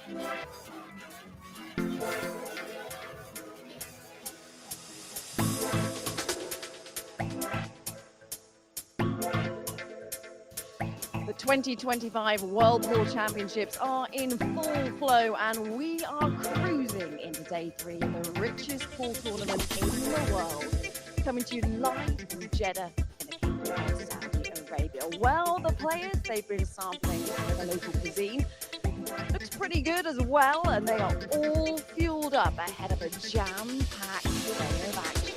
The 2025 World Pool Championships are in full flow, and we are cruising into day 3 of the richest pool tournament in the world. Coming to you live from Jeddah in the Kingdom of Saudi Arabia. Well, the players, they've been sampling the local cuisine. Looks pretty good as well, and they are all fueled up ahead of a jam-packed day of action.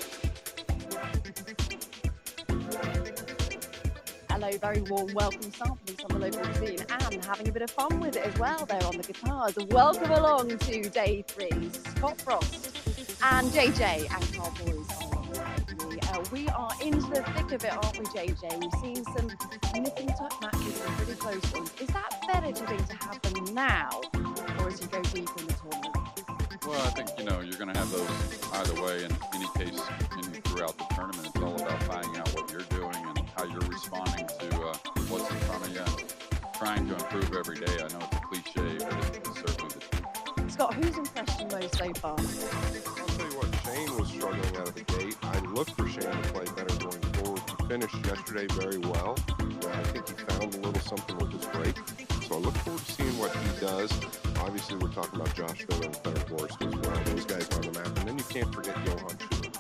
Hello, very warm welcome, sampling some of the local cuisine and having a bit of fun with it as well there on the guitars. Welcome along to day 3, Scott Frost and JJ and our boys alongside me. We are into the thick of it, aren't we, JJ? We've seen some nip and tuck matches, some pretty close ones. Is that better, do you think, to have them now, or as you go deeper in the tournament? Well, I think, you're going to have those either way. In any case, throughout the tournament, it's all about finding out what you're doing and how you're responding to what's in front of you and trying to improve every day. I know it's a cliche, but it's certainly the truth. Scott, who's impressed you most so far? I'll tell you what, Shane was struggling out of the gate. I look for Shane to play better going forward. He finished yesterday very well. I think he found a little something with his break. So I look forward to seeing what he does. Obviously, we're talking about Josh Filler and Federer Gorst as well. Those guys are on the map. And then you can't forget Johan Schuler.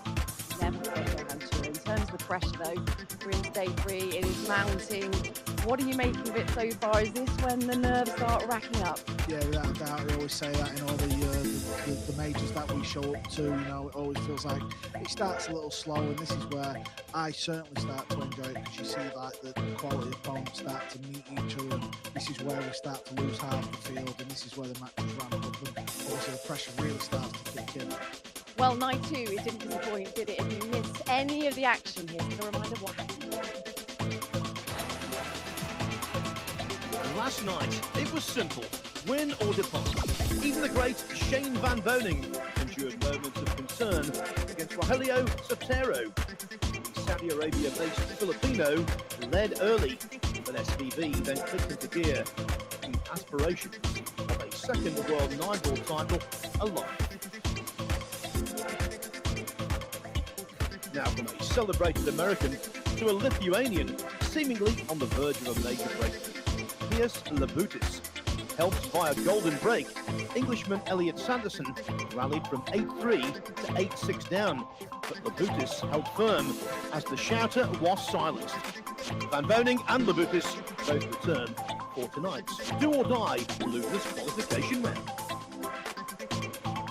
Never forget Johan Schuler. In terms of the pressure, though, we're into day 3. It is mounting. What are you making of it so far? Is this when the nerves start racking up? Yeah, without a doubt. We always say that in all the majors that we show up to. It always feels like it starts a little slow, and this is where I certainly start to enjoy it, because you see like the quality of opponents start to meet each other, and this is where we start to lose half the field, and this is where the matches ramp up, and obviously the pressure really starts to kick in. Well, night 2, it didn't disappoint, did it? If you missed any of the action, here's a reminder of what happened. Last night, it was simple. Win or depart. Even the great Shane Van Boening endured moments of concern against Rogelio Sotero. The Saudi Arabia-based Filipino led early, but SVB then clicked into gear, with aspirations of a second world 9-ball title alive. Now from a celebrated American to a Lithuanian, seemingly on the verge of a major breakthrough. Piers Labutis helped via golden break. Englishman Elliot Sanderson rallied from 8-3 to 8-6 down, but Labutis held firm as the shouter was silenced. Van Boening and Labutis both return for tonight's do or die losers qualification round.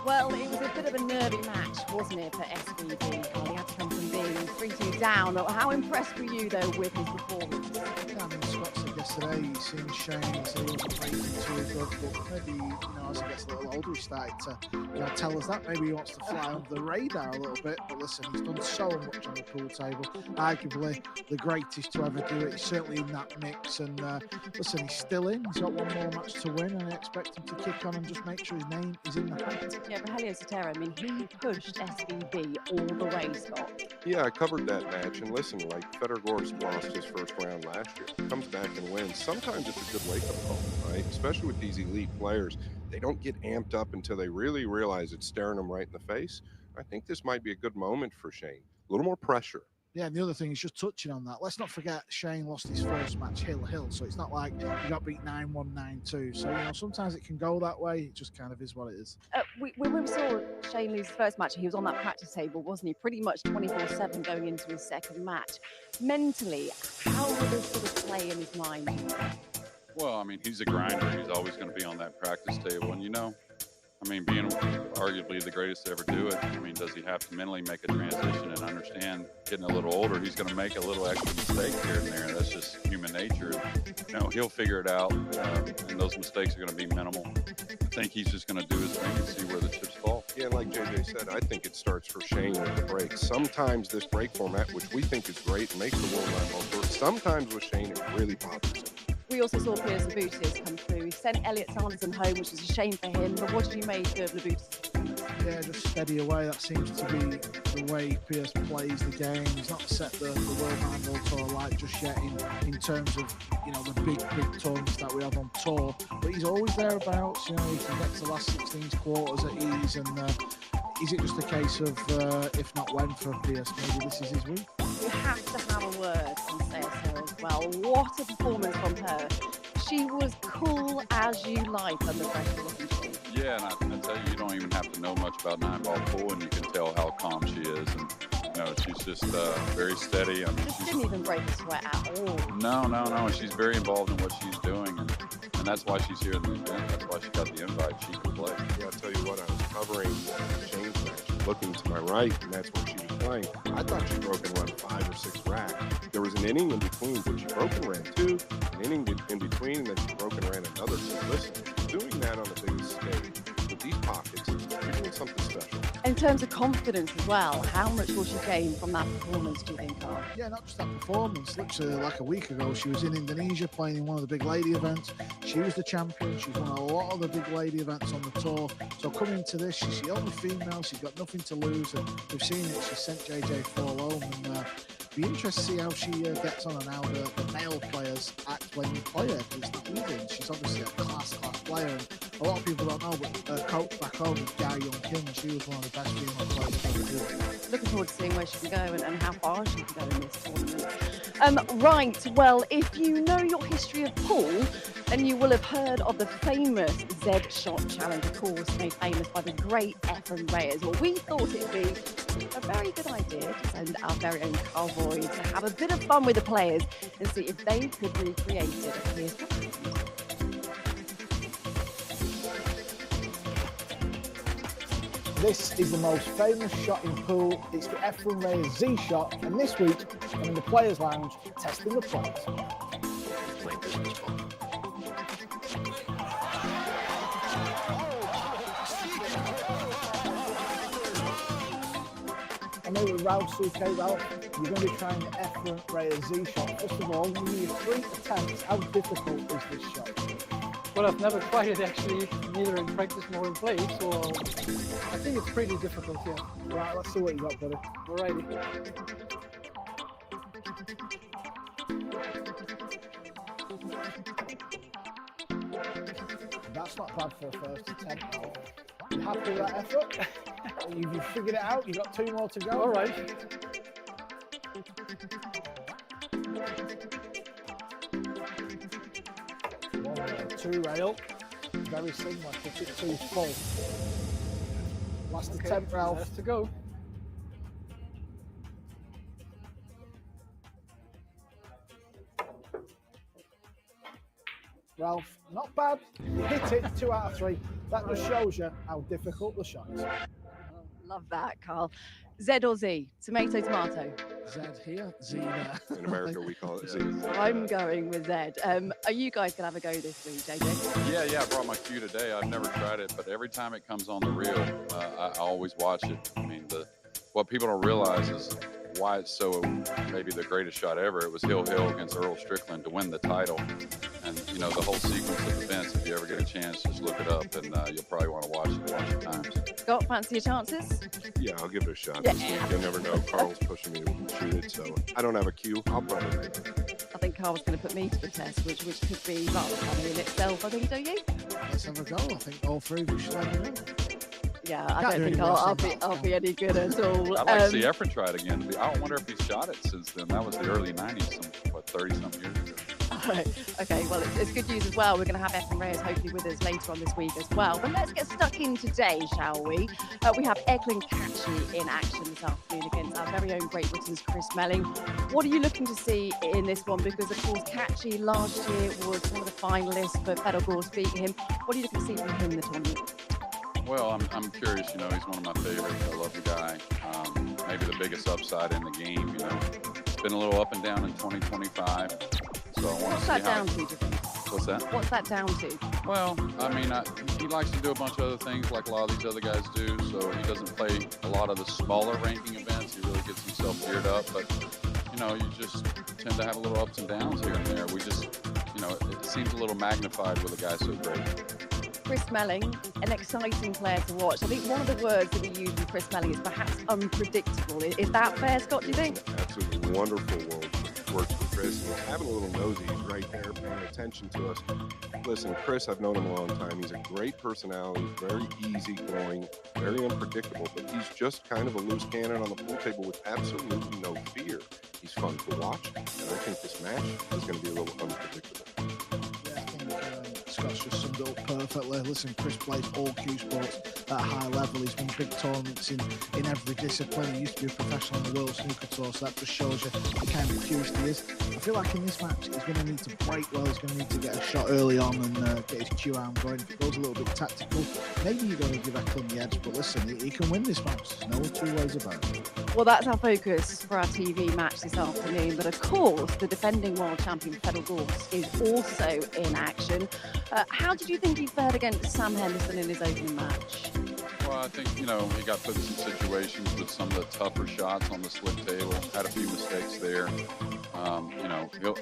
Well, it was a bit of a nervy match, wasn't it, for SVB? He had to come from being 3-2 down. How impressed were you, though, with his performance? Yeah, Scott said yesterday, he's seen Shane, he said he wasn't playing too good, but maybe, as he gets a little older, he started to tell us that. Maybe he wants to fly under the radar a little bit, but listen, he's done so much on the pool table. Arguably the greatest to ever do it. He's certainly in that mix, and listen, he's still in. He's got one more match to win, and I expect him to kick on and just make sure his name is in the hat. Yeah, Rogelio Sotero, he pushed SVB all the way, Scott. Yeah, I covered that match. And listen, like Federer Gorst lost his first round last year. Comes back and wins. Sometimes it's a good wake-up call, right? Especially with these elite players. They don't get amped up until they really realize it's staring them right in the face. I think this might be a good moment for Shane. A little more pressure. Yeah, and the other thing is just touching on that. Let's not forget Shane lost his first match Hill, so it's not like he got beat 9-1, 9-2. So, sometimes it can go that way. It just kind of is what it is. When we saw Shane lose his first match, he was on that practice table, wasn't he? Pretty much 24/7 going into his second match. Mentally, how will this sort of play in his mind? Well, he's a grinder. He's always going to be on that practice table. And, being arguably the greatest to ever do it, does he have to mentally make a transition and understand getting a little older, he's going to make a little extra mistake here and there. That's just human nature. He'll figure it out, and those mistakes are going to be minimal. I think he's just going to do his thing and see where the chips fall. Yeah, like JJ said, I think it starts for Shane with the break. Sometimes this break format, which we think is great and makes the world run over, sometimes with Shane, it really bothers him. We also saw Piers Labutis come through. He sent Elliot Sanderson home, which was a shame for him. But what did you make of Labutis? Yeah, just steady away. That seems to be the way Pierce plays the game. He's not set the World Handball Tour light just yet in terms of, you know, the big tournaments that we have on tour. But he's always thereabouts. You know, he can get to the last 16 quarters at ease. And is it just a case of if not when for Pierce? Maybe this is his week. You have to have a word on Seoso as well. What a performance from her. She was cool as you like under pressure, wasn't she? Yeah, and I tell you, you don't even have to know much about 9-ball pool, and you can tell how calm she is. And you know, she's just very steady. I mean, Just she's didn't even break a sweat at all. no. She's very involved in what she's doing, and that's why she's here in the event. That's why she got the invite. She can play. Yeah, I'll tell you what, I was covering Shane's match, looking to my right, and that's where she was playing. I thought she broke and run 5 or 6 racks. There was an inning in between, but she broke and ran 2, an inning in between, and then she broke and ran another. So listen, doing that on the biggest stage with these pockets, you're doing something special. In terms of confidence as well, how much will she gain from that performance, do you think, Carl? Yeah, not just that performance. Literally, like a week ago, she was in Indonesia playing in one of the big lady events. She was the champion. She's won a lot of the big lady events on the tour. So coming into this, she's the only female. She's got nothing to lose. And we've seen it. She sent JJ Fall home. And be interested to see how she gets on and how the male players act when you play her. Because it's not easy. And she's obviously a class player. And a lot of people don't know, but her coach back home is Gao Young Kim. She was one of the best female players ever do. Looking forward to seeing where she can go and how far she can go in this tournament. Right, well, if you know your history of pool, then you will have heard of the famous Z Shot Challenge, of course, made famous by the great Efren Reyes. Well, we thought it'd be a very good idea to send our very own Carl Boyd to have a bit of fun with the players and see if they could recreate it. Here's what happened. This is the most famous shot in pool. It's the Efren Reyes Z shot, and this week I'm in the Players Lounge testing the players. I'm here with Ralph Souquet. Ralph, you're going to be trying the Efren Reyes Z shot. First of all, when you 3 attempts, how difficult is this shot? Well, I've never tried it actually, neither in practice nor in play, so I think it's pretty difficult, yeah. Right, let's see what you got, buddy. Alrighty. That's not bad for a first attempt. You happy with that effort? You've figured it out, you've got 2 more to go. All right. 2 rail, very similar, kick it 2 full. Last attempt, Ralph. Has to go. Ralph, not bad. You hit it, 2 out of 3. That just shows you how difficult the shot is. Love that, Carl. Z or Z? Tomato, tomato. Z here, Z there. In America, we call it Z. I'm going with Z. Are you guys going to have a go this week, JJ? Yeah, I brought my cue today. I've never tried it, but every time it comes on the reel, I always watch it. I mean, what people don't realize is why it's so maybe the greatest shot ever. It was Hill against Earl Strickland to win the title. And, you know, the whole sequence of events, if you ever get a chance, just look it up, and you'll probably want to watch it a bunch of times. Scott, fancy your chances? Yeah, I'll give it a shot Yeah. this week. You'll never know. Carl's pushing me to shoot it, so I don't have a cue. I'll probably make it. I think Carl's going to put me to the test, which could be rather funny in itself, I think, don't you? Let's have a go. I think all 3 of you should have a go. Yeah, I Can't don't do think any worse I'll than be that. any good at all. I'd like to see Efren try it again. I wonder if he's shot it since then. That was the early 90s, 30-some years ago. Okay, well, it's good news as well. We're going to have Efren Reyes hopefully with us later on this week as well. But let's get stuck in today, shall we? We have Eglin Catchy in action this afternoon against our very own Great Britain's Chris Melling. What are you looking to see in this one? Because, of course, Catchy last year was one of the finalists for Pedal Gores beating him. What are you looking to see from him in the tournament? Well, I'm curious. You know, he's one of my favorites. I love the guy. Maybe the biggest upside in the game. You know, it's been a little up and down in 2025. So I want to What's see that how. down to, do you think? What's that? What's that down to? Well, I mean, he likes to do a bunch of other things like a lot of these other guys do. So he doesn't play a lot of the smaller ranking events. He really gets himself geared up. But, you know, you just tend to have a little ups and downs here and there. We just, you know, it seems a little magnified with a guy so great. Chris Melling, an exciting player to watch. I think one of the words that we use with Chris Melling is perhaps unpredictable. Is that fair, Scott, do you think? Absolutely wonderful work for Chris. And he's having a little nosy. He's right there paying attention to us. Listen, Chris, I've known him a long time. He's a great personality, very easygoing, very unpredictable, but he's just kind of a loose cannon on the pool table with absolutely no fear. He's fun to watch, and I think this match is going to be a little unpredictable. Yeah, I think Scott's just summed it up perfectly. Listen, Chris plays all cue sports at a high level. He's won big tournaments in every discipline. He used to be a professional on the World Snooker Tour, so that just shows you the kind of curious he is. I feel like in this match, he's going to need to break well. He's going to need to get a shot early on and get his cue arm going. If it goes a little bit tactical, maybe you're going to give Eklund the edge. But listen, he can win this match. There's no two ways about it. Well, that's our focus for our TV match this afternoon. But of course, the defending world champion, Fedor Gorst, is also in action. How did you think he fared against Sam Henderson in his opening match? Well, I think, he got put in some situations with some of the tougher shots on the split table. Had a few mistakes there.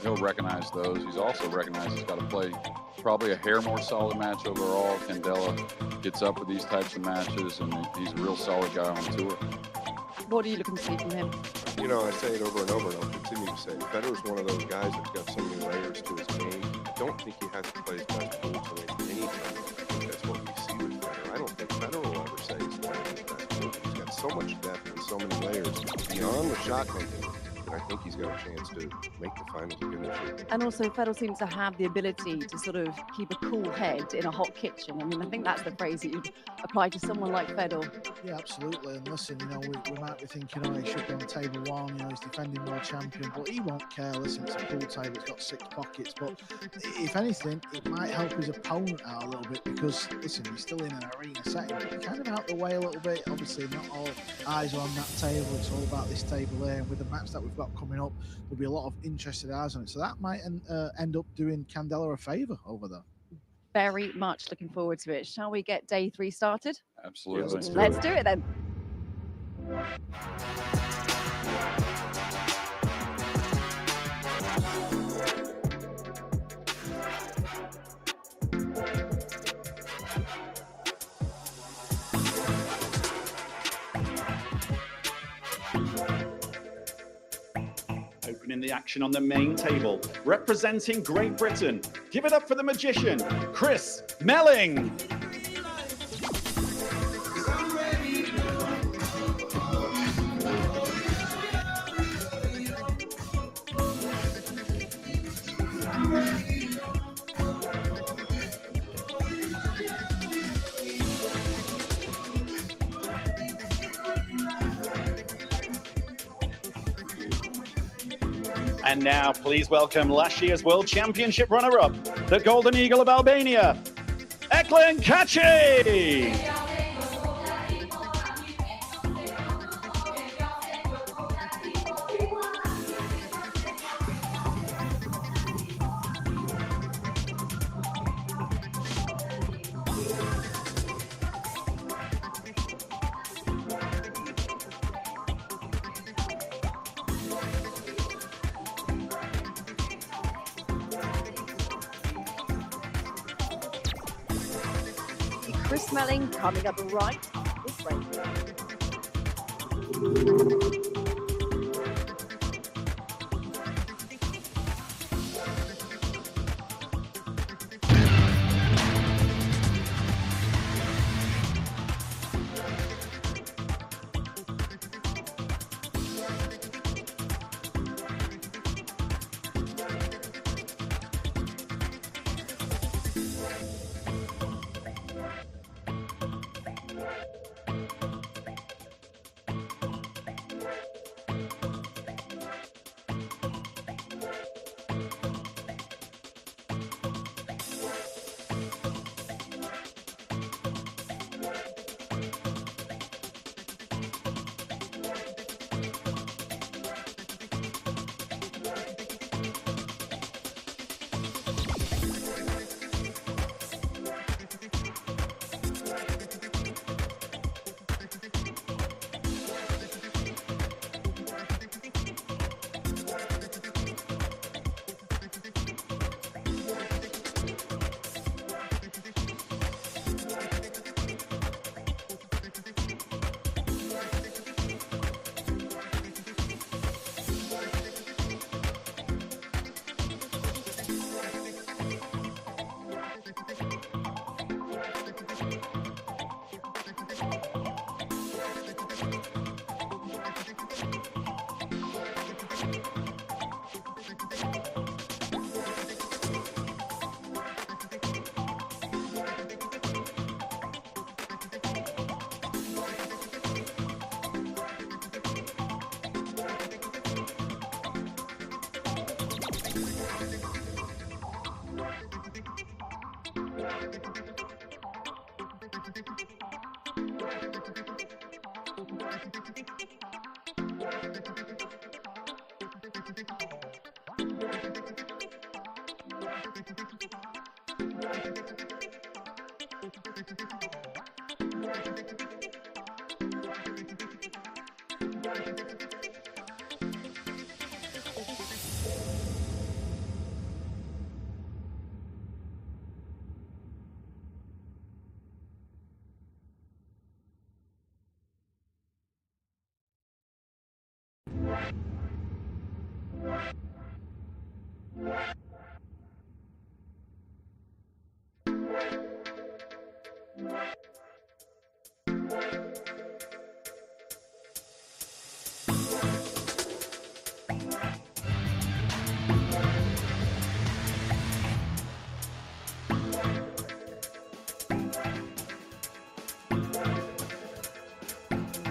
He'll recognize those. He's also recognized he's got to play probably a hair more solid match overall. Candela gets up with these types of matches, and he's a real solid guy on tour. What are you looking to see from him? I say it over and over, and I'll continue to say it. Federer's one of those guys that's got so many layers to his game. I don't think he has to play his best pool to win any time. I think that's what we see with Federer. I don't think Federer will ever say he's playing his best pool. He's got so much depth and so many layers beyond the shot making. I think he's got a chance to make the finals again this year. And also, Fedor seems to have the ability to sort of keep a cool head in a hot kitchen. I mean, I think that's the phrase that you'd apply to someone like Fedor. Yeah, absolutely. And listen, we might be thinking, he should be on table one, he's defending world champion, but he won't care. Listen, it's a pool table, it's got 6 pockets. But if anything, it might help his opponent out a little bit because, listen, he's still in an arena setting, but he's kind of out the way a little bit. Obviously, not all eyes are on that table. It's all about this table here. And with the match that we've got coming up, there'll be a lot of interested eyes on it, so that might end up doing Candela a favor over there. Very much looking forward to it. Shall we get day 3 started? Absolutely. Let's do it then. Opening the action on the main table, representing Great Britain. Give it up for the magician, Chris Melling. And now, please welcome last year's World Championship runner-up, the Golden Eagle of Albania, Eklund Kaci. Chris Melling coming up right this break.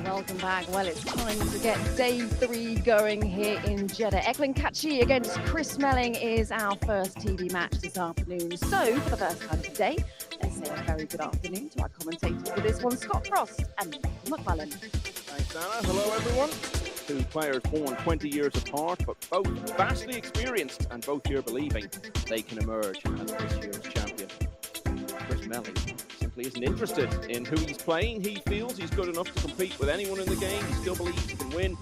Welcome back. Well, it's time to get day 3 going here in Jeddah. Eklund Kachi against Chris Melling is our first TV match this afternoon. So, for the first time today, let's say a very good afternoon to our commentators for this one, Scott Frost and Michael McClellan. Thanks, Anna. Hello, everyone. Two players born 20 years apart, but both vastly experienced and both here believing they can emerge as this year's champion. Chris Melling simply isn't interested in who he's playing. He feels he's good enough to compete with anyone in the game. He still believes he can win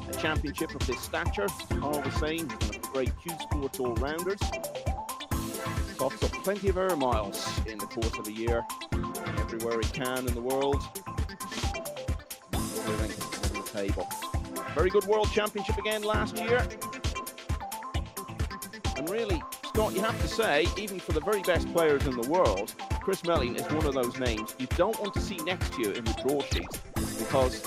a championship of this stature. Carl was saying he's one of the great Q Sports all-rounders. Talks up plenty of air miles in the course of a year, everywhere he can in the world. Living on the table. Very good World Championship again last year. And really, Scott, you have to say, even for the very best players in the world, Chris Melling is one of those names you don't want to see next to you in the draw sheet, because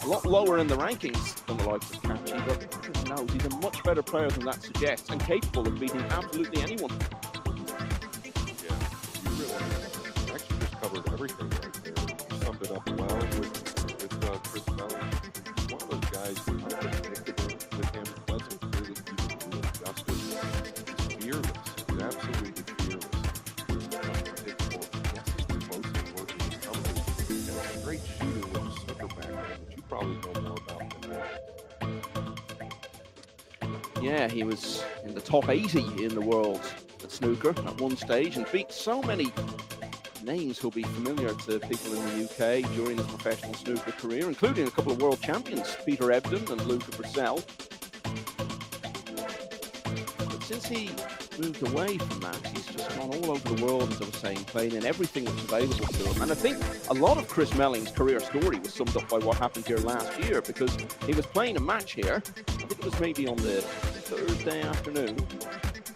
a lot lower in the rankings than the likes of Kachi, but who knows, he's a much better player than that suggests, and capable of beating absolutely anyone. Yeah, you really actually just covered everything right there. You summed it up well with Chris Melling. He's one of those guys who's unpredictable with him. Doesn't really even do it justice. He's fearless. He's absolutely fearless. Unpredictable. Yes, he's the most working in the company. And a great shooter with a snooker background, which you probably know more about than that. Yeah, he was in the top 80 in the world at snooker at one stage and beat so many names who'll be familiar to people in the UK during his professional snooker career, including a couple of world champions, Peter Ebdon and Luca Brissell. But since he moved away from that, he's just gone all over the world, as I was saying, playing in everything that's available to him. And I think a lot of Chris Melling's career story was summed up by what happened here last year, because he was playing a match here, I think it was maybe on the Thursday afternoon,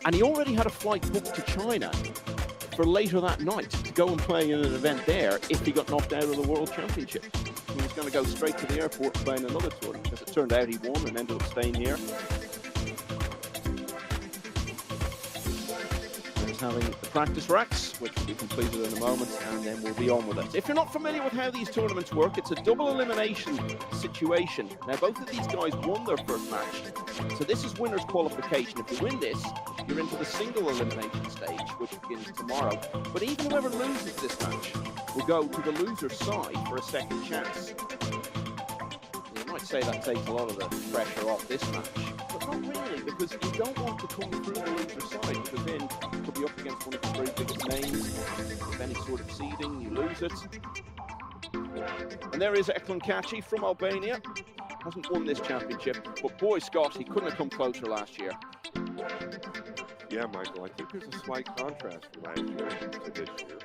and he already had a flight booked to China for later that night to go and play in an event there if he got knocked out of the World Championship. He was going to go straight to the airport and play in another tournament. As it turned out, he won and ended up staying here. There's having the practice racks, which will be completed in a moment, and then we'll be on with it. If you're not familiar with how these tournaments work, it's a double elimination situation. Now, both of these guys won their first match, so this is winner's qualification. If you win this, you're into the single elimination stage, which begins tomorrow. But even whoever loses this match will go to the loser's side for a second chance. You might say that takes a lot of the pressure off this match, but not really, because you don't want to come through the loser's side, because then you could be up against one of the very biggest names. With any sort of seeding, you lose it. And there is Eklund Kachi from Albania. Hasn't won this championship, but boy, Scott, he couldn't have come closer last year. Yeah, Michael, I think there's a slight contrast from last year to this year.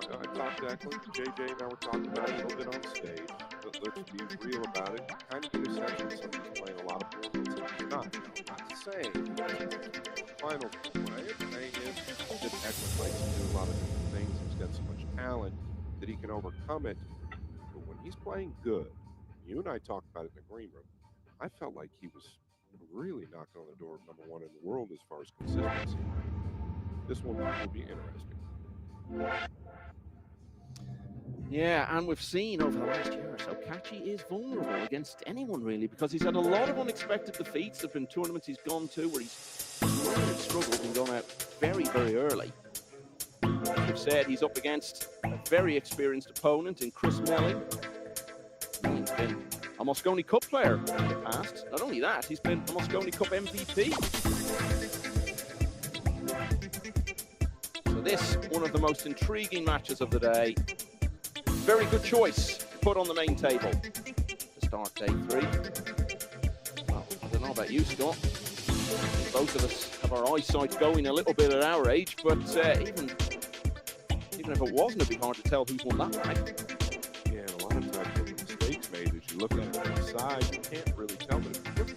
I talked to Eklund, JJ and I were talking about it a little bit on stage. But let's be real about it. Kind of get a sense that somebody's playing a lot of tournaments and he's not. Not saying final. What I am saying is that Eklund likes to do a lot of different things. He's got so much talent that he can overcome it. But when he's playing good, you and I talked about it in the green room, I felt like he was really knocking on the door of #1 in the world as far as consistency. This one will be interesting. Yeah, and we've seen over the last year or so, Kachi is vulnerable against anyone really, because he's had a lot of unexpected defeats. There have been tournaments he's gone to where he's really struggled and gone out very, very early. As we've said, he's up against a very experienced opponent in Chris Melling. He's been a Mosconi Cup player in the past. Not only that, he's been a Mosconi Cup MVP. So this, one of the most intriguing matches of the day. very good choice to put on the main table to start day 3. Well, I don't know about you, Scott. Both of us have our eyesight going a little bit at our age, but even if it wasn't, it'd be hard to tell who's won that night. Yeah, and a lot of times when the mistakes made, as you look at it from the side, you can't really tell. But if you look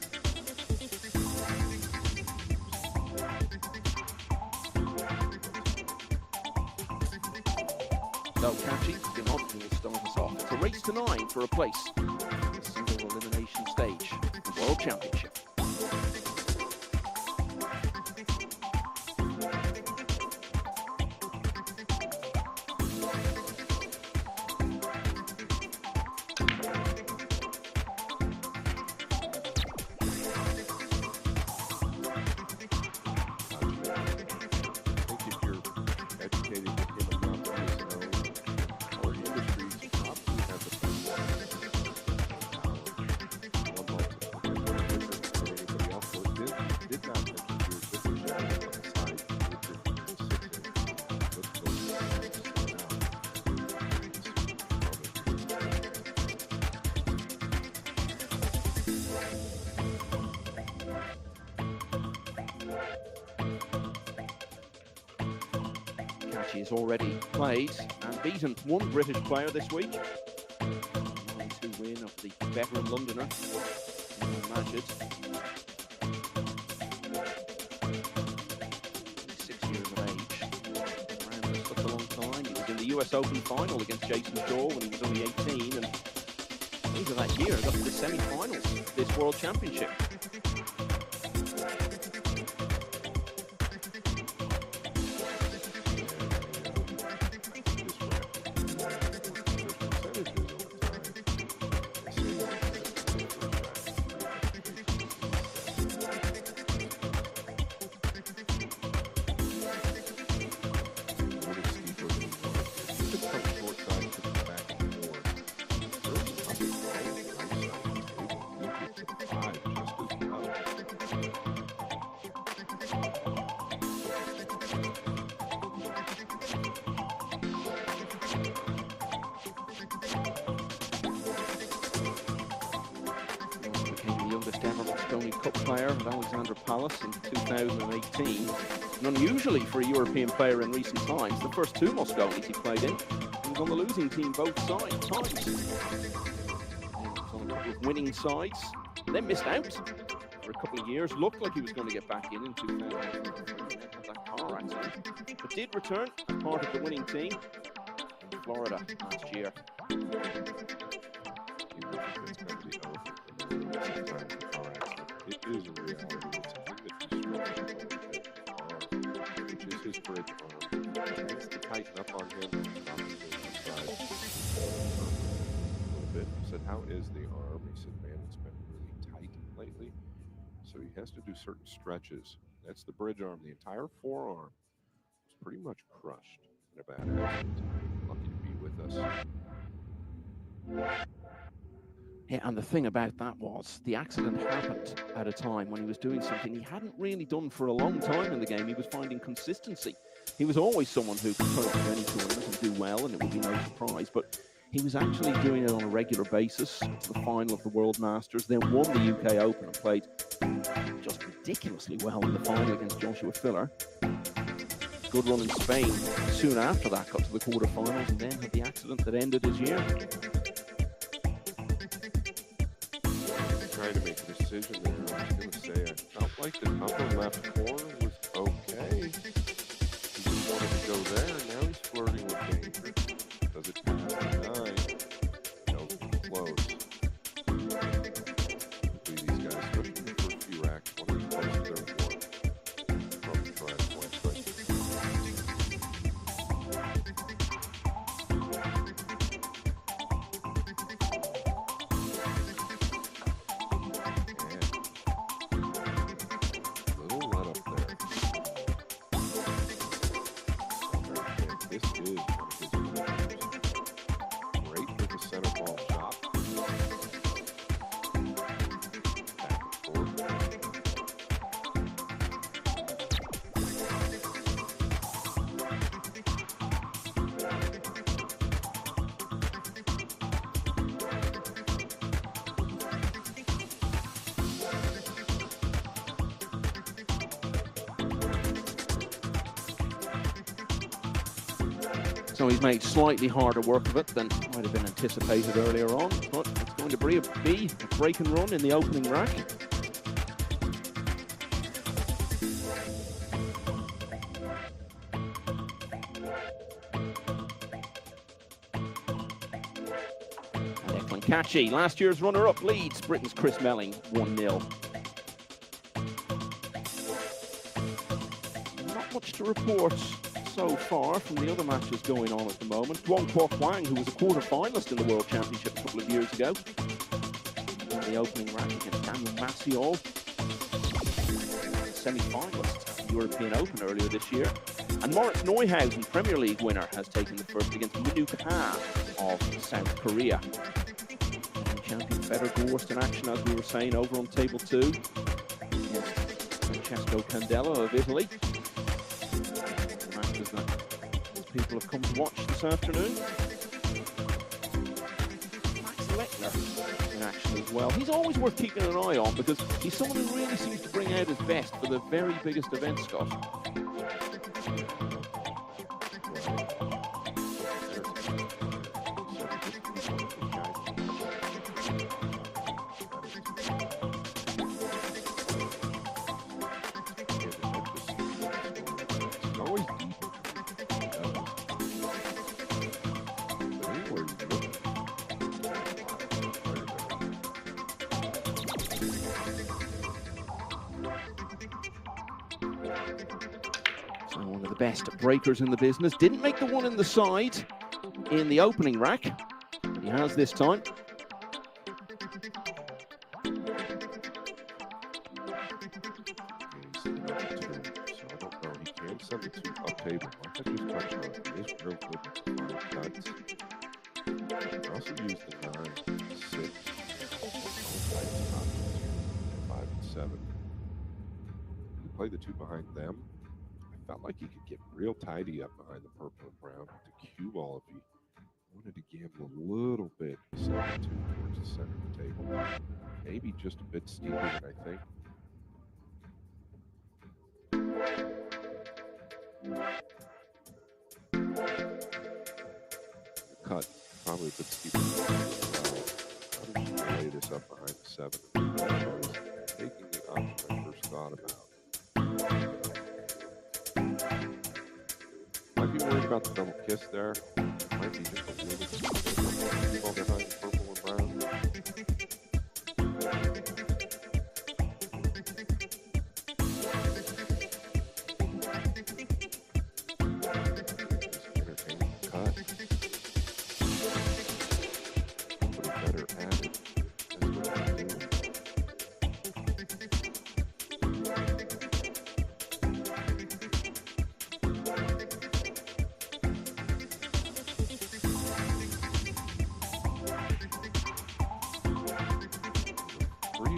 So Catchy, Jim Hodgson will start us off. It's a race to 9 for a place in the single elimination stage of the World Championship. He's already played and beaten one British player this week. 9-2 win of the veteran Londoner, Majid. 6 years of age. Around for such a long time. He was in the US Open final against Jason Shaw when he was only 18, and over that year got to the semi-finals of this World Championship. Alexandra Palace in 2018. And unusually for a European player in recent times, the first 2 Moscovies he played in, he was on the losing team both times. He was on a couple of winning sides, and then missed out for a couple of years. Looked like he was going to get back in 2000. Had that car accident, but did return as part of the winning team in Florida last year. It is a reality. It's a thing that he's struggling with, which is his bridge arm. He has to tighten up on him and stop him inside a little bit. He said, "How is the arm?" He said, "Man, it's been really tight lately." So he has to do certain stretches. That's the bridge arm. The entire forearm was pretty much crushed in a bad accident. Lucky to be with us. Yeah, and the thing about that was the accident happened at a time when he was doing something he hadn't really done for a long time in the game. He was finding consistency. He was always someone who could turn up to any tournament and do well, and it would be no surprise. But he was actually doing it on a regular basis to the final of the World Masters, then won the UK Open and played just ridiculously well in the final against Joshua Filler. Good run in Spain. Soon after that, got to the quarterfinals and then had the accident that ended his year. Trying to make a decision there. I was going to say, I felt like the upper left corner was okay. He just wanted to go there, and now he's flirting with danger. Does it pass 9? No, close. Hopefully these guys, especially in the first few racks, want to be close to their one. Probably try to point, but little run up there. So he's made slightly harder work of it than might have been anticipated earlier on, but it's going to be a break and run in the opening rack. And Declan Catchy, last year's runner-up, leads Britain's Chris Melling 1-0. Not much to report so far from the other matches going on at the moment. Wong Kwok Wang, who was a quarter-finalist in the World Championship a couple of years ago, in the opening rack against Daniel Massiol, semi-finalist at the European Open earlier this year. And Moritz Neuhausen, Premier League winner, has taken the first against Minoo Ka of South Korea. And champion Fedor Gorst in action, as we were saying, over on table 2 against Francesco Candela of Italy. That people have come to watch this afternoon. Max Lechner in action as well. He's always worth keeping an eye on because he's someone who really seems to bring out his best for the very biggest events, Scott. One of the best breakers in the business. Didn't make the one in the side in the opening rack, but he has this time. Send it to up table. Like I just touched on, it is real good with cuts. I also use the 9, 6, 5, and 7. You play the 2 behind them. I felt like he could get real tidy up behind the purple and brown with the cue ball if he wanted to gamble a little bit. Send the 2 towards the center of the table. Maybe just a bit steeper than I think. Cut, probably a bit steeper. I'll just lay this up behind the 7. Taking the option I first thought about. Might be worried about the double kiss there. Might be just a little bit behind the purple and brown.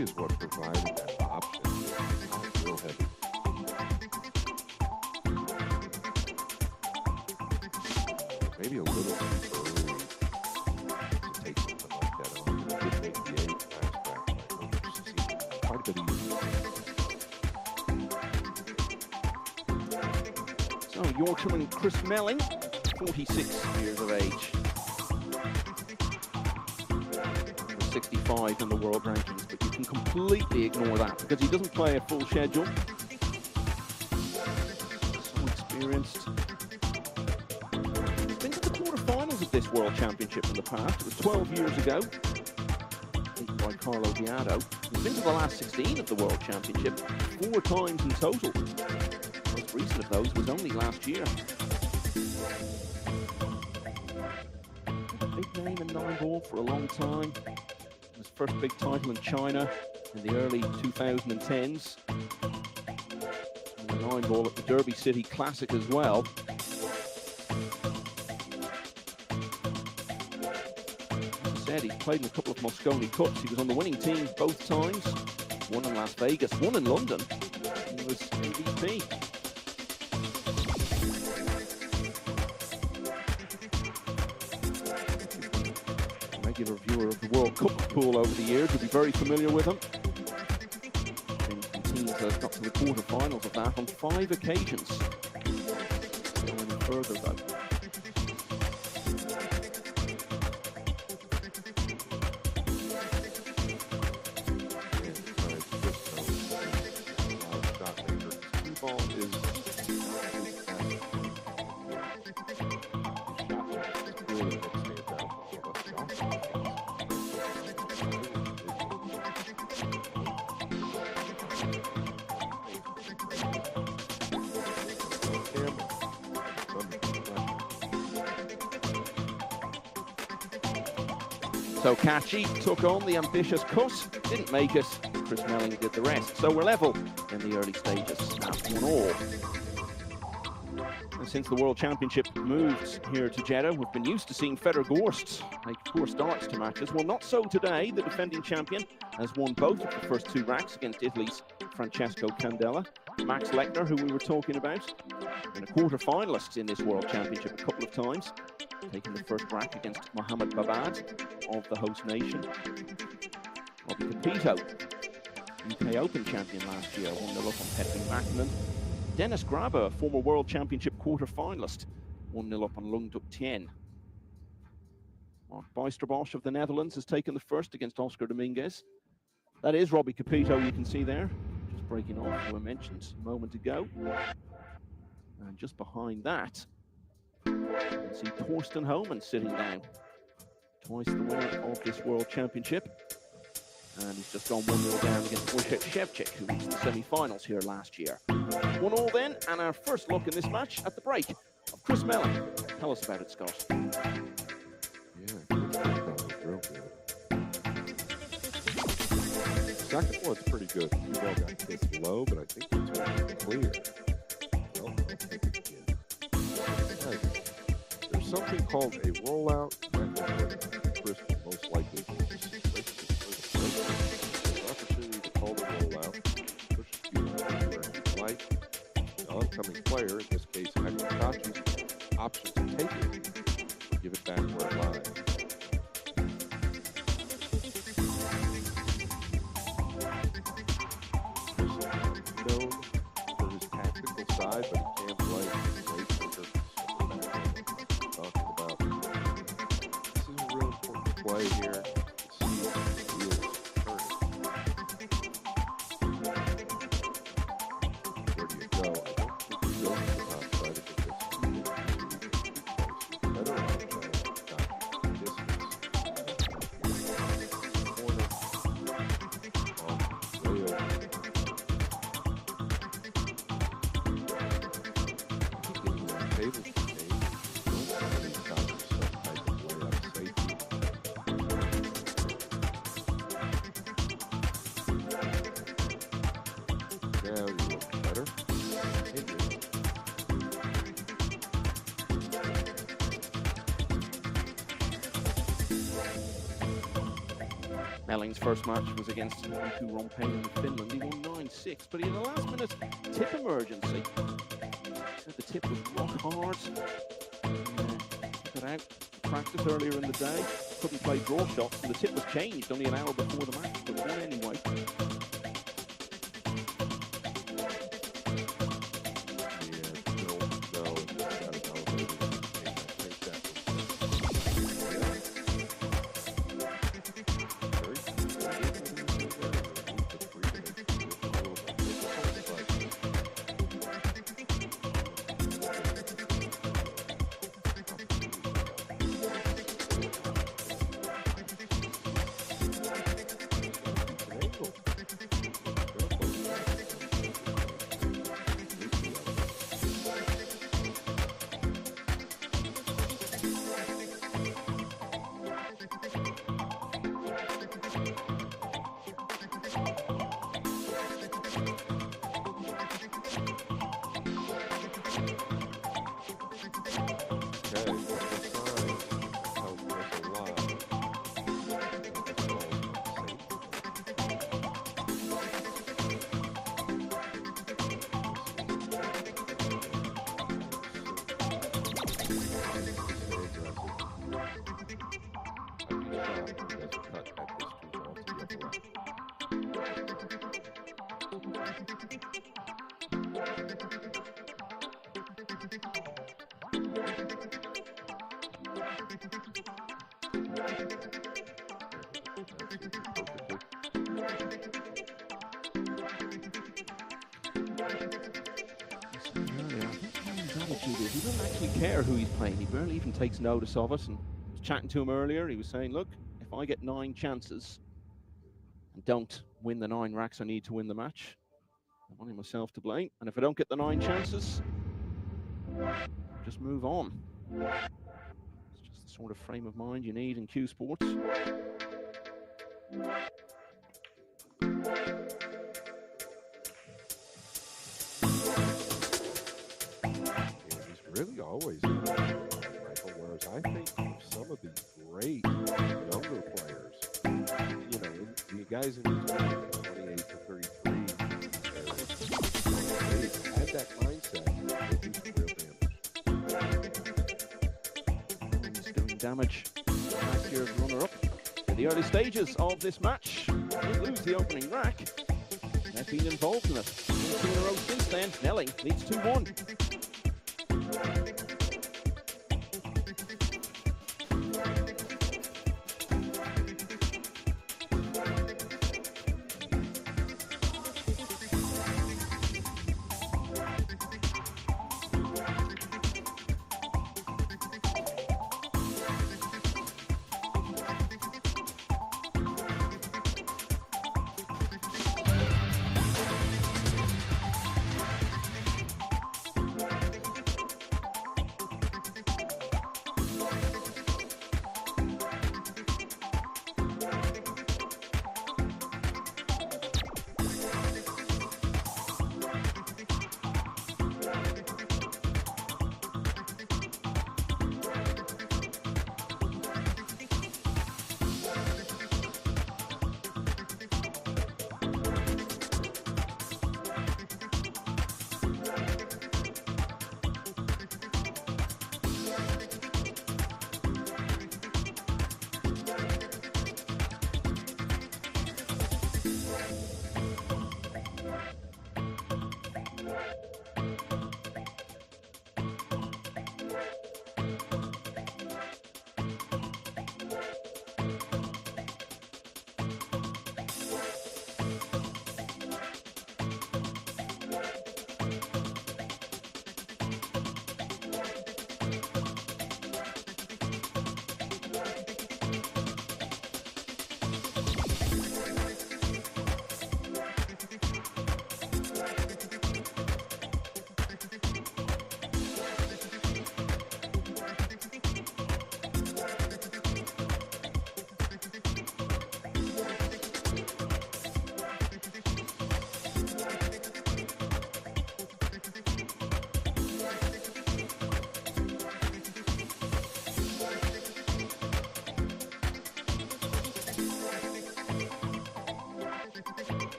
Is what provided that option. Real heavy. Maybe a little too early to take something like that on. It did make the 8 last back by quite a bit easier. So Yorkshireman Chris Melling, 46 years of age. 65 in the world rankings, but you can completely ignore that because he doesn't play a full schedule. So experienced. He's been to the quarterfinals of this World Championship in the past. It was 12 years ago, beaten by Carlo Biado. He's been to the last 16 of the World Championship 4 times in total. The most recent of those was only last year. A big name in 9-ball for a long time. His first big title in China in the early 2010s. And the 9-ball at the Derby City Classic as well. As I said, he played in a couple of Mosconi Cups. He was on the winning team both times. One in Las Vegas, one in London. He was MVP. Regular viewer of the World Cup pool over the years will be very familiar with him. And teams have got to the quarterfinals of that on 5 occasions. Going further though. So Kachi took on the ambitious Kuss, didn't make it. Chris Melling did the rest. So we're level in the early stages at 1-1. And since the World Championship moved here to Jeddah, we've been used to seeing Fedor Gorst make poor starts to matches. Well, not so today. The defending champion has won both of the first 2 racks against Italy's Francesco Candela. Max Lechner, who we were talking about, been a quarter-finalist in this World Championship a couple of times, taking the first rack against Mohamed Babad of the host nation. Robbie Capito, UK Open champion last year, 1-0 up on Petri Macklin. Dennis Grabber, former World Championship quarter-finalist, 1-0 up on Lung Duk Tien. Mark Bijsterbosch of the Netherlands has taken the first against Oscar Dominguez. That is Robbie Capito, you can see there, just breaking off, who I mentioned a moment ago. And just behind that, you can see Torsten Homan sitting down. Twice the winner of this World Championship. And he's just gone 1-0 down against Wojciech Szewczyk, who reached the semi-finals here last year. 1-1 then, and our first look in this match at the break of Chris Melling. Tell us about it, Scott. Yeah, real good. Second one's pretty good. You all got hit low, but I think it's clear. Well, I'll take it again. There's something called a rollout. Chris will most likely opportunity to call the rollout. Push you where you like. The oncoming player, in this case, Kachi's option to take it, or give it back where it lies. Known for his tactical side, but he can play great poker. Talking about this is a real important play here. See the wheels turning. Where do you go? I don't think you go to the top side of the better on distance. Corner on way over. Tables to game. Don't have any top some type of way out of safety. Now you look better. Melling's first match was against Riku Rompane in Finland. He won 9-6, but he had a last-minute tip emergency. Said the tip was rock hard. Took it out to practice earlier in the day. Couldn't play draw shots, and the tip was changed only an hour before the match, but won anyway. He doesn't actually care who he's playing. He barely even takes notice of it. And I was chatting to him earlier. He was saying, look, if I get 9 chances and don't win the 9 racks I need to win the match, I'm only myself to blame. And if I don't get the 9 chances, just move on. It's just the sort of frame of mind you need in Q Sports. He's really always in the rifle, whereas I think some of the great younger players, you know, the guys in the 28 to 33 areas, they had that mindset. They do some real damage. He's doing damage. Last year's runner-up in the early stages of this match. They lose the opening rack. They've been involved in it. 2 in a row since then. Nelly leads 2-1.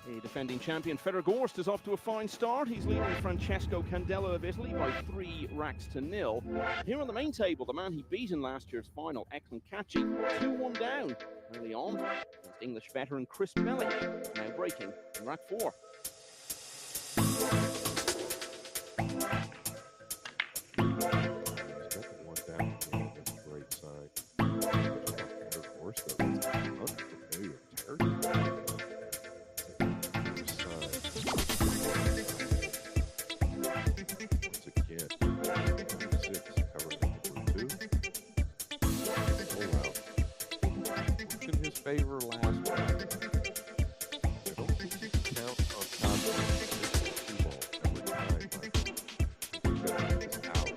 The defending champion Federgorst is off to a fine start. He's leading Francesco Candela of Italy by 3 racks to 0. Here on the main table, the man he beat in last year's final, Eklund Kachi, 2-1 down early on against English veteran Chris Melling, now breaking in rack 4. Favor last round. I don't think you can count on top of this 2 ball every time. You gotta get this out.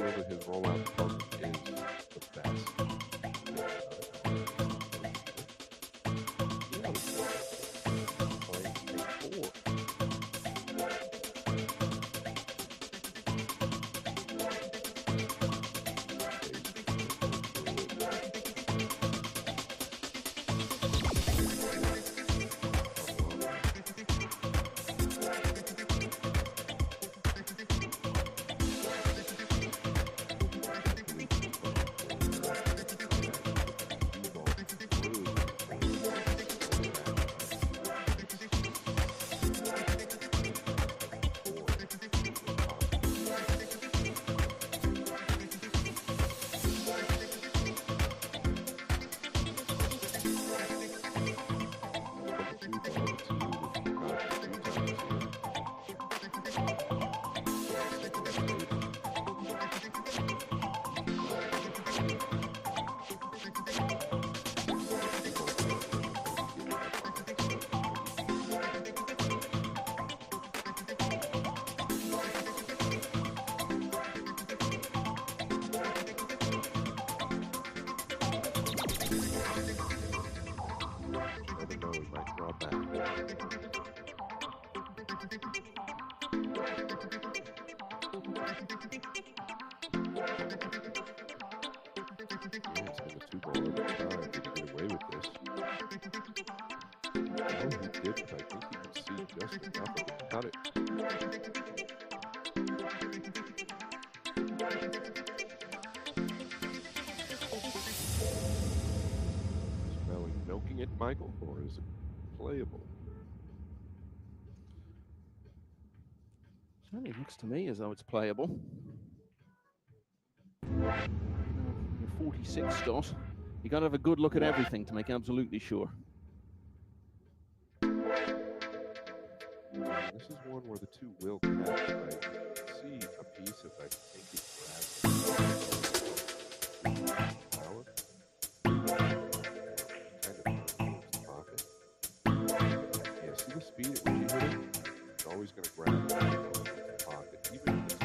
feel that his rollout puzzle is the best. Playing stage 4. Never know, he might draw back. Yeah, it's been a 2-ball every time. Did he get away with this? No, he didn't. I think he can see just enough of it to cut it. Is Melly milking it, Michael, or is it playable? Certainly looks to me as though it's playable. You're 46, Scott. You got to have a good look at everything to make absolutely sure. This is one where the two will catch. I see a piece if I think it grabs power. Kind of towards the pocket. Yeah, see the speed at which you hit it? It's always going to grab the pocket, even if it's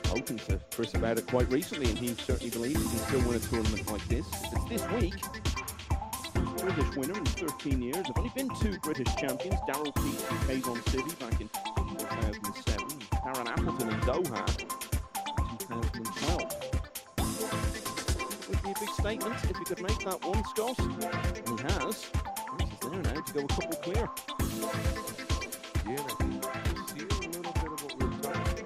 Spoken to Chris about it quite recently, and he certainly believes he can still win a tournament like this. If it's this week, British winner in 13 years. There have only been 2 British champions, Daryl Peace and Kazon City back in 2007, Karen Appleton in Doha in 2012. It would be a big statement if he could make that one, Scott. And he has. He's there now to go a couple clear. yeah, I think you see a little bit of what we're talking about.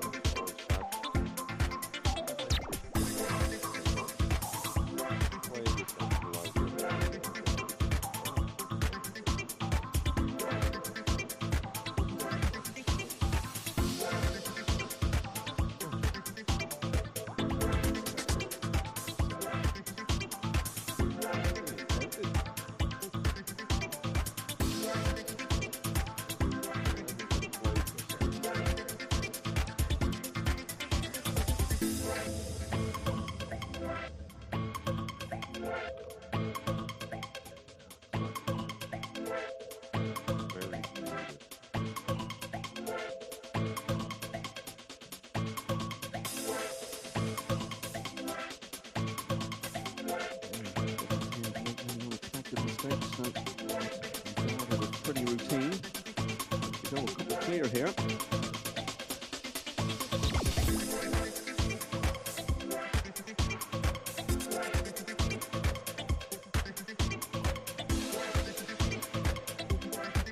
Pretty routine. We go a couple clear here.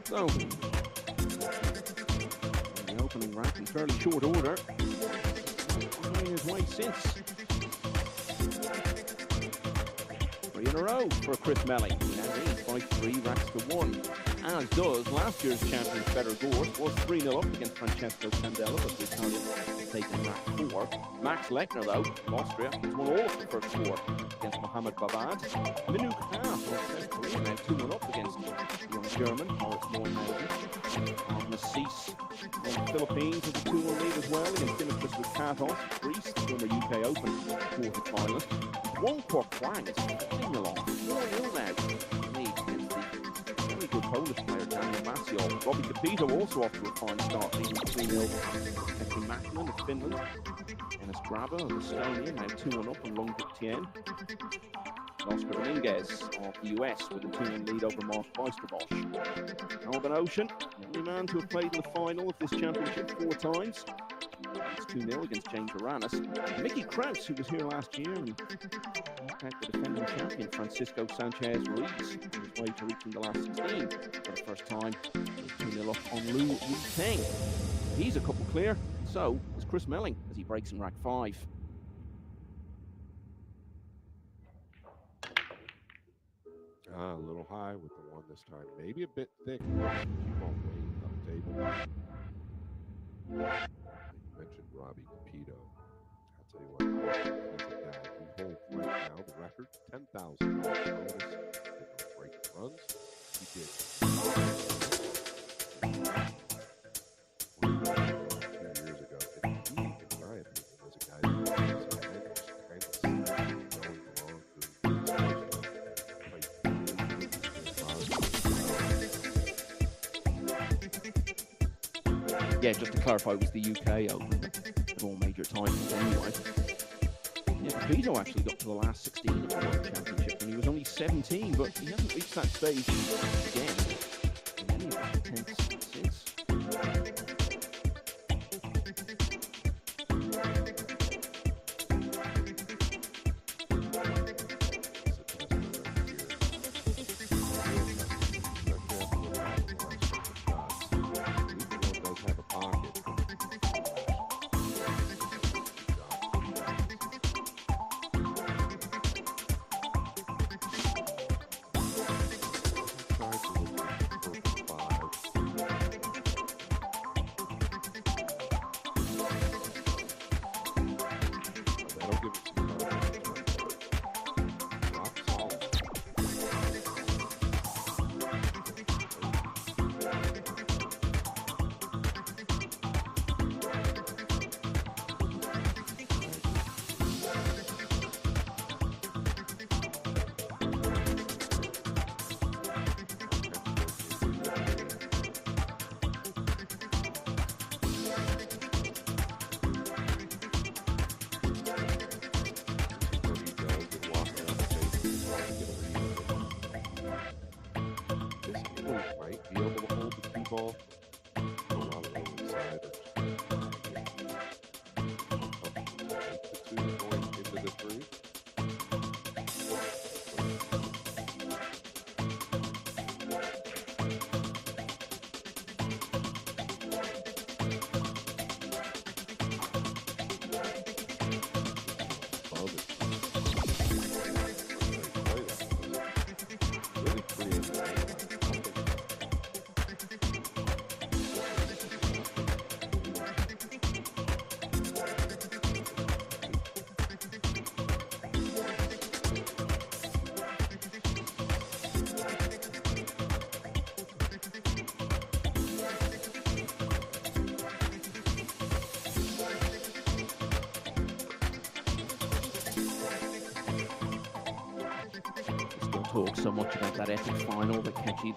So, the opening rack in fairly short order. Finding his way since. 3 in a row for Chris Melly. Now leads by 3 racks to 1. As does last year's champion Federer Gorst, was 3-0 up against Francesco Candela, but the Italian taken rack 4. Max Lechner, though, of Austria, has won all of the first 4 against Mohamed Babad. Minuk Ha of South Korea now 2-1 up against the young German, Moritz Neuenhausen. Magnus Cease from the Philippines has a 2-1 lead as well against Dimitris Rukatos, Greece, the former UK Open quarter-finalist. Wong Kwok Hwang is flying along, 4-0 now, lead against the very good Polish player Daniel Maciol. Robbie Capito also off to a fine start, leading 3-0. Petri Macklin of Finland. Dennis Grabber of Estonia now 2-1 up on Long Tien. Oscar Dominguez of the US with a 2-1 lead over Mark Weisterbosch. Alban Ocean, the only man to have played in the final of this championship 4 times. It's 2-0 against James Aranis. Mickey Kraus, who was here last year and knocked out the defending champion Francisco Sanchez Ruiz on his way to reaching the last 16 for the first time. 2-0 up on Lu Wu-Teng. He's a couple clear, so is Chris Melling as he breaks in rack 5. A little high with the one this time. Maybe a bit thick. Keep on weighing on the table. You mentioned Robbie Capito. I'll tell you what, he's a guy who holds right now the record, $10,000 bonus for breaking runs. He did 2 years ago. And he, in my opinion, was a guy who was kind of going along Yeah, just to clarify, it was the UK Open of all major titles anyway. Yeah, Capito actually got to the last 16 of the World Championship when he was only 17, but he hasn't reached that stage again in any of the attempts since. Talk so much about that epic final that Kachi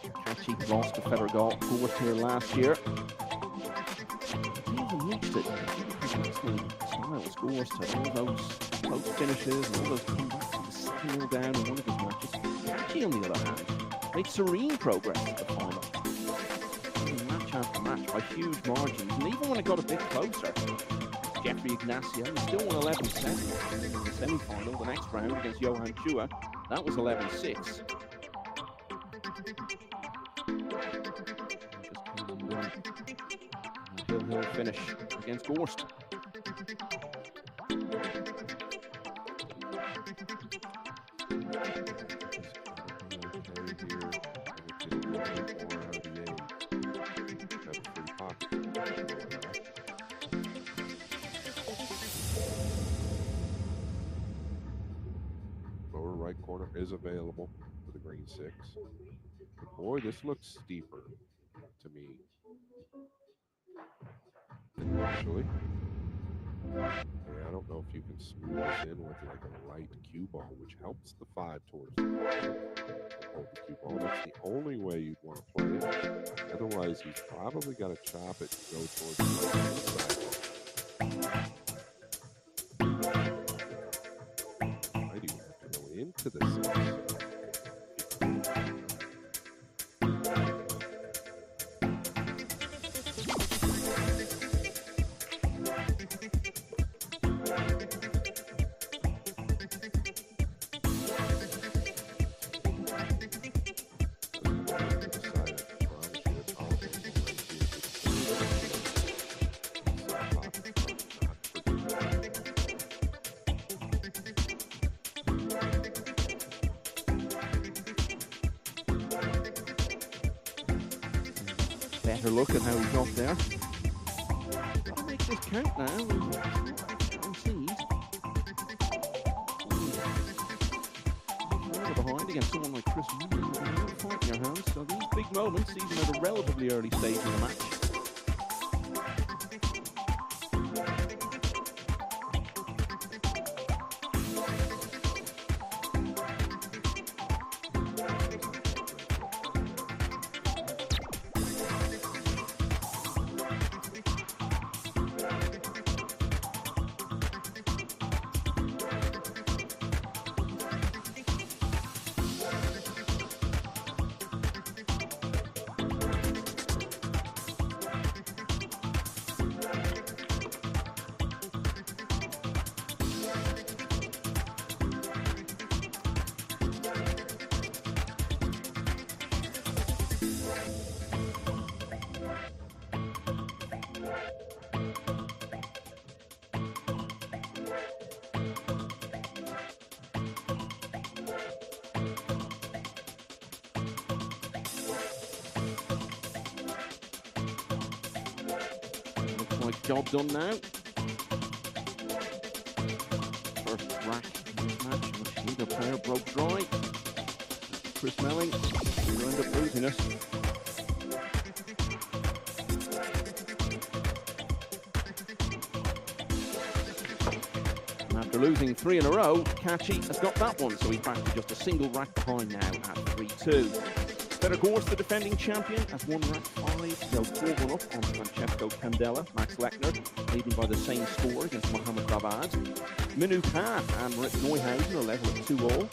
lost to Federer of course here last year. He even reached it. Style scores to all those close finishes and all those comebacks. He was 7-0 down in one of his matches. Kachi, on the other hand, made serene progress at the final. Match after match by huge margins, and even when it got a bit closer, Jeffrey Ignacio still won 11-7 in the semi-final. The next round against Johan Chua, that was 11-6. He'll finish against Gorst. corner is available for the green 6. But boy, this looks steeper to me initially. I don't know if you can smooth this in with like a light cue ball, which helps the 5 towards the hold the cue ball. That's the only way you'd want to play it. Otherwise, he's probably got to chop it and go towards the inside. Might even have to go into the 6. Better look at how he got there. Gotta make this count now. Concede. Behind against someone like Chris Williams, fight in your hands. So these big moments, even at a relatively early stage of the match. Job done now. First rack in this match, which neither player broke dry. Chris Melling will end up losing it. And after losing 3 in a row, Kachi has got that one, so he's back to just a single rack behind now at 3-2. Better course, the defending champion has won rack 5, they'll 4-1 up on Francesco Candela. Max Lechner leading by the same score against Mohamed Babad. Minu Khan and Moritz Neuhausen are level at 2-all.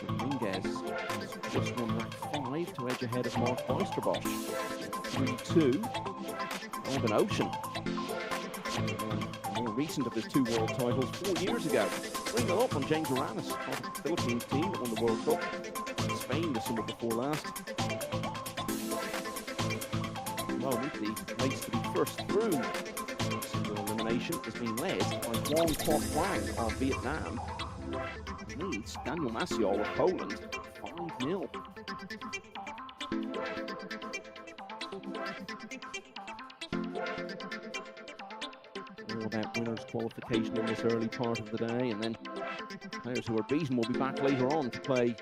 Dominguez has just won rack 5 to edge ahead of Mark Oysterbosch. 3-2. Alvin Ocean, the more recent of his 2 world titles 4 years ago. 3-0 up on James Aranis, part of the Philippines team that won the World Cup in Spain the summer before last. At the moment, the race to be first through single elimination is being led by Huang Quoc Huang of Vietnam. He leads Daniel Maciol of Poland 5-0. All about winners' qualification in this early part of the day, and then players who are beaten will be back later on to play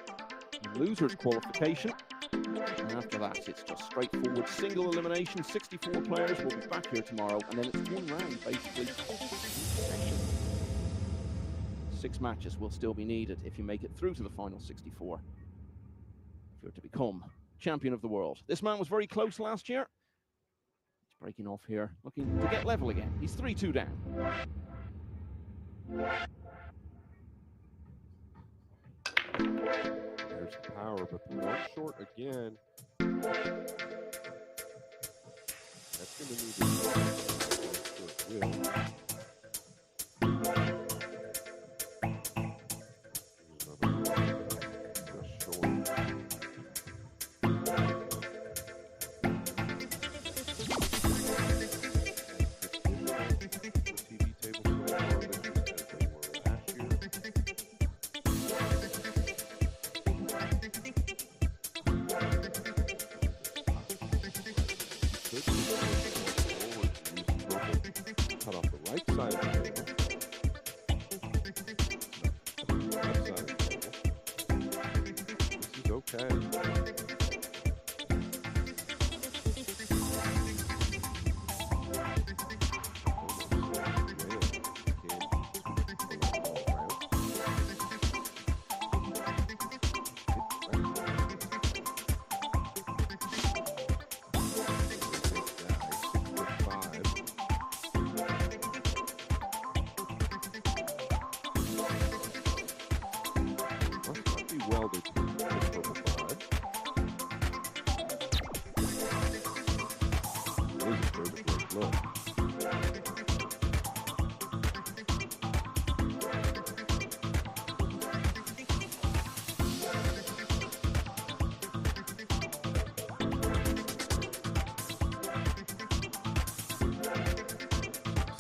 losers' qualification. And after that, it's just straightforward single elimination. 64 players will be back here tomorrow, and then it's one round, basically. 6 matches will still be needed if you make it through to the final 64, if you're to become champion of the world. This man was very close last year. He's breaking off here, looking to get level again. He's 3-2 down. There's the power, but the one short again. That's going to need to be will. well to purple 5. It is a perfect great look.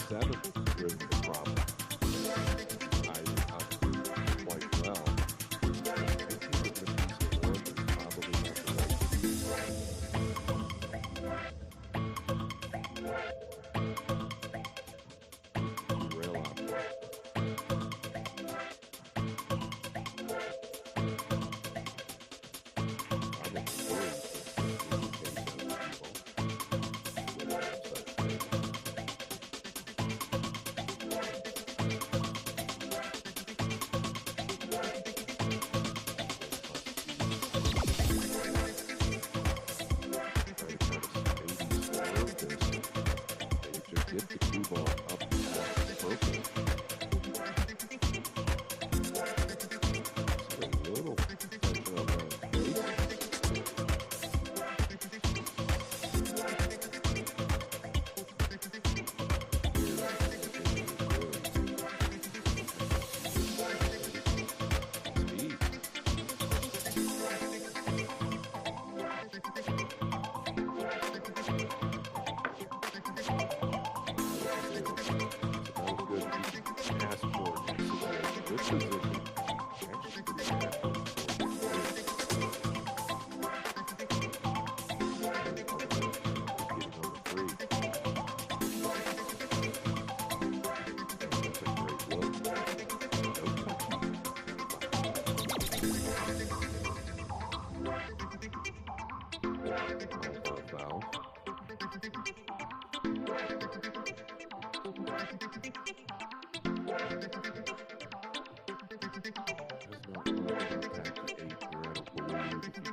7th with the problem. Eyes up quite well. I think that the piece of wood is probably not the right piece. Rail option. Get the cue ball up past purple. A little pressure on the base. Speed.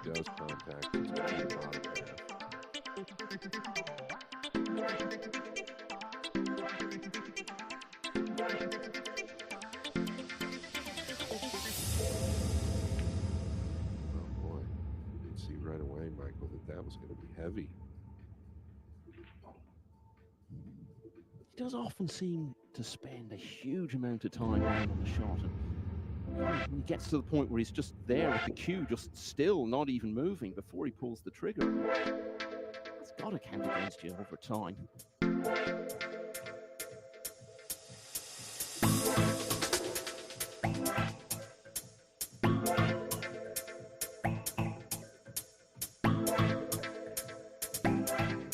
Does contact, it's going to be a lot of path. Oh boy, you can see right away, Michael, that was going to be heavy. He does often seem to spend a huge amount of time down on the shot, and when he gets to the point where he's just there at the cue, just still, not even moving before he pulls the trigger, it's got to count against you over time.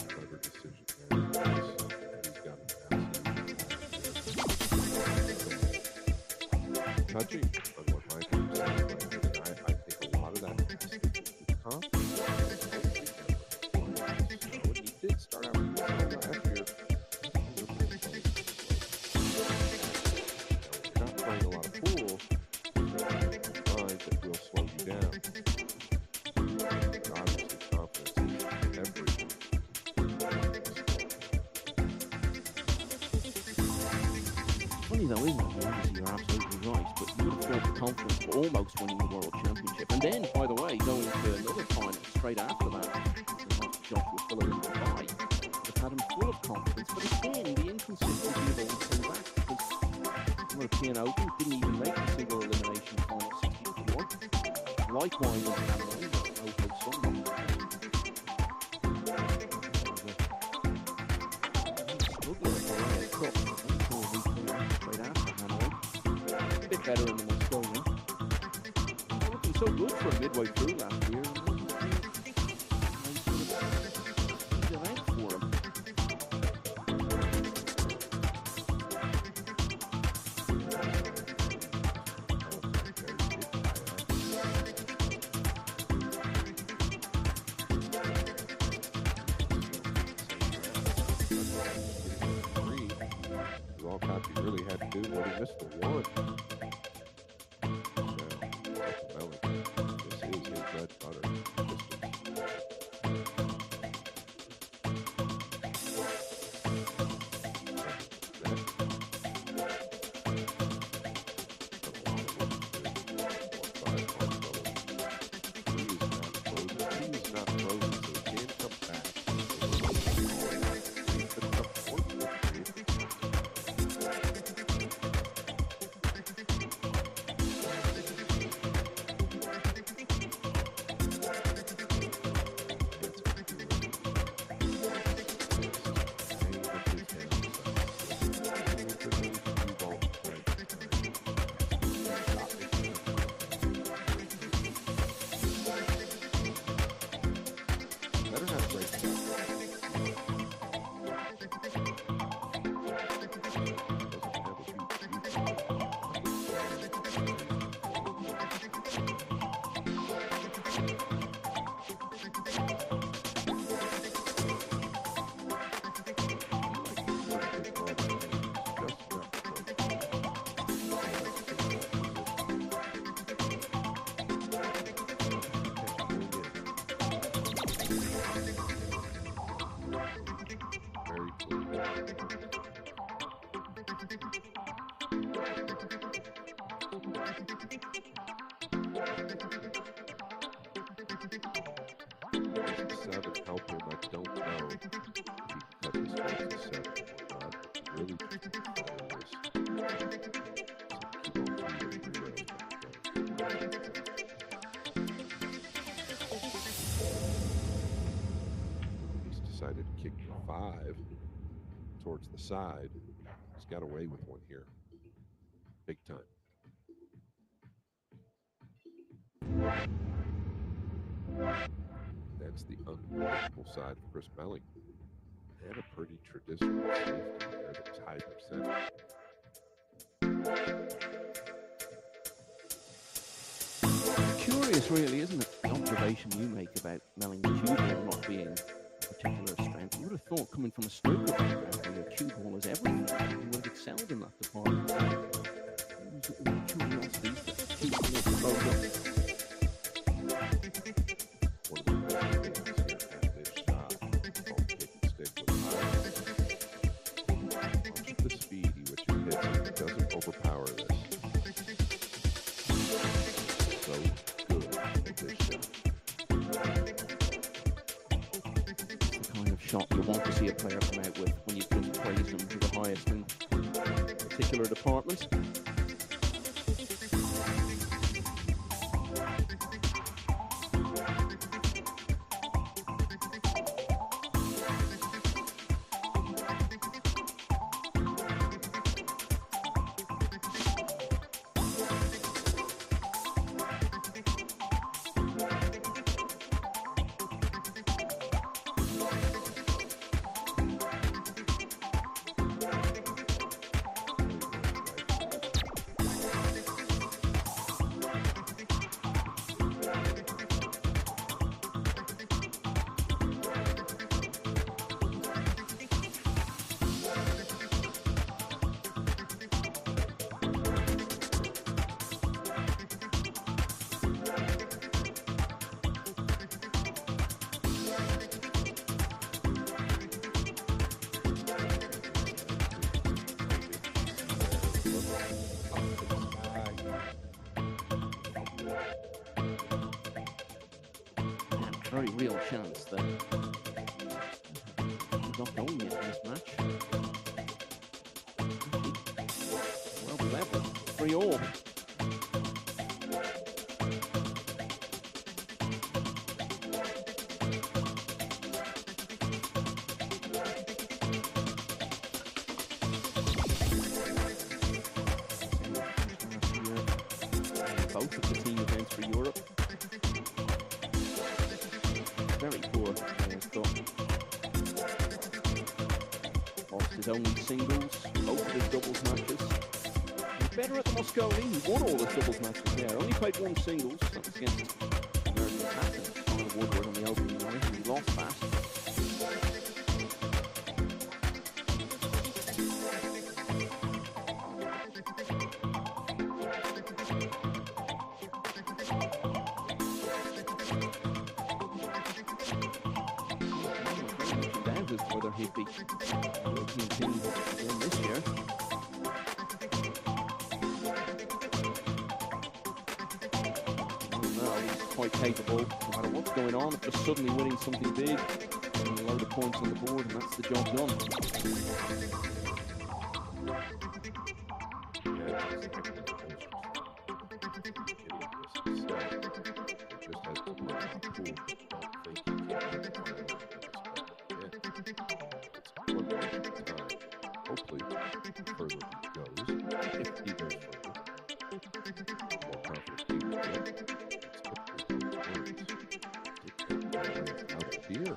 Clever decision there. He's got an absolute touching on what Michael said. I think a lot of that has to do with confidence. He did start out really well last year. You're not playing a lot of pool. Lines that will slow you down. But obviously, confidence is everything. Funny though, isn't it? Obviously, you're absolutely right, but you would have felt the confidence for almost winning the World Championship. And then, by the way, going to another final straight after that, Joshua Fuller in Dubai, have had him full of confidence, but again, the inconsistency of always coming back, because European Open didn't even make the single elimination final 64. Likewise, in Cameroon, no hope Sunday. A bit better in the Moscow. Looking so good for midway through last year. He really had to do what he missed the one. This is his bread butter. decided to kick the 5 towards the side. He's got away with one here. Big time. That's the unpredictable side of Chris Melling. And a pretty traditional safety there that tied their center. Curious, really, isn't it? The observation you make about Melling the cue ball not being a particular strength. You would have thought, coming from a snooker background, where your cue ball is everything, you would have excelled in that department. Curiosities that keep me exposed. One of the best things here at this shot, called kick and stick with high. Watch the speed in which it hits. It doesn't overpower this. So good at this shot. The kind of shot you want to see a player come out with when you just praise them to the highest in a particular department. Very real chance that he's not going yet in this match. Well level, 3-all. Both of the team events for Europe. Very poor players, but lost his only singles, both of his doubles matches. He's better at the Mosconi. He won all his doubles matches there. Only played one singles. That was against American captain Conor Woodward on the opening night, and he lost that. Whether he'd be European team again this year. No, he's quite capable, no matter what's going on, of just suddenly winning something big, and a load of points on the board, and that's the job done. Hopefully, further he goes, if he goes further, more confidence he will get. Out here.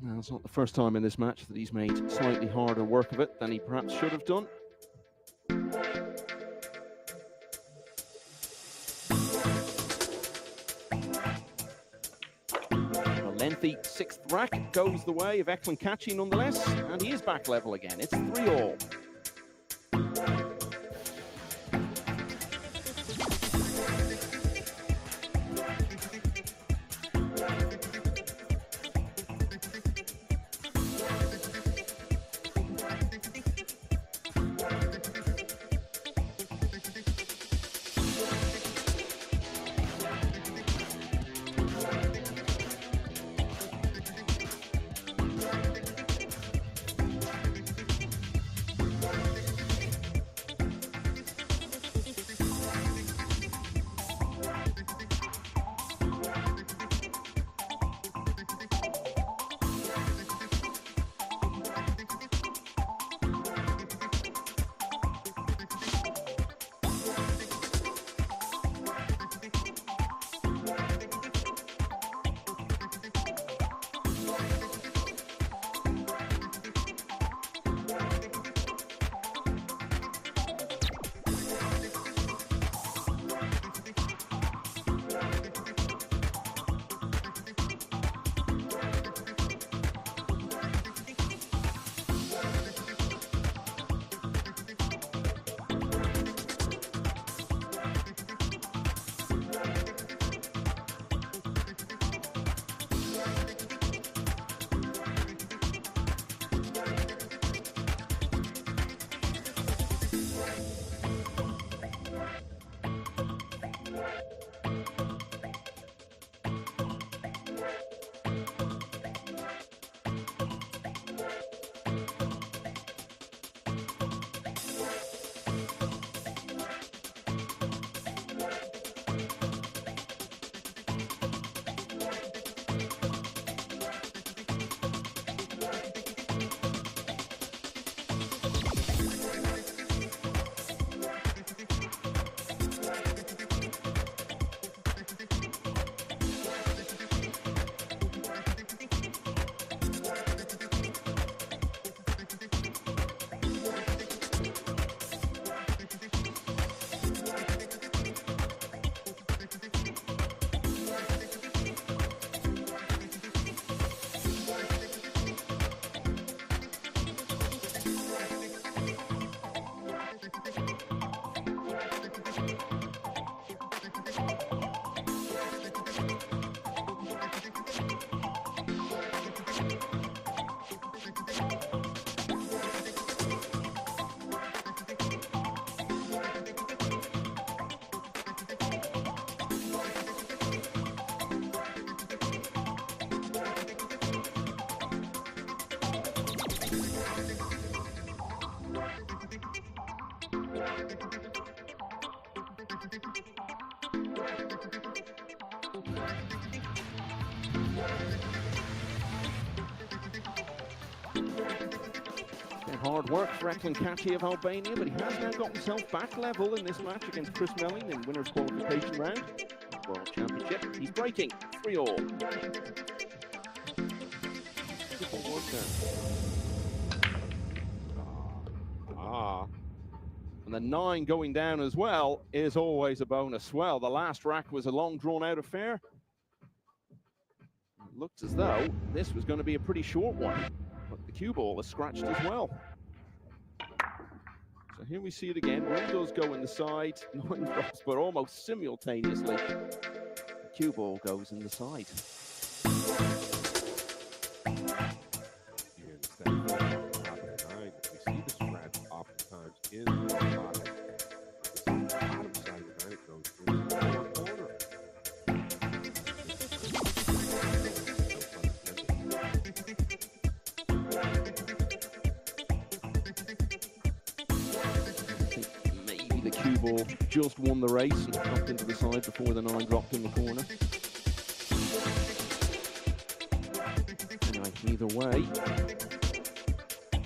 Now, it's not the first time in this match that he's made slightly harder work of it than he perhaps should have done. A lengthy sixth rack goes the way of Eklund Kachi nonetheless, and he is back level again. It's 3-all. Hard work for Eklund Kachi of Albania, but he has now got himself back level in this match against Chris Melling in winner's qualification round. World Championship, he's breaking 3-all. And the 9 going down as well is always a bonus. Well, the last rack was a long drawn-out affair. It looked as though this was going to be a pretty short one, but the cue ball is scratched as well. So here we see it again. One does go in the side, 9 drops, but almost simultaneously, the cue ball goes in the side. We see the scratch oftentimes in the bottom side of the nine. It goes into the lower corner. Maybe the cue ball just won the race and dropped into the side before the 9 dropped in the corner. Anyway, either way,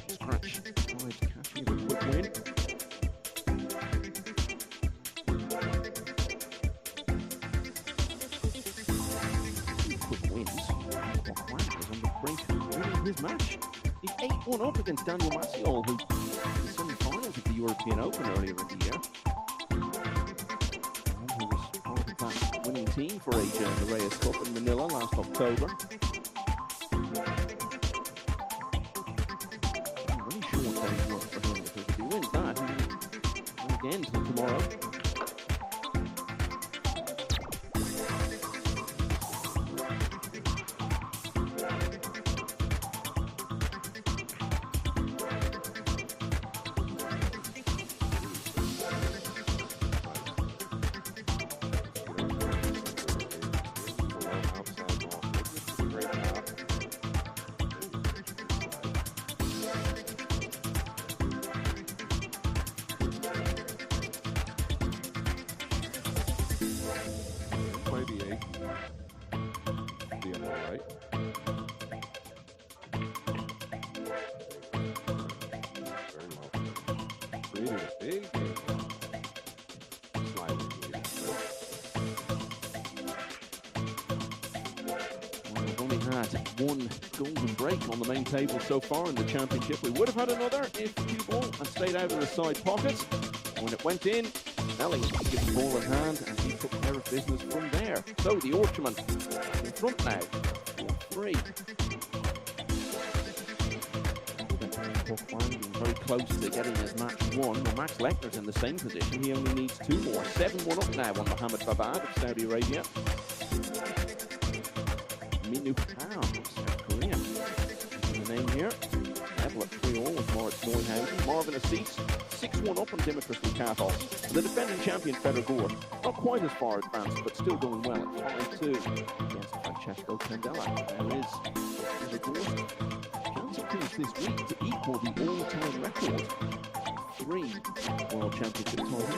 scratch drives Kachi with a quick win. Quick wins. Kwok is on the brink of winning his match. He's 8-1 up against Daniel Maciol, who in the semi-finals of the European Open earlier in the year. And who was part of that winning team for Asia in the Reyes Cup in Manila last October. Really short day's work for him, because if he wins that, he'll again till tomorrow. One golden break on the main table so far in the championship. We would have had another if the cue ball had stayed out of the side pocket. When it went in, Melling gives the ball in hand and he took care of business from there. So the Orchman in front now, 4-3. Kwok Wan being very close to getting his match won. Well, Max Lechner's in the same position. He only needs 2 more. 7-1 up now on Mohammed Babad of Saudi Arabia. Minuk Kao of South Korea. The name here. Level at 3-all with Moritz Neuhausen. Marvin Assis, 6-1 up on Dimitris Lukatov. The defending champion, Fedor Gore, not quite as far advanced, but still going well at 5-2 against Francesco Candela. There is Fedor Gore. Chance of finish this week to equal the all-time record. 3 World Championship titles.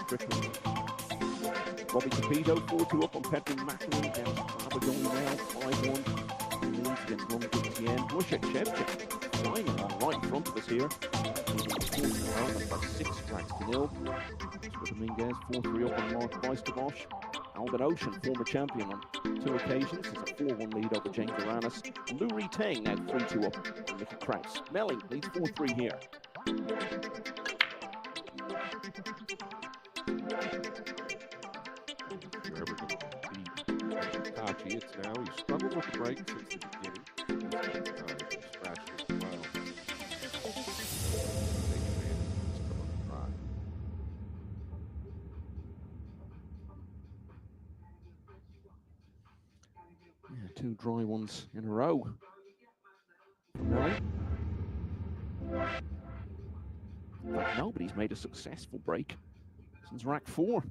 Strickland. Bobby Capito, 4-2 up on Petr Makarin against Abagoni now, 5-1. Leads against Longwood Tien. Wojciech Szewczyk flying along right in front of us here. Leading 4-0, that's by 6 racks to 0. Oscar Dominguez, 4-3 up on Mark Weisterbosch. Albin Ocean, former champion on 2 occasions, has a 4-1 lead over James Aranis. Lou Ritang now 3-2 up on Mickey Kraus. Melling leads 4-3 here. It's now, he struggled with the break since the beginning. Scratched as well. Yeah, 2 dry ones in a row. Melling. But nobody's made a successful break since rack 4.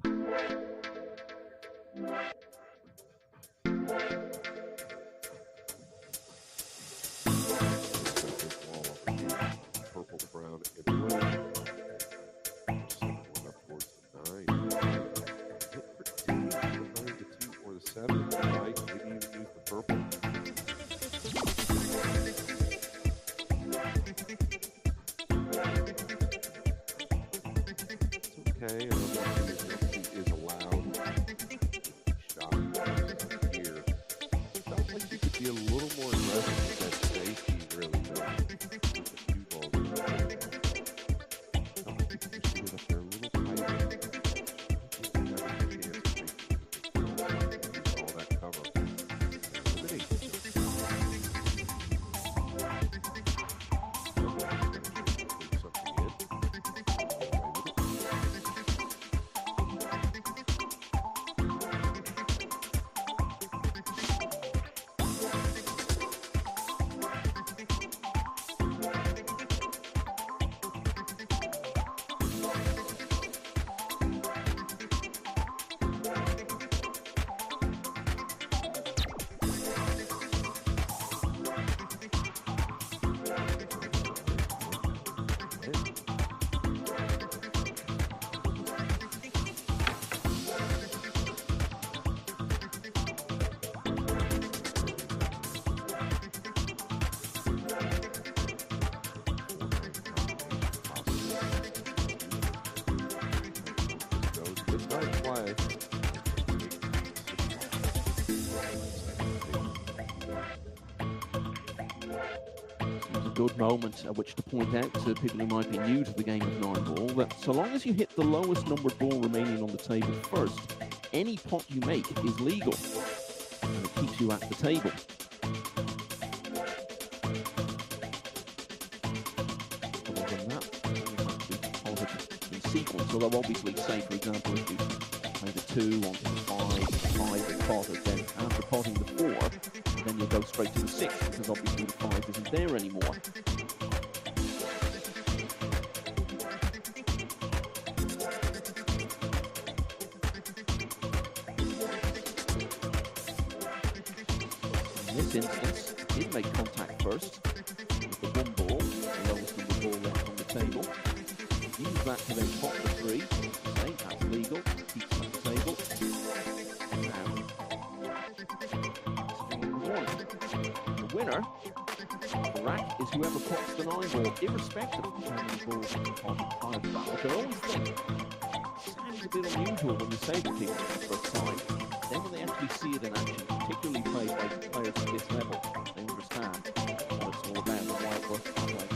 Purple, brown, and blue. okay, and obviously is allowed shot here. Felt like you could be a little more aggressive with that safety, really, though. With the cue balls. Felt like you could just get it up there a little tighter. Just have a chance to make all that cover. Eliminate good moment at which to point out to people who might be new to the game of 9-ball that so long as you hit the lowest numbered ball remaining on the table first, any pot you make is legal and it keeps you at the table. Other than that, it's actually potted in sequence, although obviously, say for example, if you made a 2 onto the 5 is potted, then after potting the 4, then you'll go straight to the 6 because obviously the 5 isn't there anymore. In this instance, it did make contact first with the 1 ball, the lowest number ball left on the table. Use that to then pot the 3. Say that's legal, keeps it on the table. The winner of the rack is whoever pots the 9-ball, irrespective of how many balls you pot in 5 of that. Which I always think sounds a bit unusual when you say to people for the first time. Then when they actually see it in action, particularly played by players at this level, they understand what it's all about and why it works that way.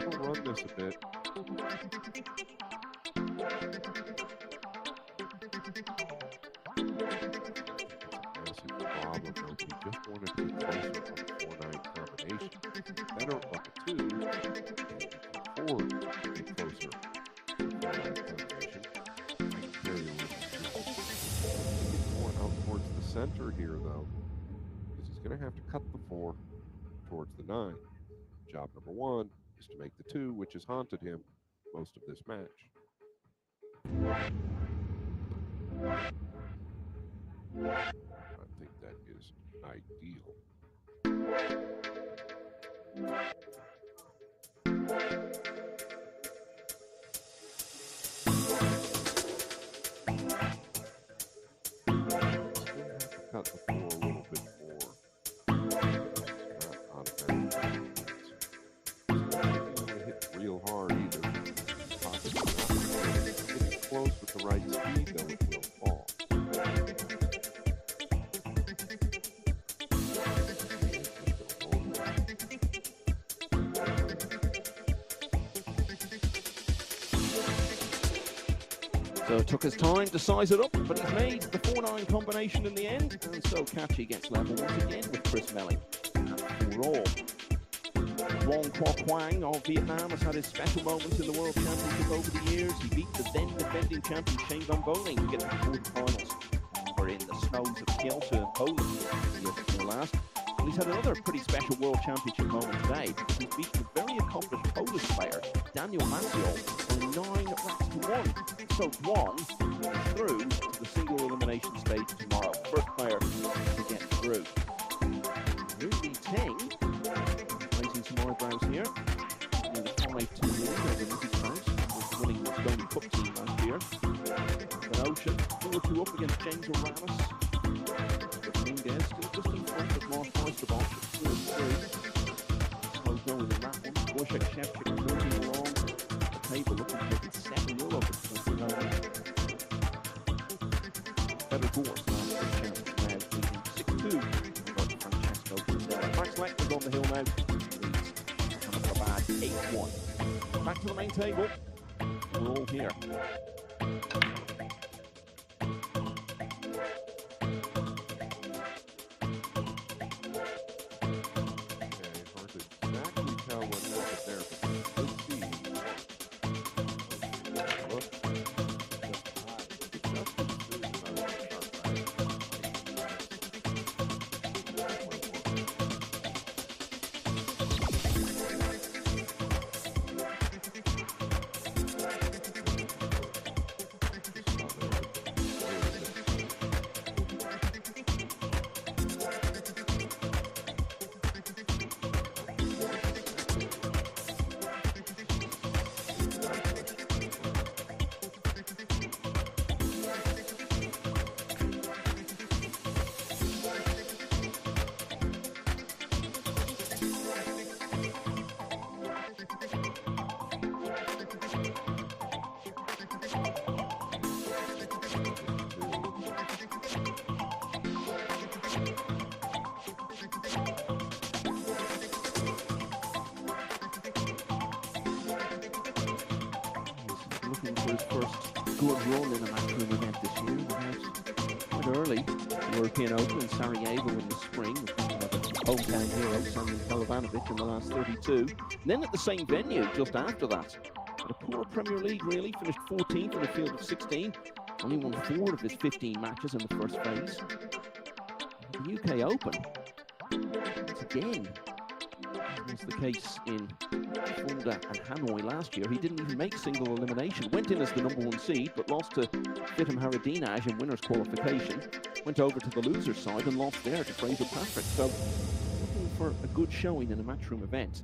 Overrun this a bit. Massive problem, though. He just wanted to be closer on the 4-9 combination. Better on the 2, and 4 to get closer to the 4-9 combination. Very more out towards the center here, though, because he's going to have to cut the 4 towards the 9. Job number 1 is to make the 2, which has haunted him most of this match. I think that is ideal. Cut the 4 a little bit more. Not hit real hard either. Pockets are not getting close with the right speed, though it will fall. So it took his time to size it up, but he's made the 4-9 combination in the end, and so Kachi gets level once again with Chris Melling at 4-all. Wong Kwok Wang of Vietnam has had his special moments in the World Championship over the years. He beat the then defending champion Shane Van Boening to get to the quarterfinals. We're in the snows of Kielce in Poland the year before last. And he's had another pretty special World Championship moment today because he's beaten a very accomplished Polish player, Daniel Maciol, by 9 racks to 1. So Wong is through to the single elimination stage tomorrow. First player to get through. Ruby Ting raising some eyebrows here. With a 5-2 lead over Mrs. House, with winning the Stony Cup team last year. But Ocean 4-2 2 up against James Oralis. Dominguez still just in front of Mark Meisterbosch at 4-3. Slow going in that one. Wojciech Szewczyk moving along the table, looking to make it 7-0 over Portugal. Better Gorse, last year's champion, now leading 6-2 over Francesco Candela. Max Lechner's on the hill now. Leads Mohamed Labad 8-1. Back to the main table. We're all here. Looking for his first good run in a matchroom event this year. Quite early, European Open in Sarajevo in the spring. Hometown hero Samuel Pelovanovic in the last 32. And then at the same venue just after that, at a poor Premier League really, finished 14th in a field of 16. Only won 4 of his 15 matches in the first phase. The UK Open, once again, was the case in Fulda and Hanoi last year. He didn't even make single elimination. Went in as the #1 seed, but lost to Fitim Haradinaj in winners qualification. Went over to the loser's side and lost there to Fraser Patrick. So, looking for a good showing in a matchroom event,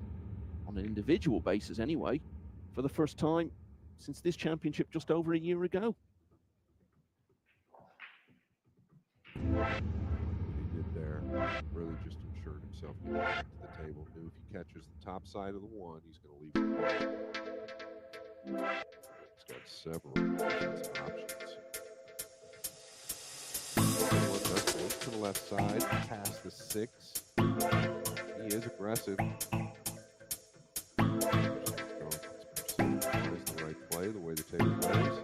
on an individual basis anyway, for the first time since this championship just over a year ago. What he did there really just ensured himself getting back to the table. Knew if he catches the top side of the 1, he's going to leave it. He's got several options. Let's look to the left side, past the 6. He is aggressive. Is the right play, the way the table plays.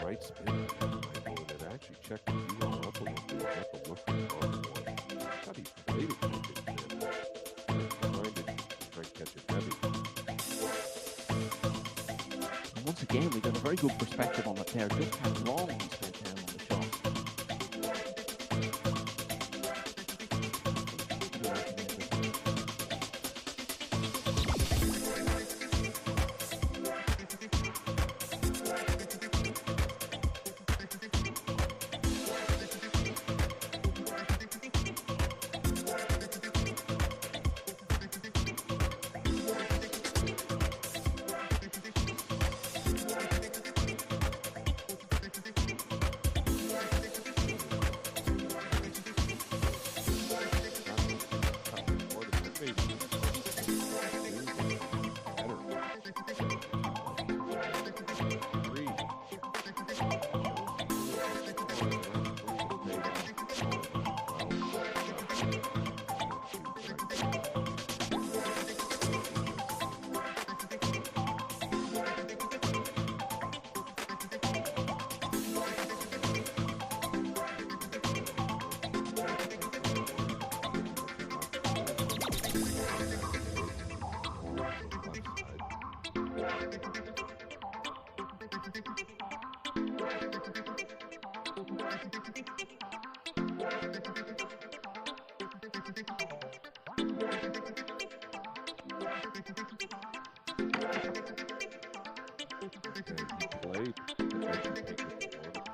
Right spin, and it actually checked the view up a little bit. Got the look on one. Thought he played it. Trying to catch it heavy. And once again, we got a very good perspective on it there. Just how long he spent down on the shot.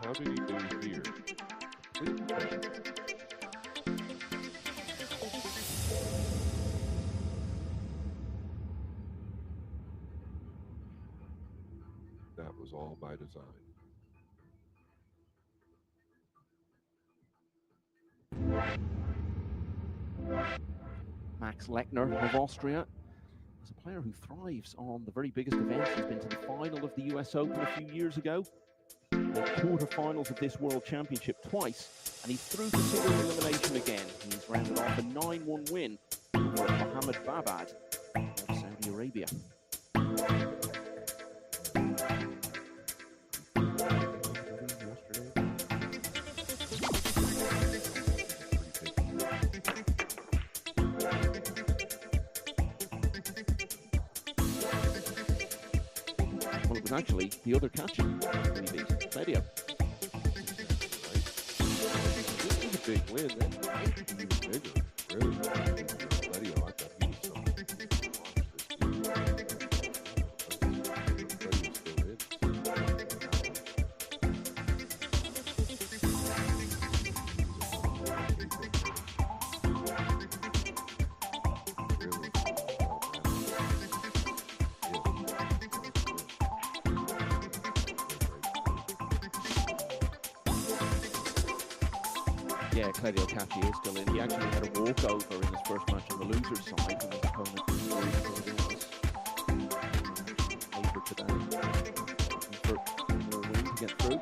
How did he do here? That was all by design. Max Lechner of Austria is a player who thrives on the very biggest events. He's been to the final of the US Open a few years ago, the quarterfinals of this World Championship twice, and he's through to single elimination again. He's rounded off a 9-1 win over Mohammed Babad of Saudi Arabia. Well, it was actually the other catcher when he beat Claudio. This is a big win. That might be even bigger, really. Claudio, I thought he was something to watch this year. Claudio's still in. Yeah, Claudio Cacci is still in. He actually had a walkover in his first match on the loser's side when his opponent was over today. For a win to get through.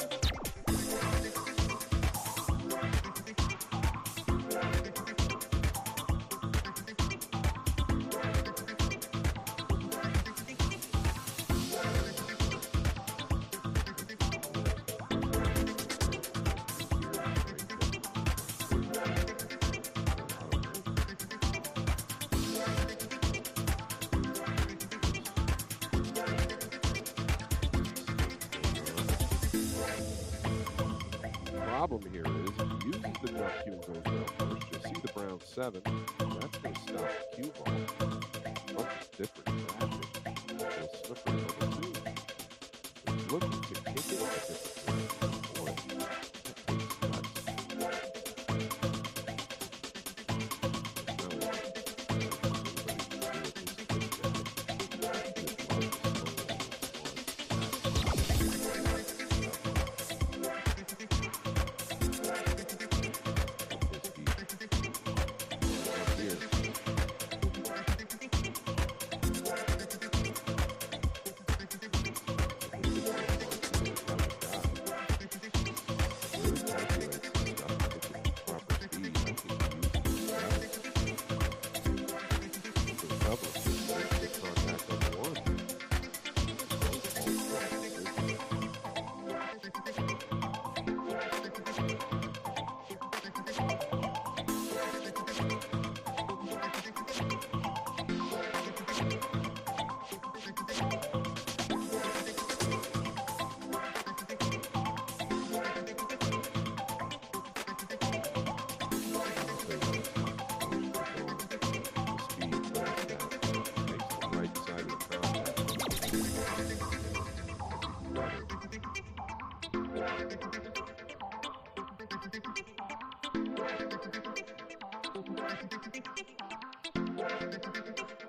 Problem here is if he uses the drop cue and goes down first, you'll see the brown 7. That's going to stop the cue ball. Much different traffic. He'll slipper number 2. He's looking to kick it a different direction.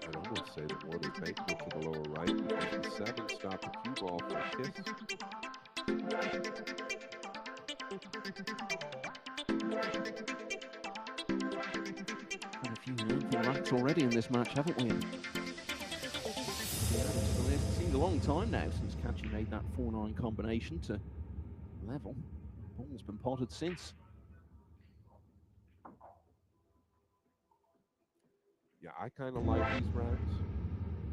I'd almost say that one is thankful to the lower right because the 7 stopped the cue ball for a kiss. Quite a few lengthy racks already in this match, haven't we? It's seemed a long time now since Cacci made that 4-9 combination to level. Ball's been potted since. Yeah, I kind of like these racks.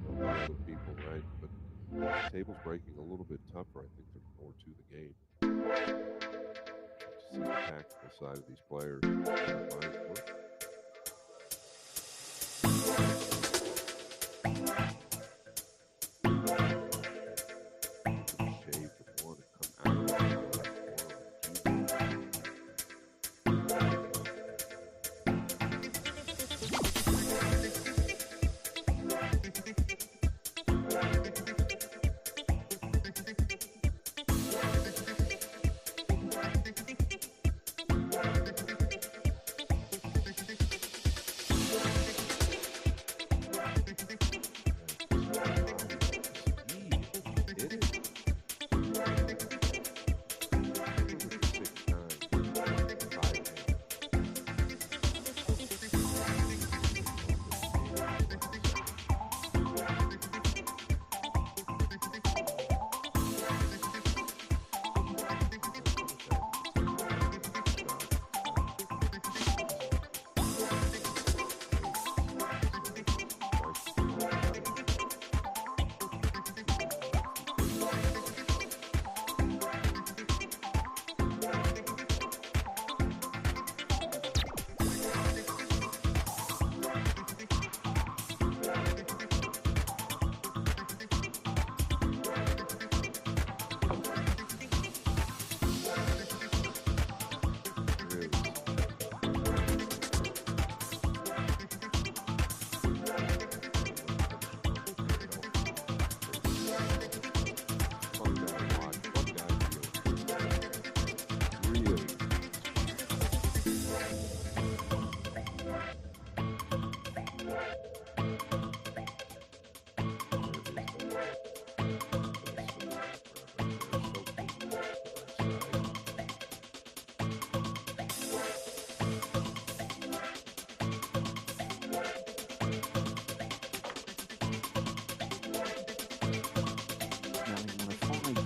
A lot of other people, right? But the table's breaking a little bit tougher. I think there's more to the game. To see the tactical side of these players.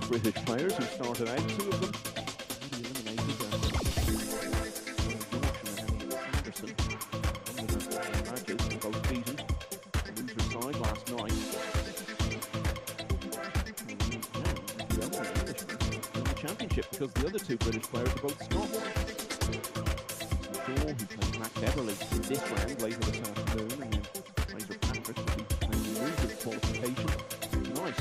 British players who started out. Two of them already eliminated. Sanderson, under the matches, both beaten the loser side last night. The only Englishman in the championship because the other two British players are both Scots. Shaw, who played Matt Beverley in this round later this afternoon, and then Fraser Patrick will be playing the loser qualification tonight.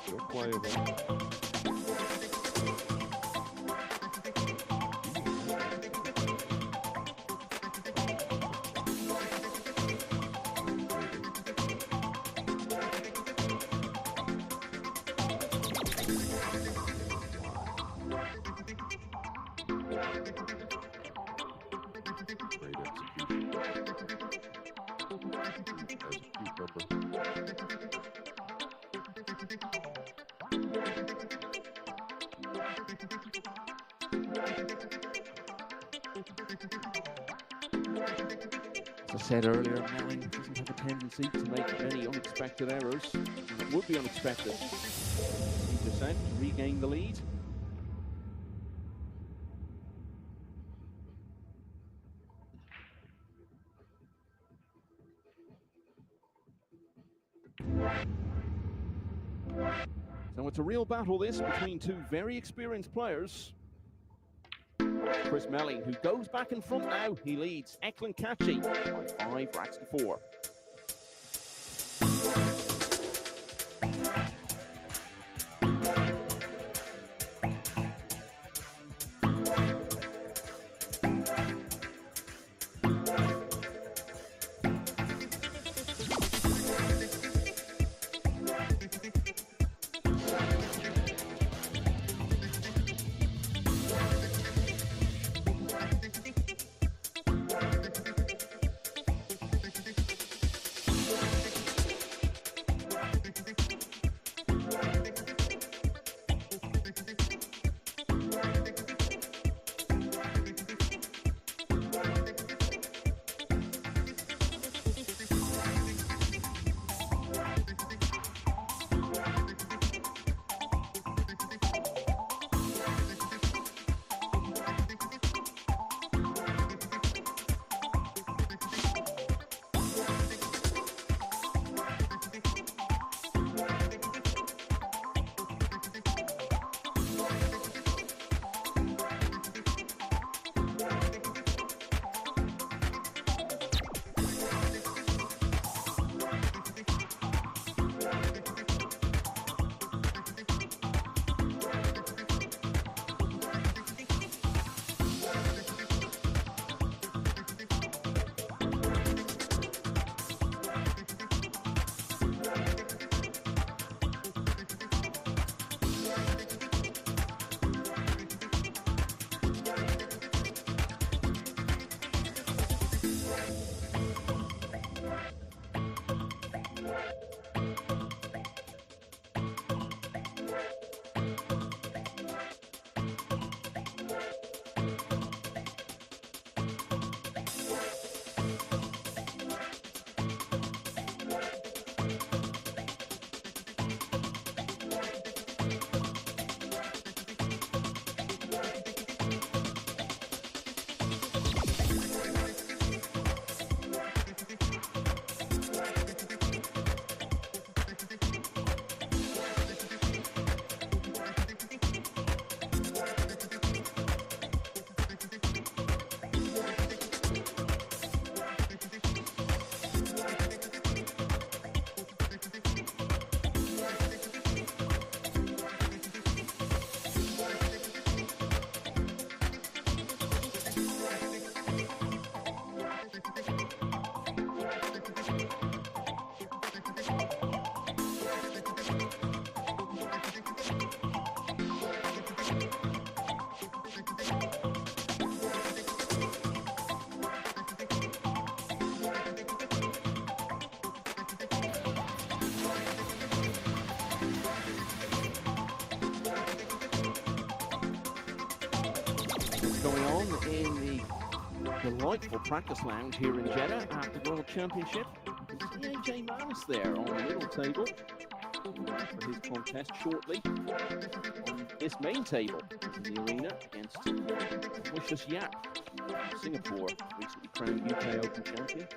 Still playable. Great execution. As a cucumber. As I said earlier, Melling doesn't have a tendency to make many unexpected errors. And it would be unexpected. 2% to regain the lead. So it's a real battle, this, between two very experienced players. Chris Melling, who goes back in front now. He leads Eklund Kachi by 5 racks to 4. going on in the delightful practice lounge here in Jeddah at the World Championship. You can see AJ Manus there on the middle table for his contest shortly. On this main table in the arena against Wishless Yap, Singapore, recently crowned UK Open champion.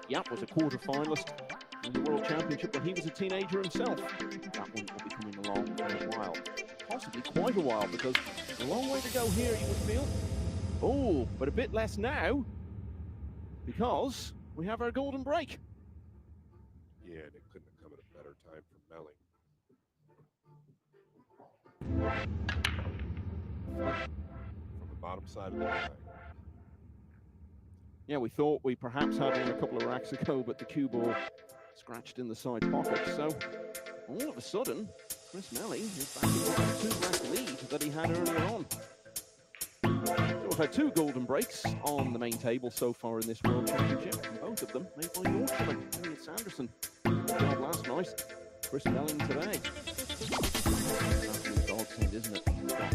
Yap was a quarter-finalist in the World Championship when he was a teenager himself. That one will be coming along in a while. Possibly quite a while, because a long way to go here, you would feel. Oh, but a bit less now, because we have our golden break. Yeah, and it couldn't have come at a better time for Melling. From the bottom side of the line. Yeah, we thought we perhaps had one a couple of racks ago, but the cue ball scratched in the side pocket. So all of a sudden, Chris Melling is back into that two-rack lead that he had earlier on. So we've had two golden breaks on the main table so far in this World Championship, and both of them made by Yorkshireman Elliot Sanderson. Good job last night, Chris Melling today. Godsend, isn't it?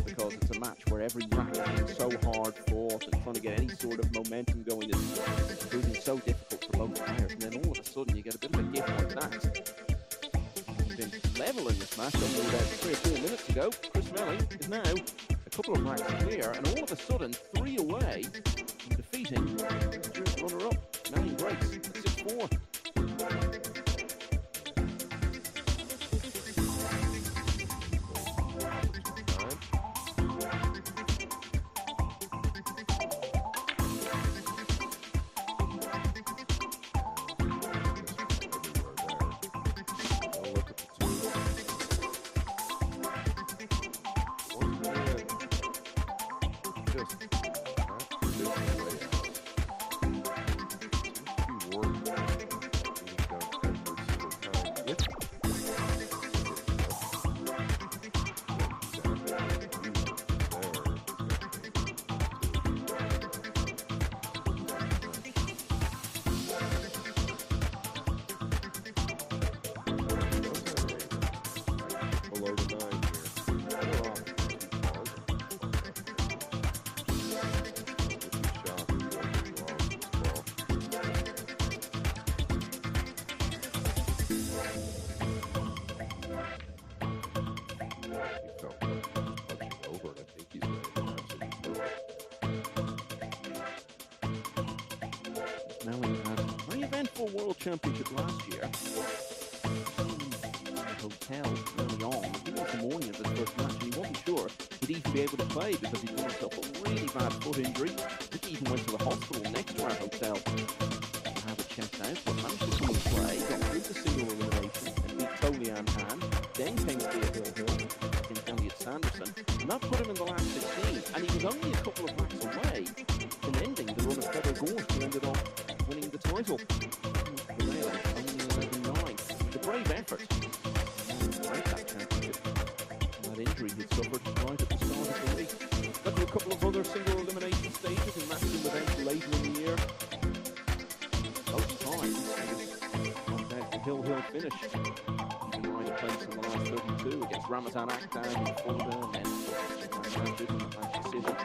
Because it's a match where every rack is so hard fought, and trying to get any sort of momentum going is proving so difficult for both players. And then all of a sudden you get a bit of a gift like that. He's been level in this match only about 3 or 4 minutes ago. Chris Melling is now a couple of racks clear, and all of a sudden 3 away from defeating the runner-up. Melling breaks at 6-4. World Championship last year. In the hotel early on, I think it was the morning of his first match, and he wasn't sure he'd even be able to play because he'd done himself a really bad foot injury. I think he even went to the hospital next to our hotel to have it checked out, but managed to come and play, got through the single elimination, and beat Tolian Han, then came to the Hill against Elliot Sanderson, and that put him in the last 16, and he was only a couple of racks away from ending the run of Trevor Gorst, who ended up winning the title. The brave effort to break that championship. And that injury he'd suffered right at the start of the week. Got to a couple of other single elimination stages and matches in events later in the year. Both times he was knocked out the Hill finish. Even right at place in the last 32 against Ramazan Akhtar in Fulda, and then matches in the match decision.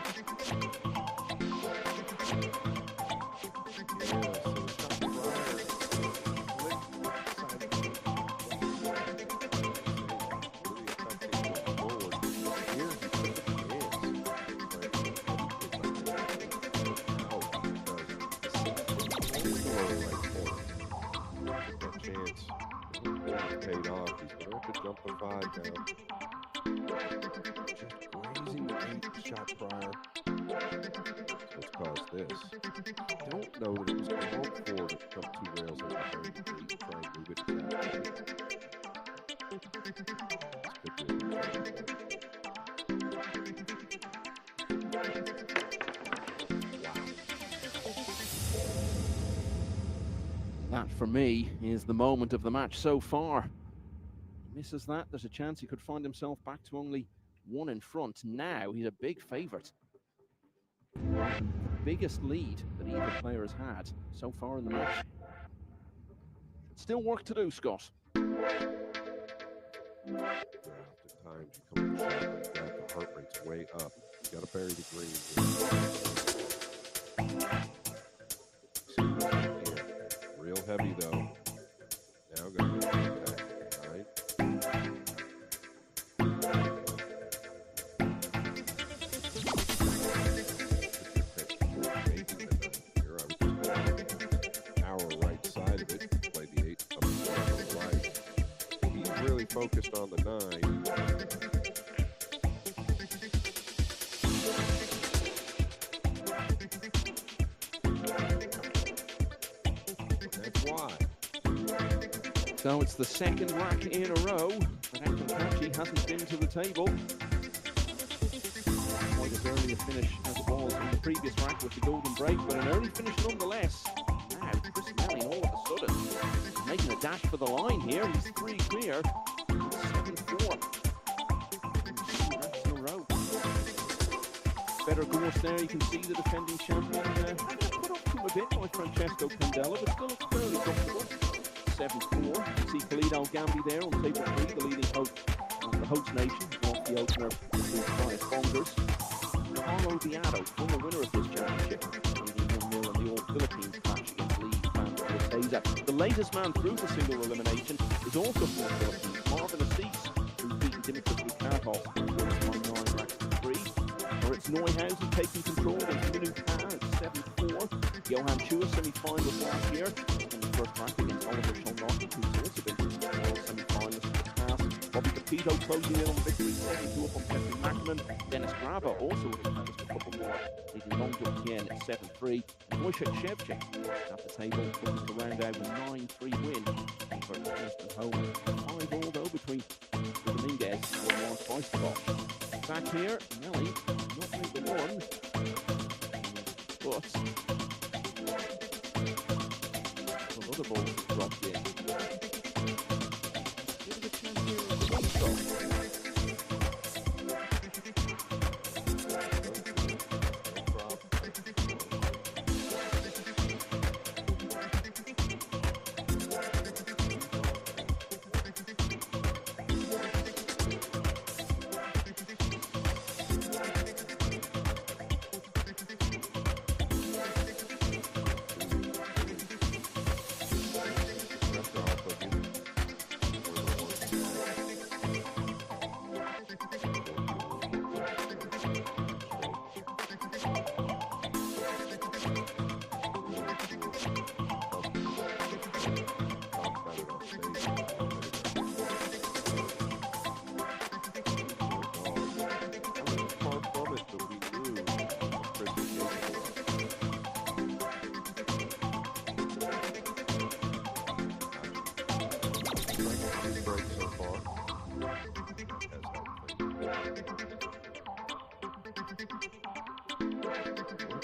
That, for me, is the moment of the match so far. He misses that, there's a chance he could find himself back to only 1 in front. Now he's a big favourite. The biggest lead that either player has had so far in the match. Still work to do, Scott. Oftentimes you come to a shot like that, the heart rate's way up. Got to bury the green. Real heavy though. Now going to get back. All right. Our right side of it. Play the 8 up the right. He's really focused on the 9. So it's the second rack in a row that Eklund Kachi hasn't been to the table. Quite as early a finish as it was in the previous rack with the golden break, but an early finish nonetheless. Now Chris Melling all of a sudden is making a dash for the line here. He's 3 clear. 7-4. 2 racks in a row. Better course there. You can see the defending champion having to put up to a bit by Francesco Candela, but still fairly comfortable. 7-4. See Khalid Gambi there on table 3, the leading host of the host nation, off the opener with Bias Bongers. Carlo Beato, former winner of this championship, leading 1-0 in the All-Philippines match against Lee Van Corteza. The latest man through the single elimination is also from the Philippines, Marvin Assis, who's beaten Dimitris Bukatov by 9 racks to 3. Moritz Neuhausen taking control against Minu Pan at 7-4. Johan Chua semi-finalist last year. First rack against Oliver Sholnocki, who's also been world semi-finalist in the past. Bobby Capito closing in on victory, 7-2 up on Petri Macklin. Dennis Graba also with just a couple more, leading Long Duck Tien at 7-3. And Wojciech Szewczyk at the table, looking to round out a 9-3 win over Winston Homer. 5-all though between Dominguez and Lawrence Weisterbosch. Back here, Melly not made the one, but other balls have dropped in. Give it a chance here at the one stop.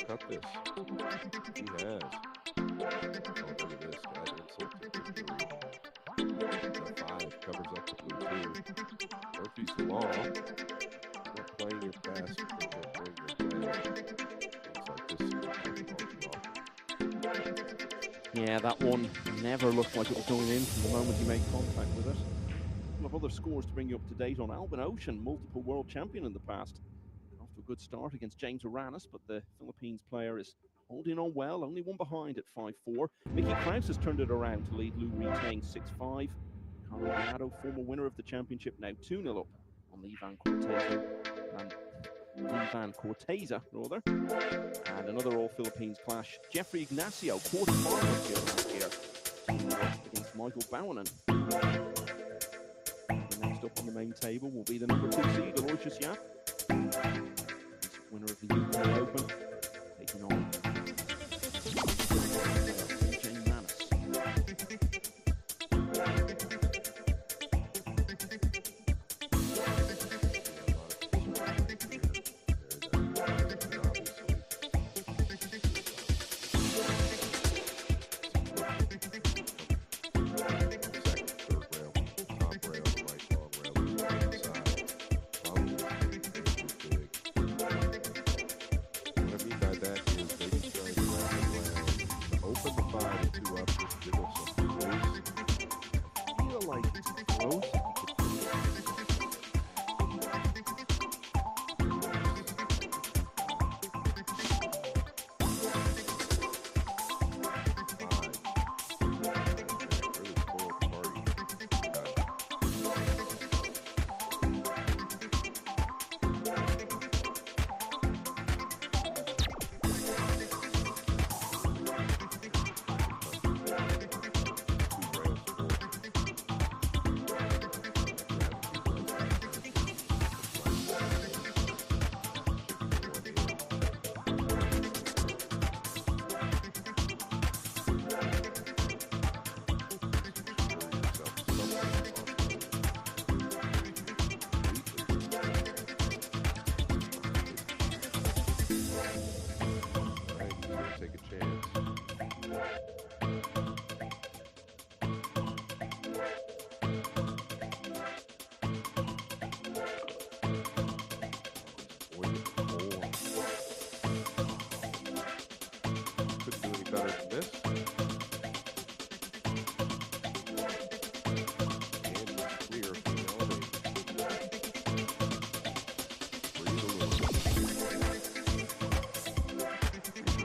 Cut this. He has. Oh, look at this. That insult to victory. The 5 covers up the blue 2. Murphy's Law. Not playing your best, but they're playing your best. Yeah, that one never looked like it was going in from the moment he made contact with it. A couple of other scores to bring you up to date on. Albin Ocean, multiple world champion in the past. Off to a good start against James Aranis, but the Philippines player is holding on well, only one behind at 5-4. Mickey Kraus has turned it around to lead Lou Retang 6-5. Carlo Beato, former winner of the championship, now 2-0 up on Lee Van Corteza, rather. And another All-Philippines clash. Jeffrey Ignacio, quarter-finalist here last year, against Michael Bowanen. Next up on the main table will be the number 2 seed, Aloysius Yap. Winner of the UK Open, taking on Jane Manis.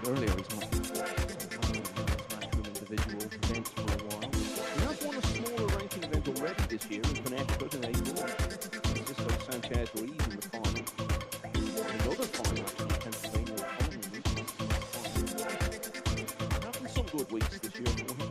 earlier, he's not matchroom individual events for a while. He has won a smaller ranking event already this year in Connecticut in April. Francisco Sanchez Ruiz in the final. Another final actually in Pennsylvania the following week. Having some good weeks this year for him.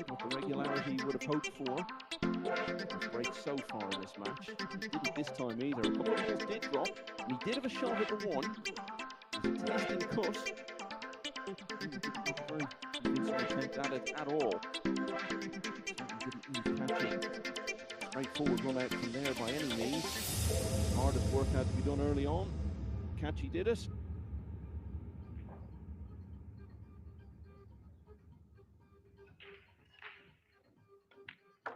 What the regularity you would have hoped for. Break so far in this match. He didn't this time either. A couple of balls did drop, and he did have a shot at the one. It was a tasting cut. He didn't look very convincing attempt at it at all. He didn't leave Catchy. Straightforward run out from there by any means. Hardest work had to be done early on. Catchy did it.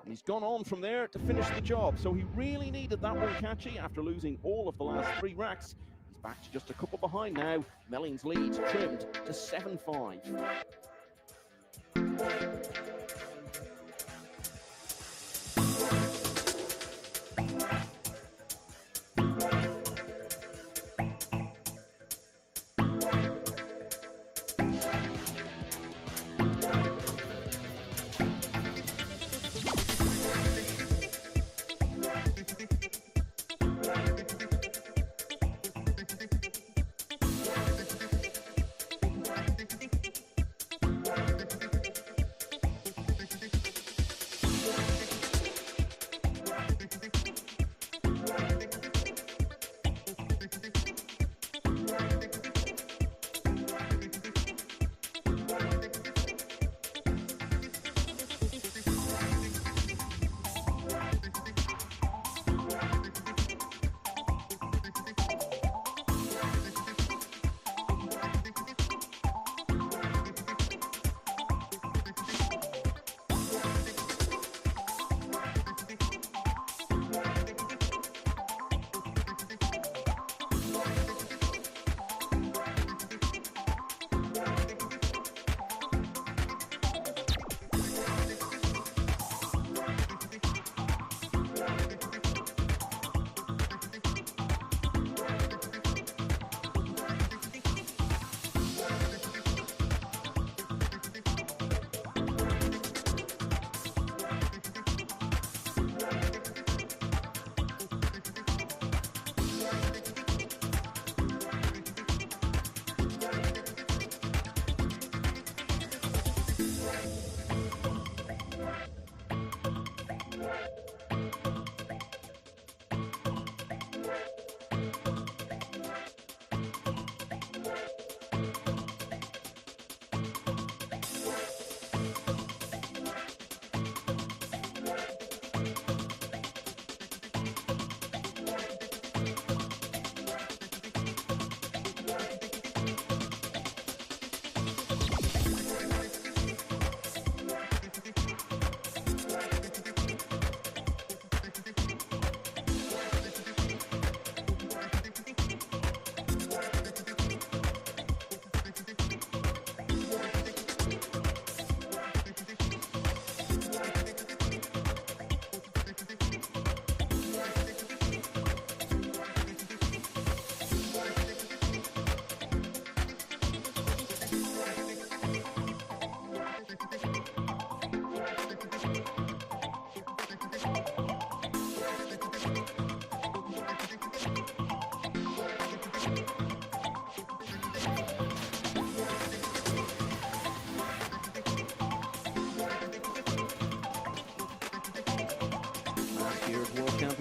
He's gone on from there to finish the job, so he really needed that one, Catchy, after losing all of the last 3 racks. He's back to just a couple behind now. Melling's lead trimmed to 7-5.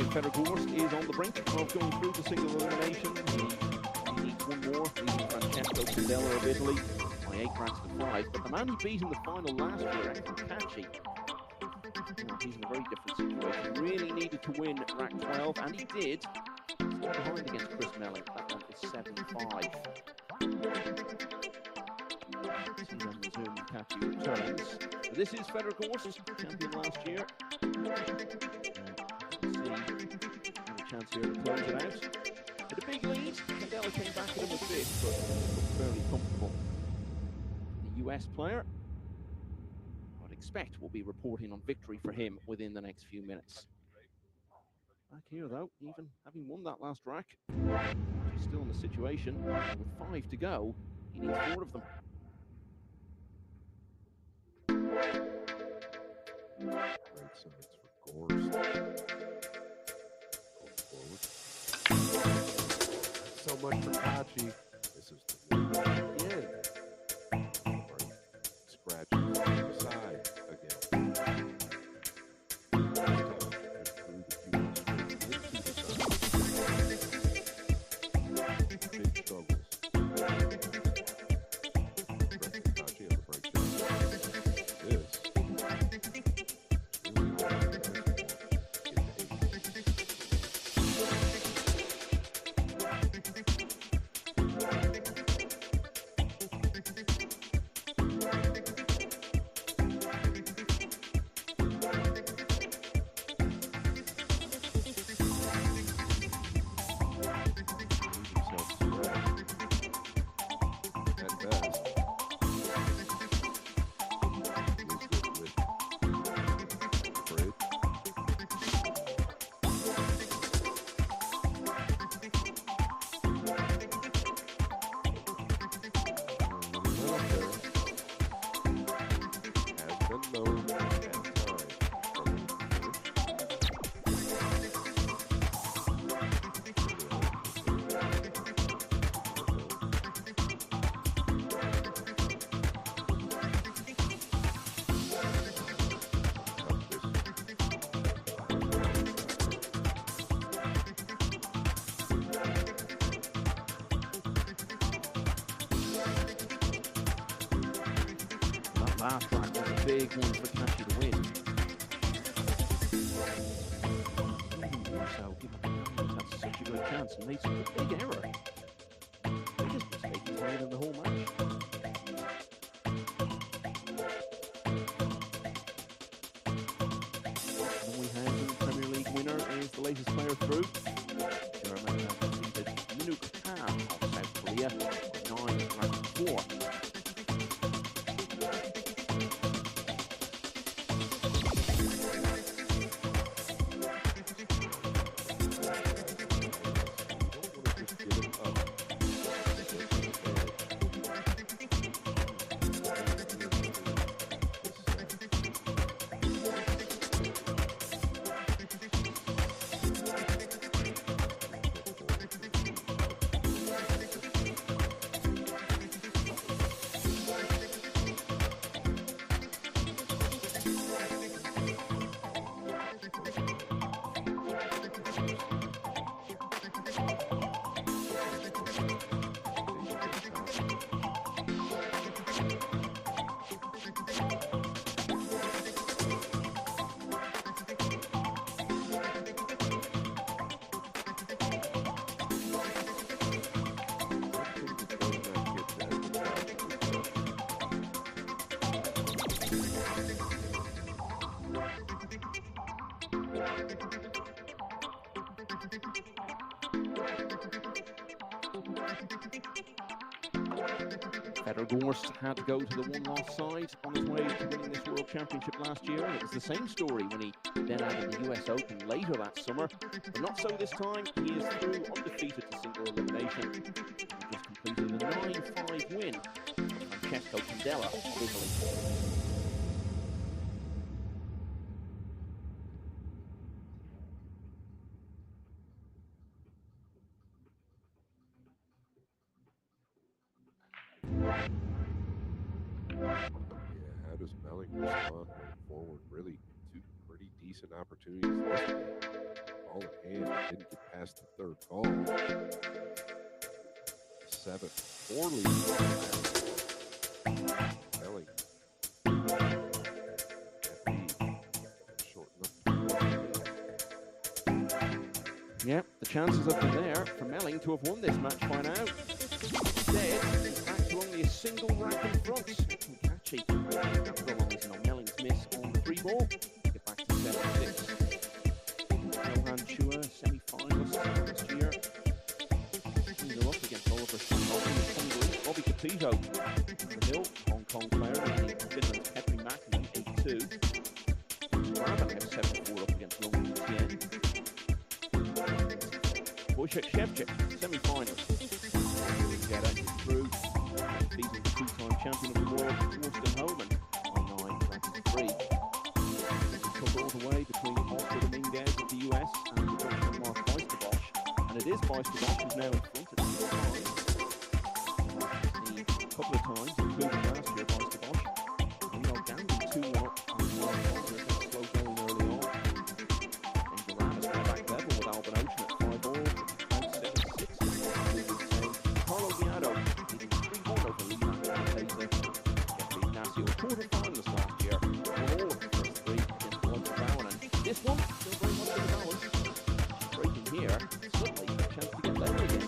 Fedor Gorst is on the brink of going through to single elimination. He needs one more, leaving Francesco Candela of Italy by by 8 racks to 5. But the man he beat in the final last year, Kachi, he's in a very different situation. Really needed to win rack 12, and he did. Still behind against Chris Melling. That one is 7-5. See them resume when Kachi returns. So this is Fedor Gorst, champion last year. See, have a chance here to close it out. With a big lead, Candela came back at him a bit, but fairly comfortable. The US player, I'd expect we'll be reporting on victory for him within the next few minutes. Back here though, even having won that last rack, he's still in the situation. With 5 to go, he needs 4 of them. Great sides for Gorst. Going forward. So much for Kachi. This is the one again. Right. Scratches the side again. Big struggles. Kachi has a break down. This. Last rack was a big one for Kachi to win. So, given had such a good chance and made such a big error. Biggest mistake he's made in the whole match. Neuhausen, Premier League winner, is the latest player through. German has defeated Minuk Han of South Korea, 9 ranked 4. Fedor Gorst had to go to the one-loss side on his way to winning this World Championship last year. It was the same story when he then added the US Open later that summer. But not so this time. He is through undefeated to single elimination. He just completed a 9-5 win for Francesco Candela of Italy. How does Melling respond going forward? Really, 2 pretty decent opportunities this game. Ball in hand, didn't get past the 3rd call. 7-4 lead. Yeah, the chances have been there for Melling to have won this match by now. Instead, he's back to only a single rack in front. Catchy capitalising on Melling's miss on the 3-ball. Get back to 7-6. Johan Chua, semi-finalist last year. He's up against Oliver Shannon. Bobby Capito, the Hill, Hong Kong player, leading Finland's Petri Mäkinen 8-2. Ravenheim 7-4 up against London Tien. Wojciech Szewczyk, semi-finalist. Get it through, beating the two-time champion of the world, Thorsten Homan, by 9-3. Took all the way between Oscar Dominguez of the US and the Dutchman Mark Weisterbosch. And it is Weisterbosch who's now in front at 2 times. A couple of times, including last year, Weisterbosch. And they are down to 2-1 up on the slow going early on. And Duran is now back level with Albin Ocean at 5-all. Carlo Viado leading 3-1 over Leland Taser. Jeffrey Ignacio, quarter-finalist last year, won all of the first 3 against Roger Bowen. And this one, still very much in the balance. Breaking here, suddenly a chance to get level again.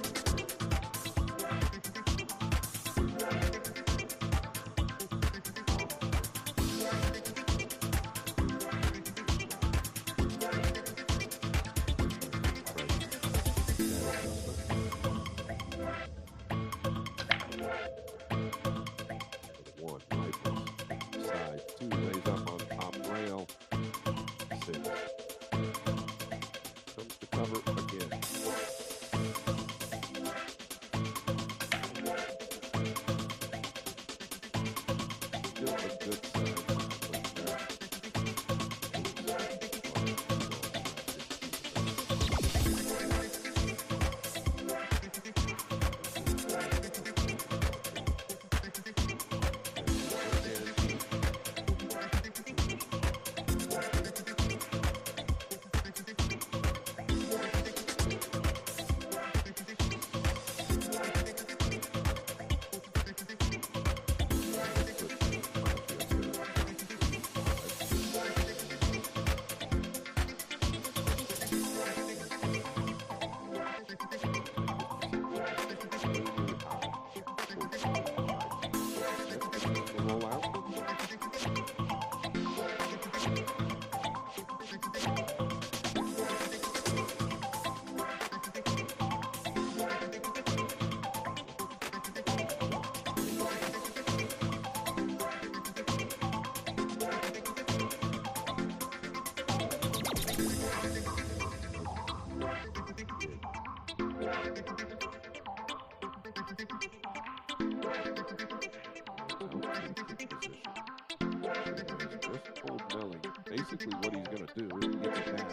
Basically what he's going to do is get it back.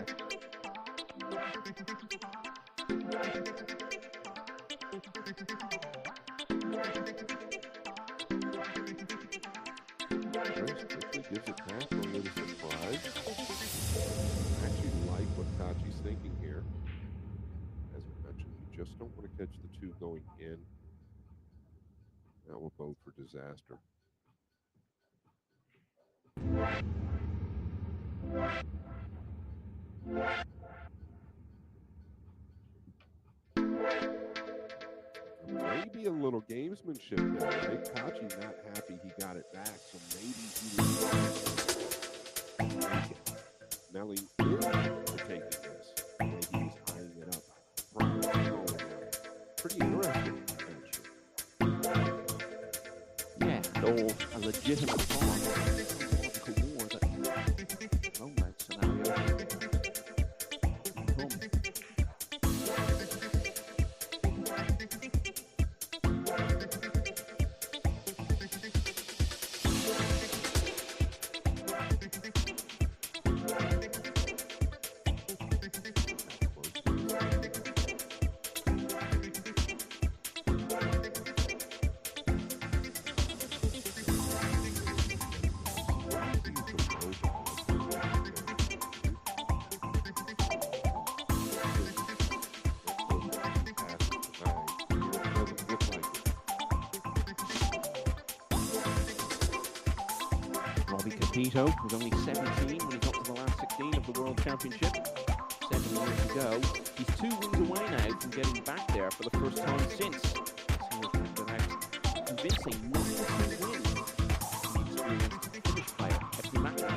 Chris quickly gives it back, a little surprise. I actually like what Kachi's thinking here. As we mentioned, you just don't want to catch the 2 going in. That will bode for disaster. Maybe a little gamesmanship there, right? Kachi not happy he got it back, so maybe he was take it. Melling is taking this. Maybe he's eyeing it up. Pretty interesting, actually. Yeah, and all a legitimate part of the psychological war that romance scenario can come. Capito was only 17 when he got to the last 16 of the World Championship. 7 years ago. He's 2 wins away now from getting back there for the first time since. As he has rounded out convincing 92 wins from the experienced Finnish player, Petri Mäkinen.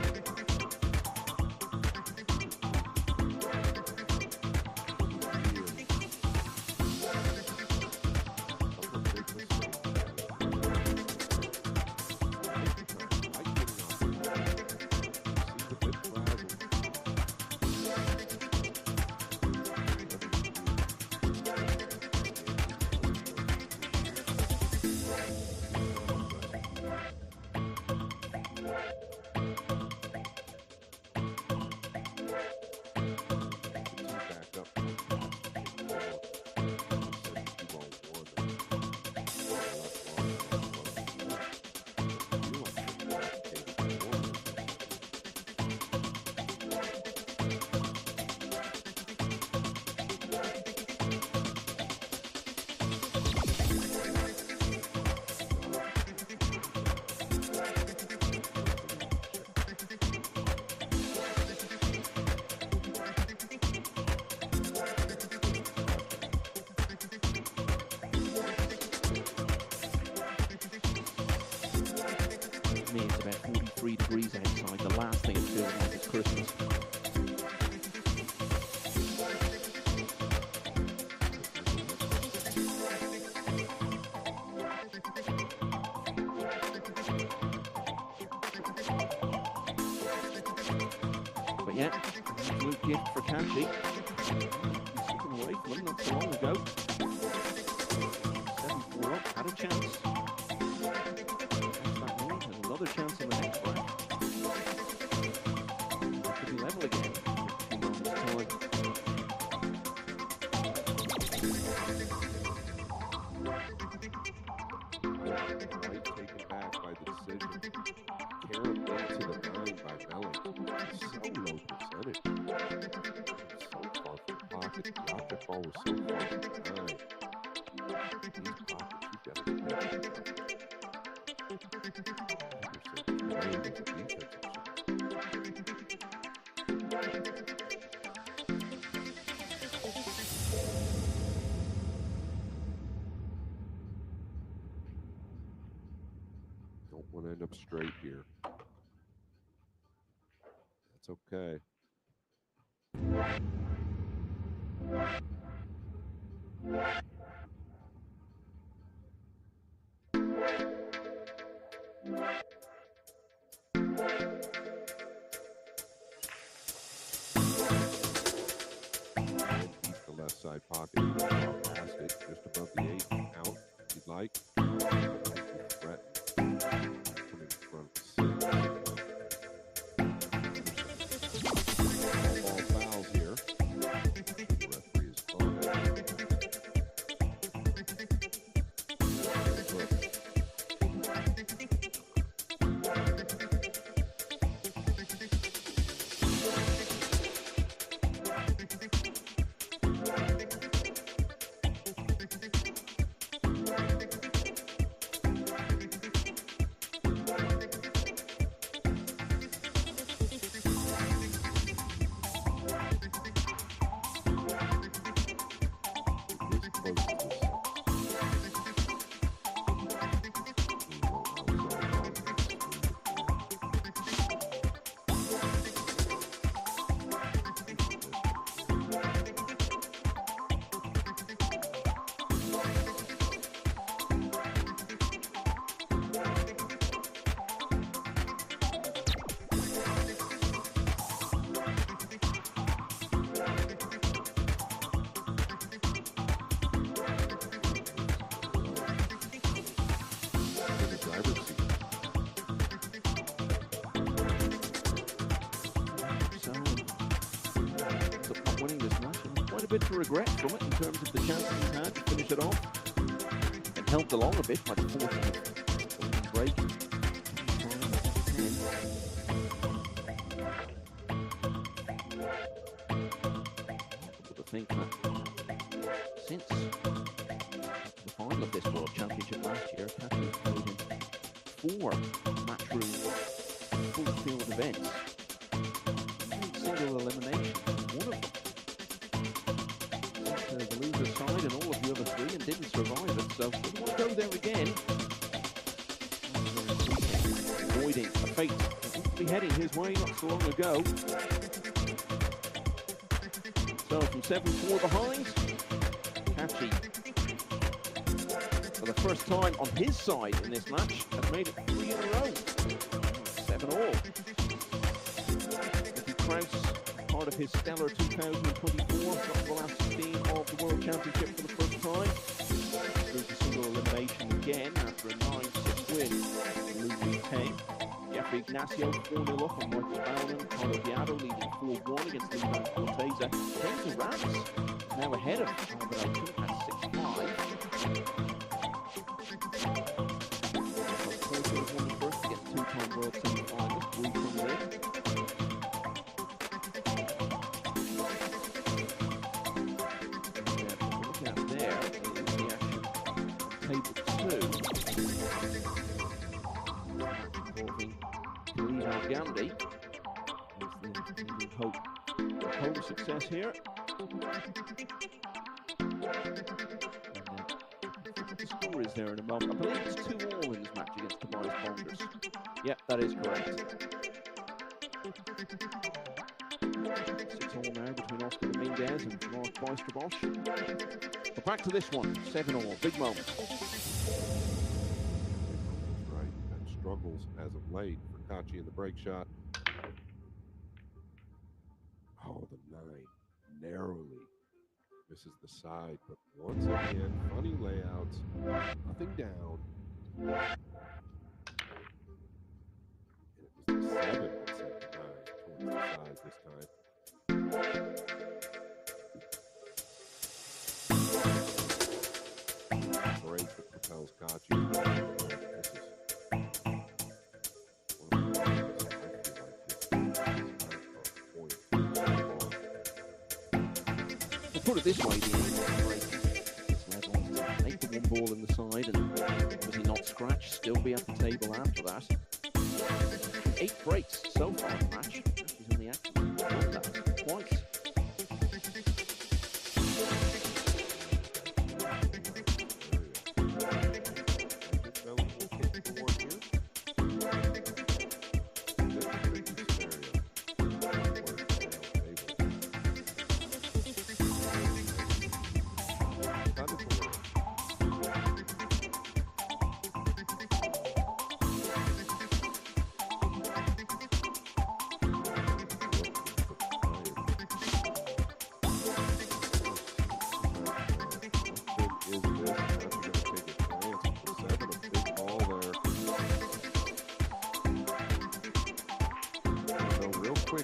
Me, it's about 43 degrees outside. The last thing it feels like is Christmas. But yeah, absolute gift for Kanchi. He's slipping away from him not so long ago. 7-4 up, had a chance. Another chance in the next round. It could be level again in a few moments' time. White taken back by the decision. Carom into the 9 by Melling. So low percentage. So far from the pocket. The object ball was so far from the 9. These pockets, you've got to be ready. Don't want to end up straight here. That's okay. Keep the left side pocket. Past it, just above the 8. Out, if you'd like. Brett coming in front of 6. All fouls here. The referee is calling it. Bit to regret from it in terms of the chances he had to finish it off, and helped along a bit by the forcing of the break. I think that since the final of this World Championship last year, Kathy played in 4 matchroom full field events. Single elimination, one of them. so doesn't want to go there again. Avoiding a fate that seemed to be heading his way not so long ago. So from 7-4 behind, Kachi, for the first time on his side in this match, has made it 3 in a row. 7-all. Nicky Krause, part of his stellar 2024, got the last 16 of the World Championship for the first time. Through to single elimination again after a 9-6 win. Louis Tang. Jeffrey Ignacio 4-0 up on Michael Baumann. Carlo Diado leading 4-1 against Luis Corteza. James Rams now ahead of Alvaro at 6-5. Porto has won the first to get 2-time world semi-finalist. Wu Chunlin. Look at there is the action on table 2. Involving Khalid Al-Ghamdi. Is the leading hope of home success here. The score is there in a moment. I believe it's 2-all in this match against Tobias Bongers. Yep, that is correct. 6-all now between Oscar Dominguez and Mark Weisterbosch. But back to this one, 7-all, big moment. Right, and struggles as of late for Kachi in the break shot. Oh, the 9 narrowly misses the side, but once again, funny layouts, nothing down. And it was the 7 that sent the 9 towards the side this time. Break that propels Kachi. Put it this way, the aim break this level to make the 1 ball in the side, and was he not scratched, still be at the table after that. 8 breaks so far in the match. He's in the action. Won that twice.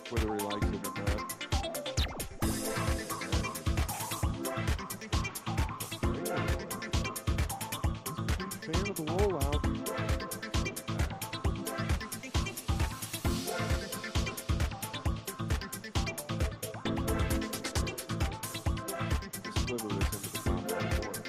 Whether he likes it or not. Fan of the rollout. Sliver this into the top right corner.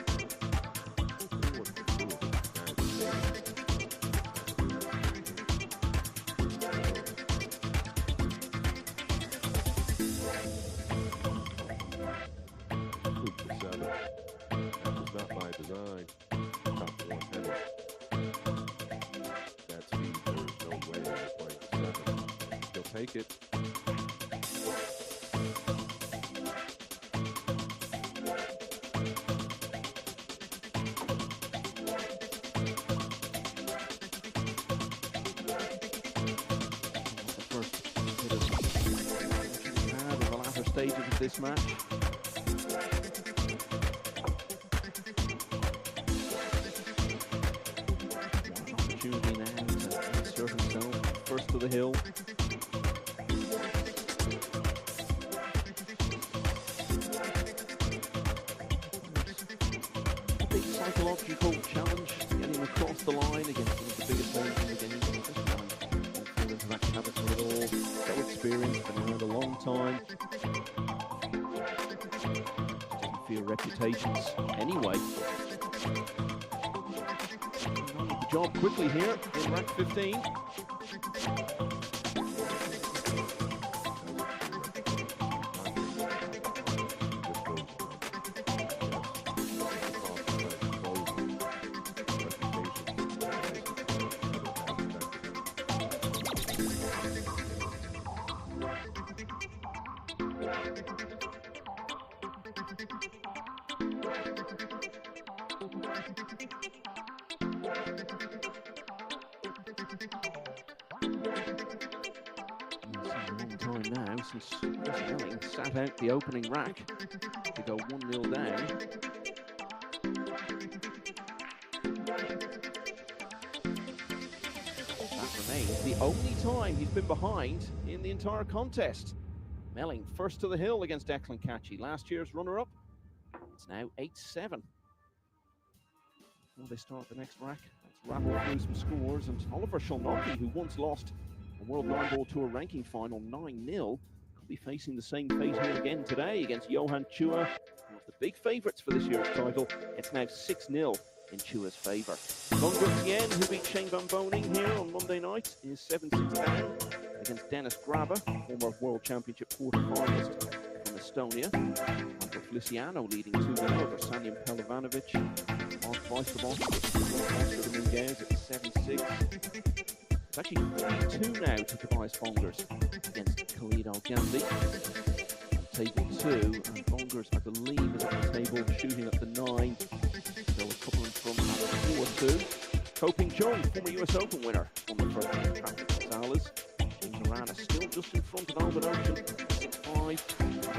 Take it. The first bit of had in the latter stages of this match. Opportunity now to insert himself first to the hill. Psychological challenge, getting across the line against one of the biggest names in the game. This time, confident of actually having it all, so experienced, been around a long time. Doesn't fear reputations anyway. Done the job quickly here in rack 15. since Chris Melling sat out the opening rack to go 1-0 down. That remains the only time he's been behind in the entire contest. Melling first to the hill against Declan Catchy, last year's runner-up. It's now 8-7. Before they start the next rack, let's rattle through some scores. And Oliver Sholnocki, who once lost a World 9-Ball Tour ranking final 9-0, could be facing the same fate here again today against Johan Chua, one of the big favourites for this year's title. It's now 6-0 in Chua's favour. Lundgren Tien, who beat Shane Van Boning here on Monday night, is 7-6 down against Dennis Graba, former World Championship quarter-finalist from Estonia. Marco Feliciano leading 2-0 over Sanjin Pelovanovic. Mark Weisterbosch Oscar Dominguez at 7-6. It's actually 3-2 now to Tobias Bongers against Khalid Al-Ghamdi. On table 2, and Bongers, I believe, is at the table shooting at the 9. So a couple in front at 4-2. Ko Ping Chung, former US Open winner, on the front of Patrick Gonzalez. Moran is still just in front of Albert Ocean, 6-5.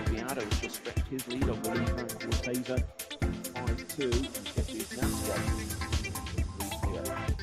Obiado has just stretched his lead over Lee Frank Corteza, 5-2. And Jeffrey Ignacio, 3-0.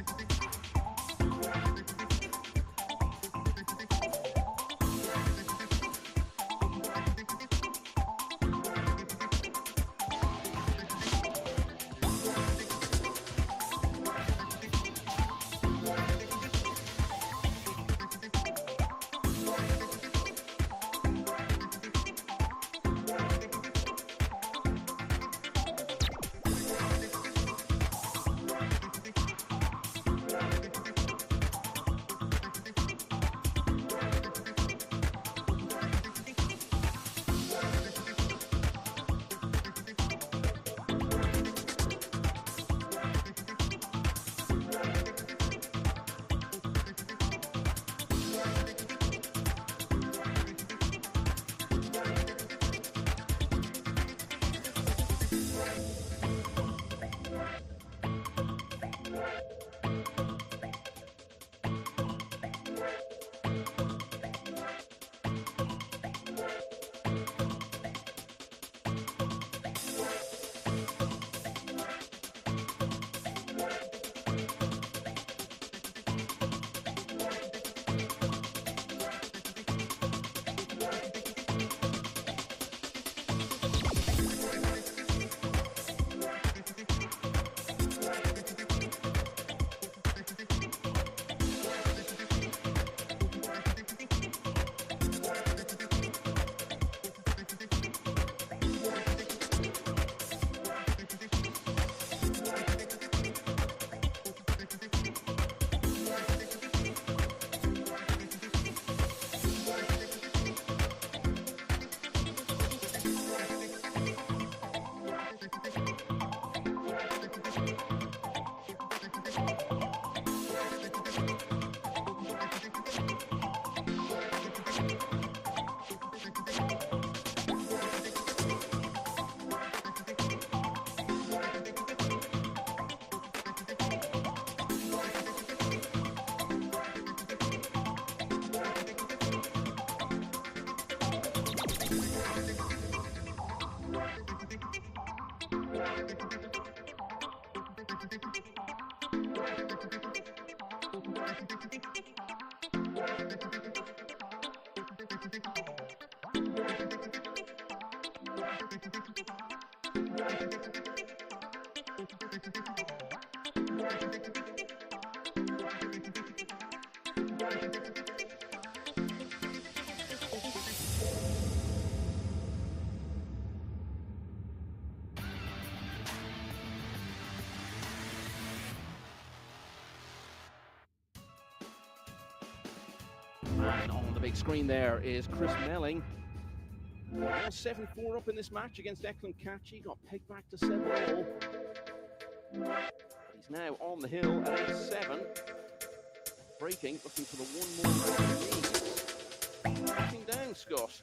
And on the big screen there is Chris Melling. 7-4 up in this match against Declan Catchy. Got pegged back to 7-all. He's now on the hill at 8-7. Breaking, looking for the one more. Knocking down Scott.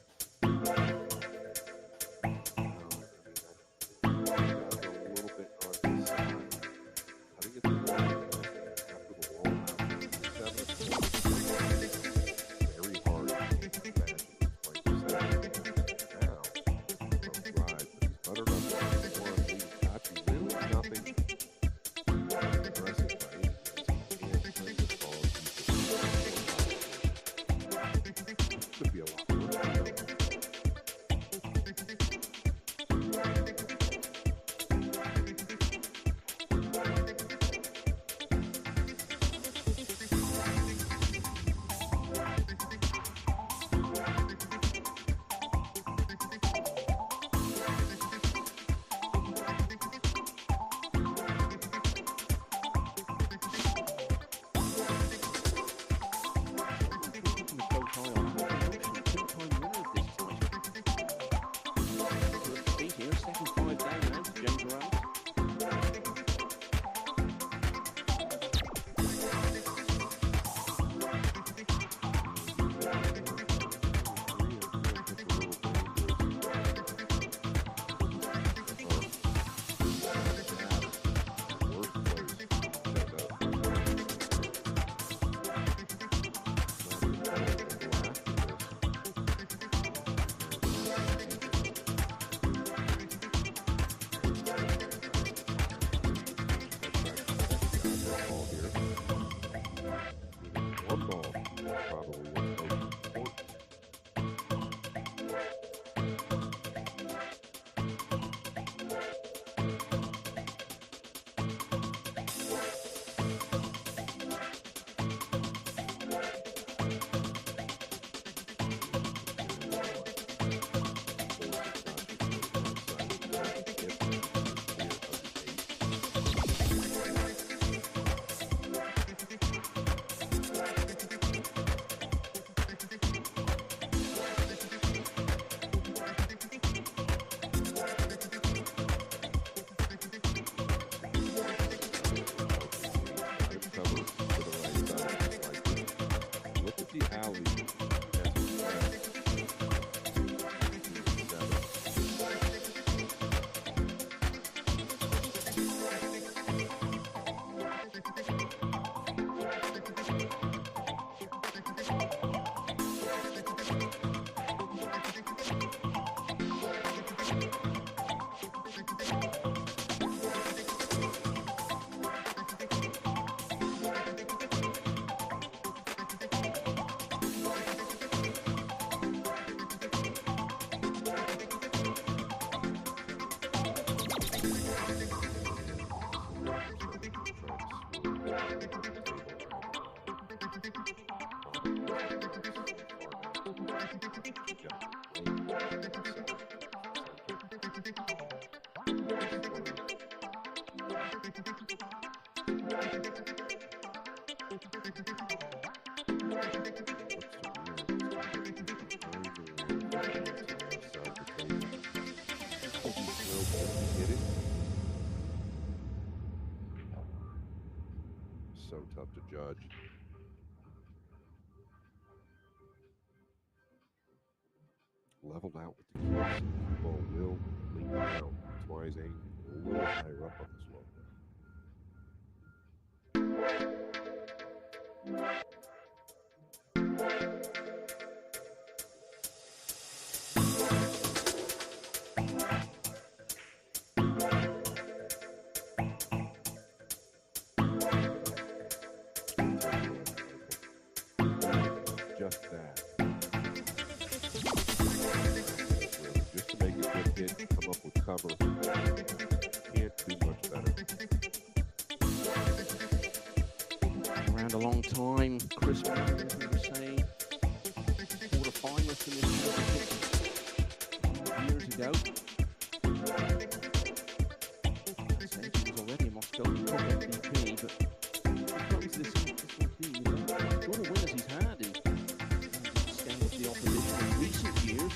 Hit it. So tough to judge. Leveled out with the keys. The ball will leak down. That's why he's aiming a little higher up on this one. Just that. Just to make a good hit, come up with cover. Can't do much better. Around a long time, Chris Williams, we were saying, quarter-finalist in this championship years ago. He was already a Moscow Cup MVP, but he comes this one team, he's got the winners he's had in staying with the opposition in recent years.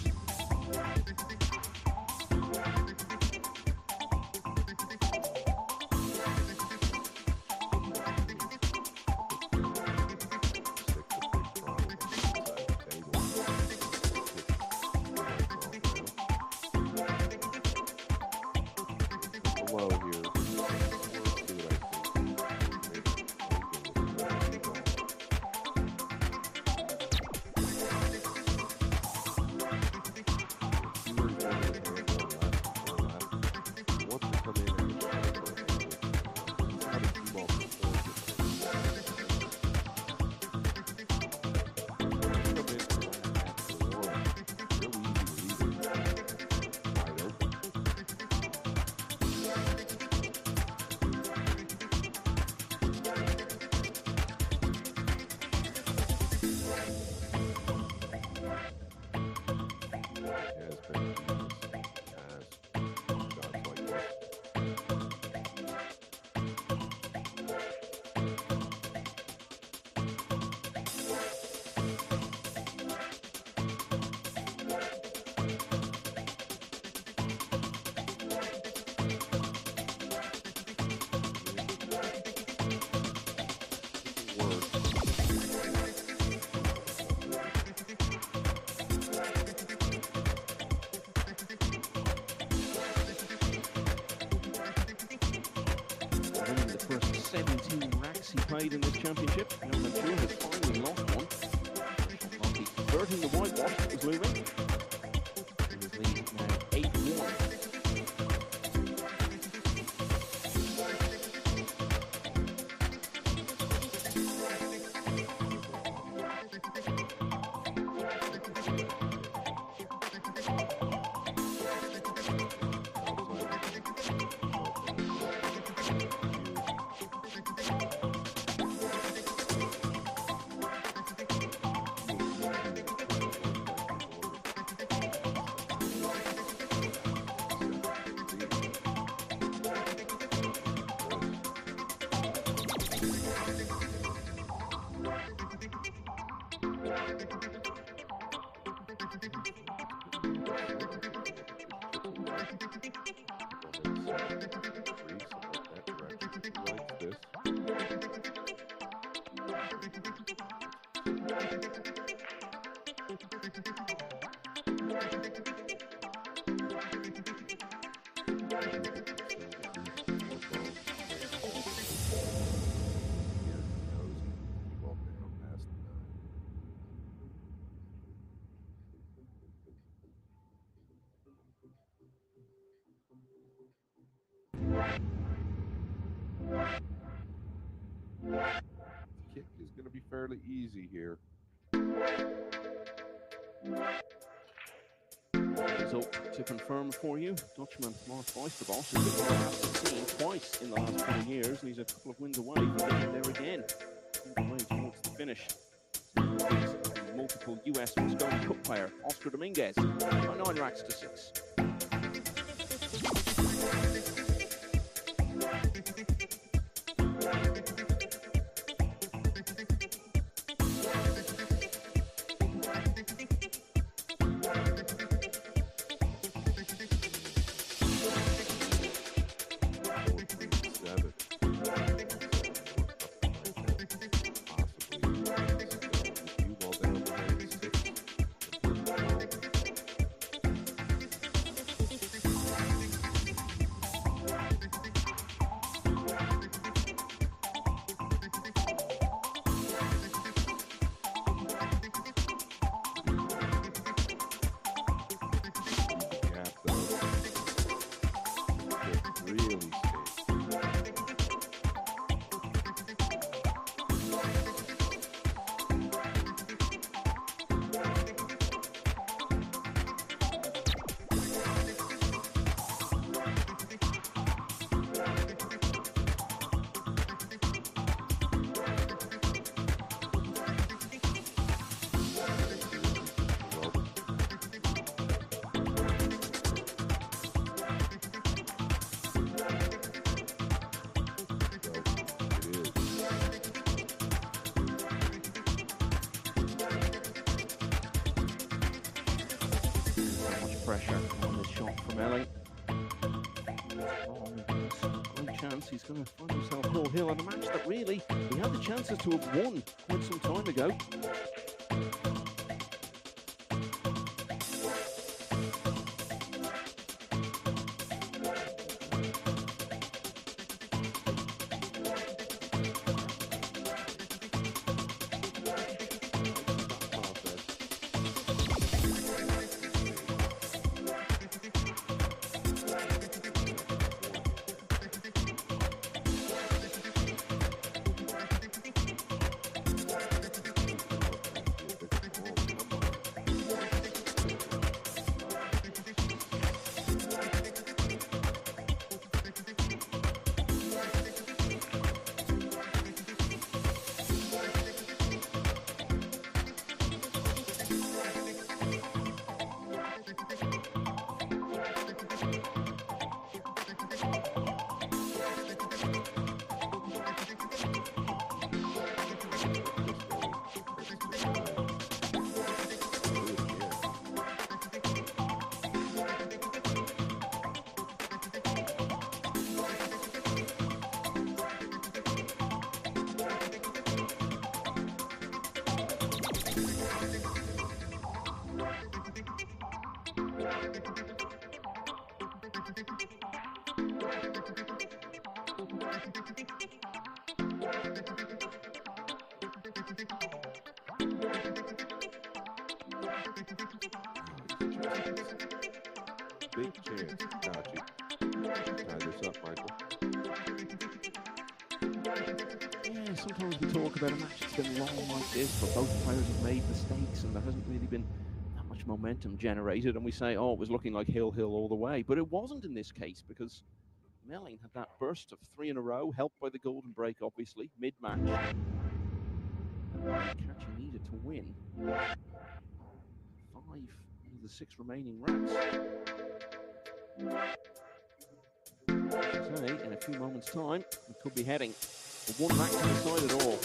Low here. Winning the first 17 racks he played in this championship. Now Manchur has finally lost one. Lucky converting the whitewash that was looming. And his lead now 8-1. Kick is going to be fairly easy here. Result to confirm for you, Dutchman Mark Weisterboss has been in the last 16 twice in the last 20 years, and he's a couple of wins away from getting there again. Away towards the finish. Multiple US Mosconi Cup player, Oscar Dominguez, by 9 racks to 6. pressure on this shot from Elling. Great chance he's going to find himself hill in a match that really he had the chances to have won quite some time ago. Big chance. Kachi. Tie this up, Michael. Yeah, sometimes we talk about a match that's been long like this, but both players have made mistakes and there hasn't really been that much momentum generated, and we say, oh, it was looking like hill all the way, but it wasn't in this case because Melling had that burst of 3 in a row, helped by the golden break, obviously, mid-match. Kachi needed to win 5 of the 6 remaining racks. As I say, in a few moments' time, we could be heading for 1 rack to decide it all.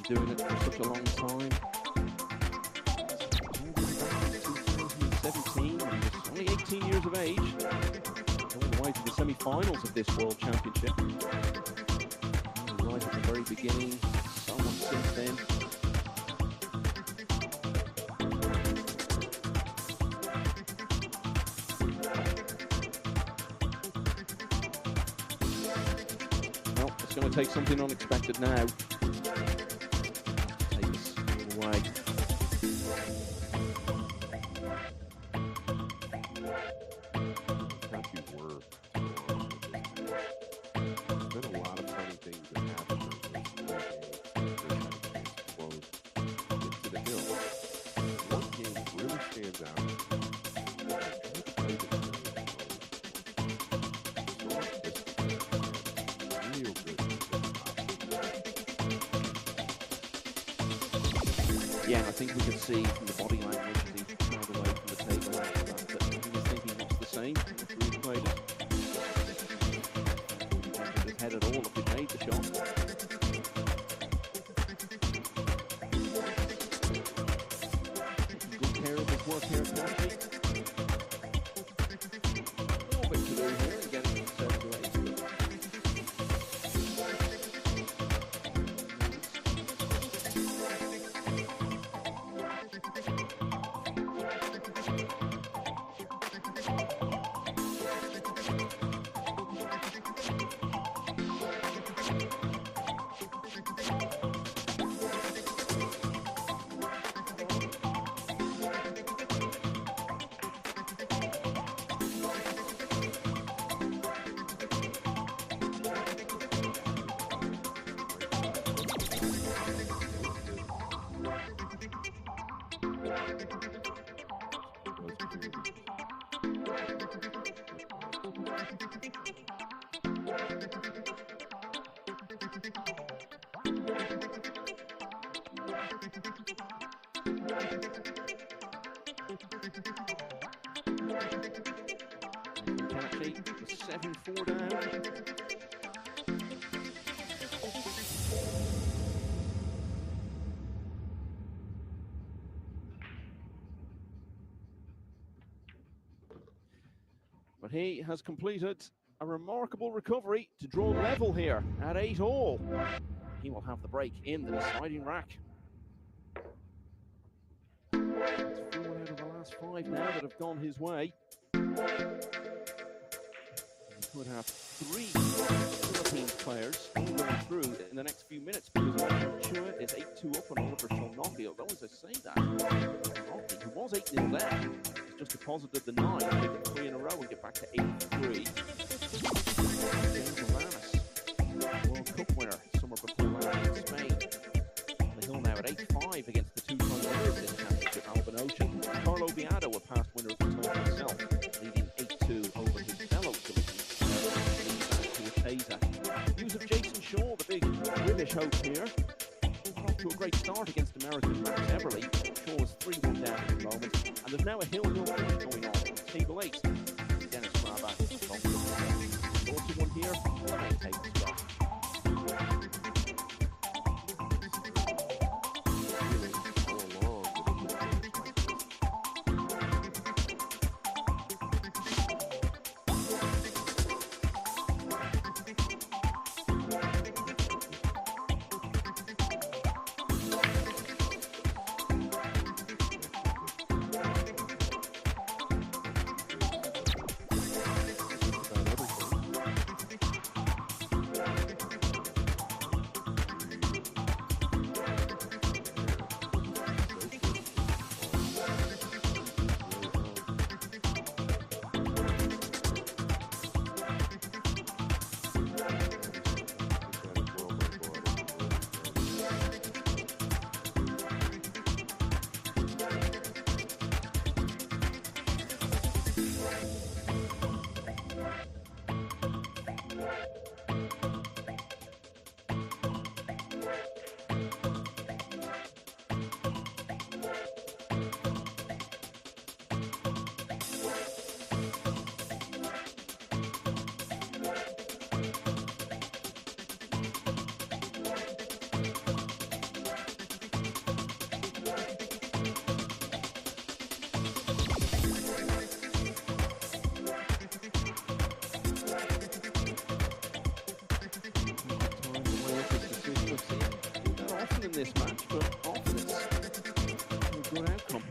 Doing it for such a long time. 2017, and he's only 18 years of age. All the way to the semi-finals of this World Championship. Right at the very beginning, so much since then. Well, it's going to take something unexpected now. Yeah, and I think we can see from the body language as he trailed away from the table after that he was thinking much the same after he played it. He wouldn't have his head at all if he made the shot. Taking good care of his work here at Kachi. A little bit to do here and getting it 7 to 8. Catchy, the 7-4 down. But he has completed a remarkable recovery to draw level here at 8-all. He will have the break in the deciding rack. It's 4 out of the last 5 now that have gone his way. He could have 3 Philippines players all going through in the next few minutes because Oliver Chua is 8-2 up on Oliver Sholnocki. Although, as I say that, Sholnocki, who was 8-0 there, has just deposited the 9, taking 3 in a row and get back to 8-3. James Alanis, World Cup winner, summer before last in Spain. The hill now at 8-5 against the 2-time winner of this championship, Alban Ocean. Carlo Biado, a past winner of the title himself, leading 8-2 over his fellow Philippines. News of Jason Shaw, the big British hope here. Off to a great start against American Max Everly. Shaw is 3-1 down at the moment, and there's now a hill-hill finish going on table 8. Dennis Graba, also one here, Lemay Taylor Scott. This match, but often it's a good outcome.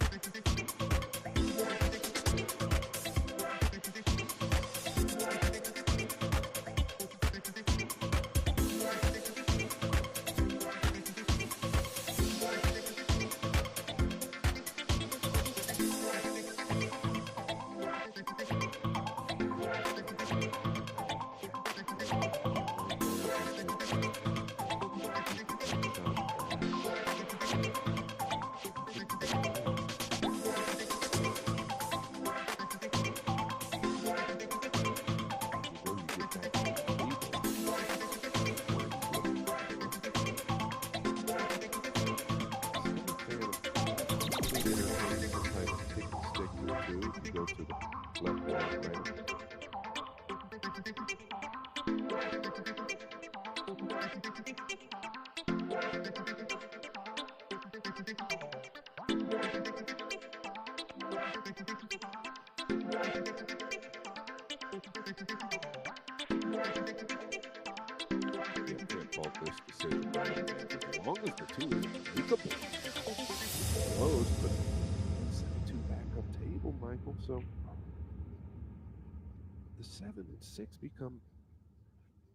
As long as the 2 is breakable. Close, but 7-2 back up table, Michael. So the 7 and 6 become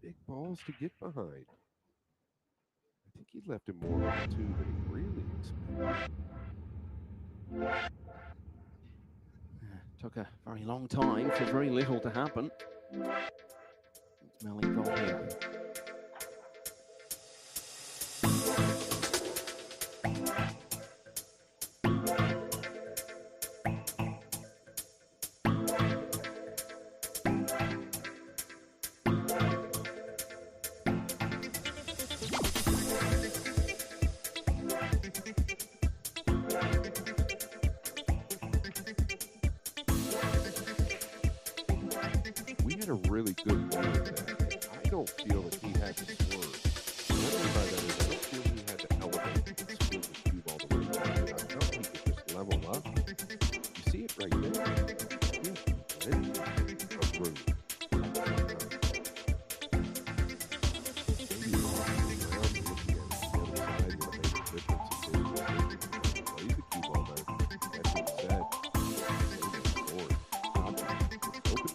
big balls to get behind. I think he left him more on 2 than he really expected. Took a very long time for very little to happen. It's Melly got here. a really good view of that. I don't feel that he had to swerve. What I mean by that is I don't feel he had to elevate and swing the cube all the way down. I felt he could just level up. You see it right there. He's plenty of room.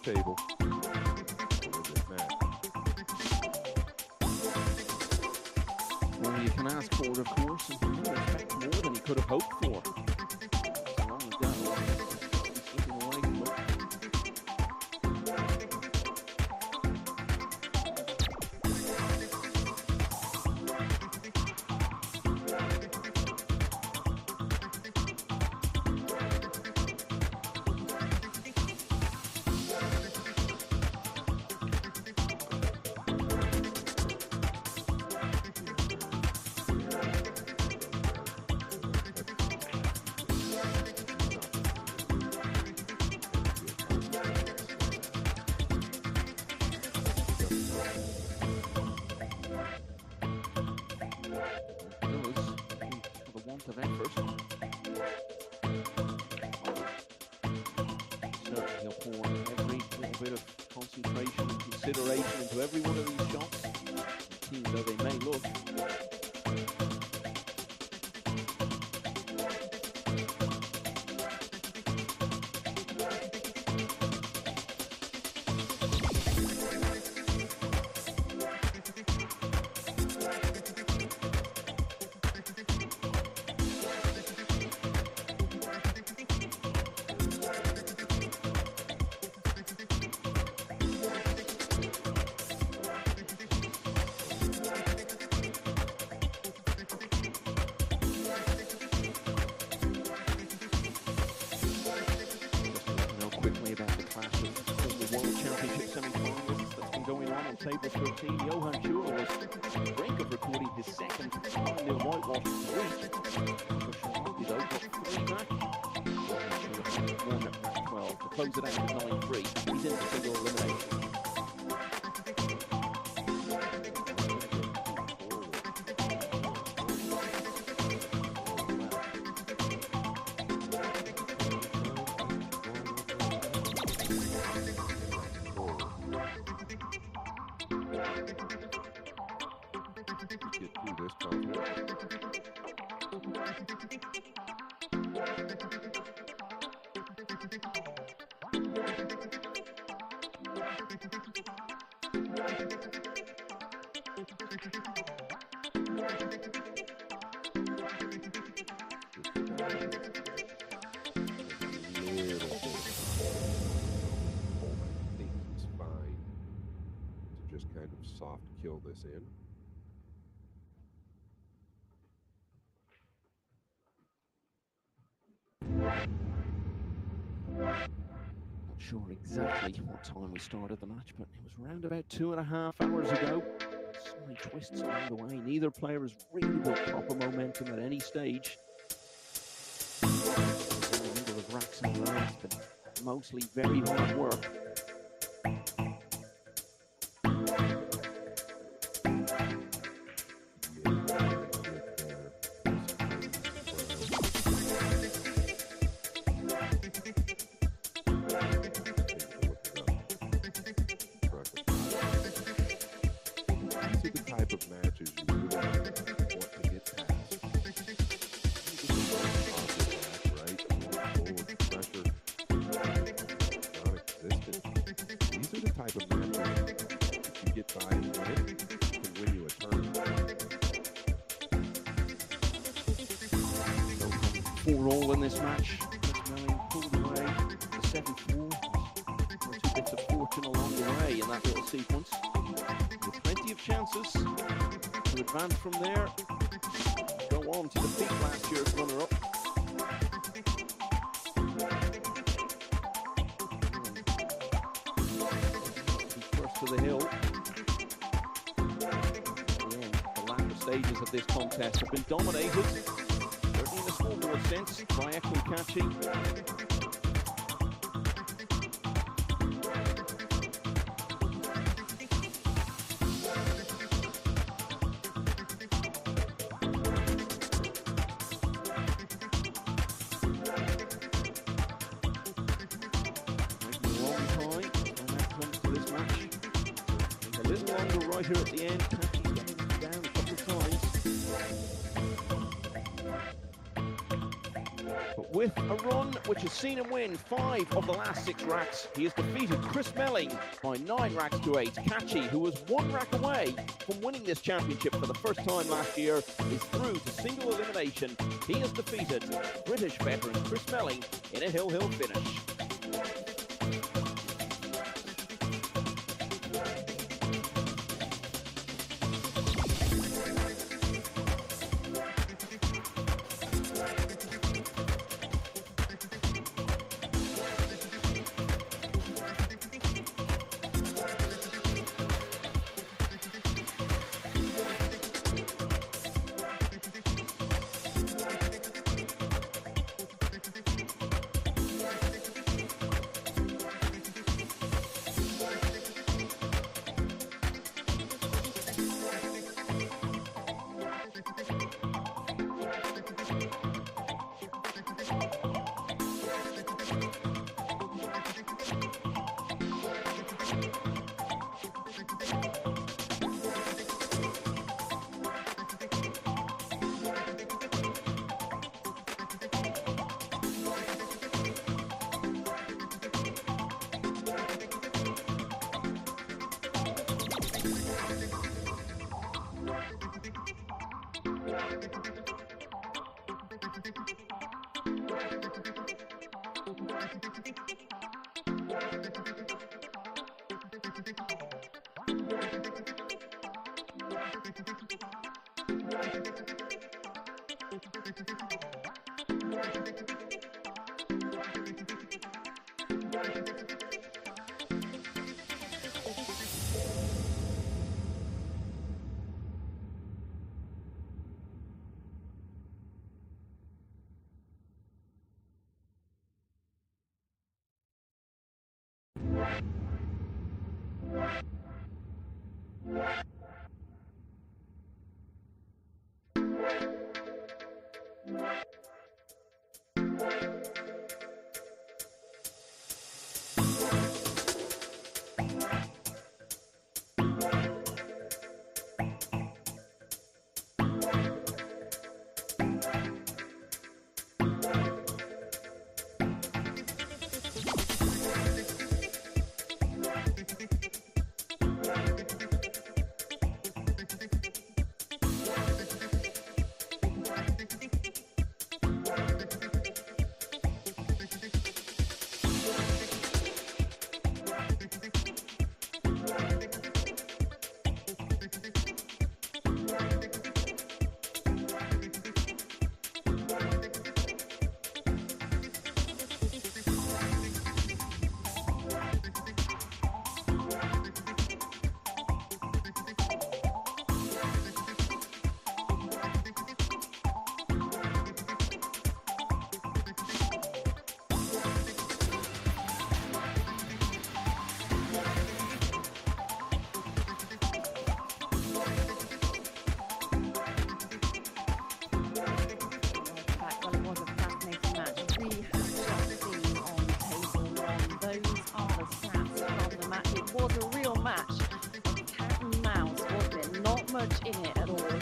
Table. Well, you can ask for, of course, and you expect more than he could have hoped for. So long ago, he's slipping away. Look. Of effort. Certainly he'll pour every little bit of concentration and consideration into every one of these shots, keen though they may look. Table 13, Johan Schuler was on the brink of recording his second 1-0 whitewash of the week. Schuler got 3 back. Johan Schuler had 1 at match 12 to close it out at 9-3. He's in for single elimination. Get through this confidence. Just kind of soft kill this in. Not sure exactly what time we started the match, but it was around about 2.5 hours ago. Slight twists along the way. Neither player has really built proper momentum at any stage. The number of racks and rolls, but mostly very hard work. All in this match. Chris Melling pulled away the 7-4. Two bits of fortune along the way in that little sequence. With plenty of chances to advance from there. Go on to defeat last year's runner-up. First to the hill. Again, the latter stages of this contest have been dominated. In the scoreboard sense by Eklund Kachi. right here at the end. Catchy's getting him down a couple of times. But with a run which has seen him win 5 of the last 6 racks, he has defeated Chris Melling by 9 racks to 8. Catchy, who was 1 rack away from winning this championship for the first time last year, is through to single elimination. He has defeated British veteran Chris Melling in a hill-hill finish.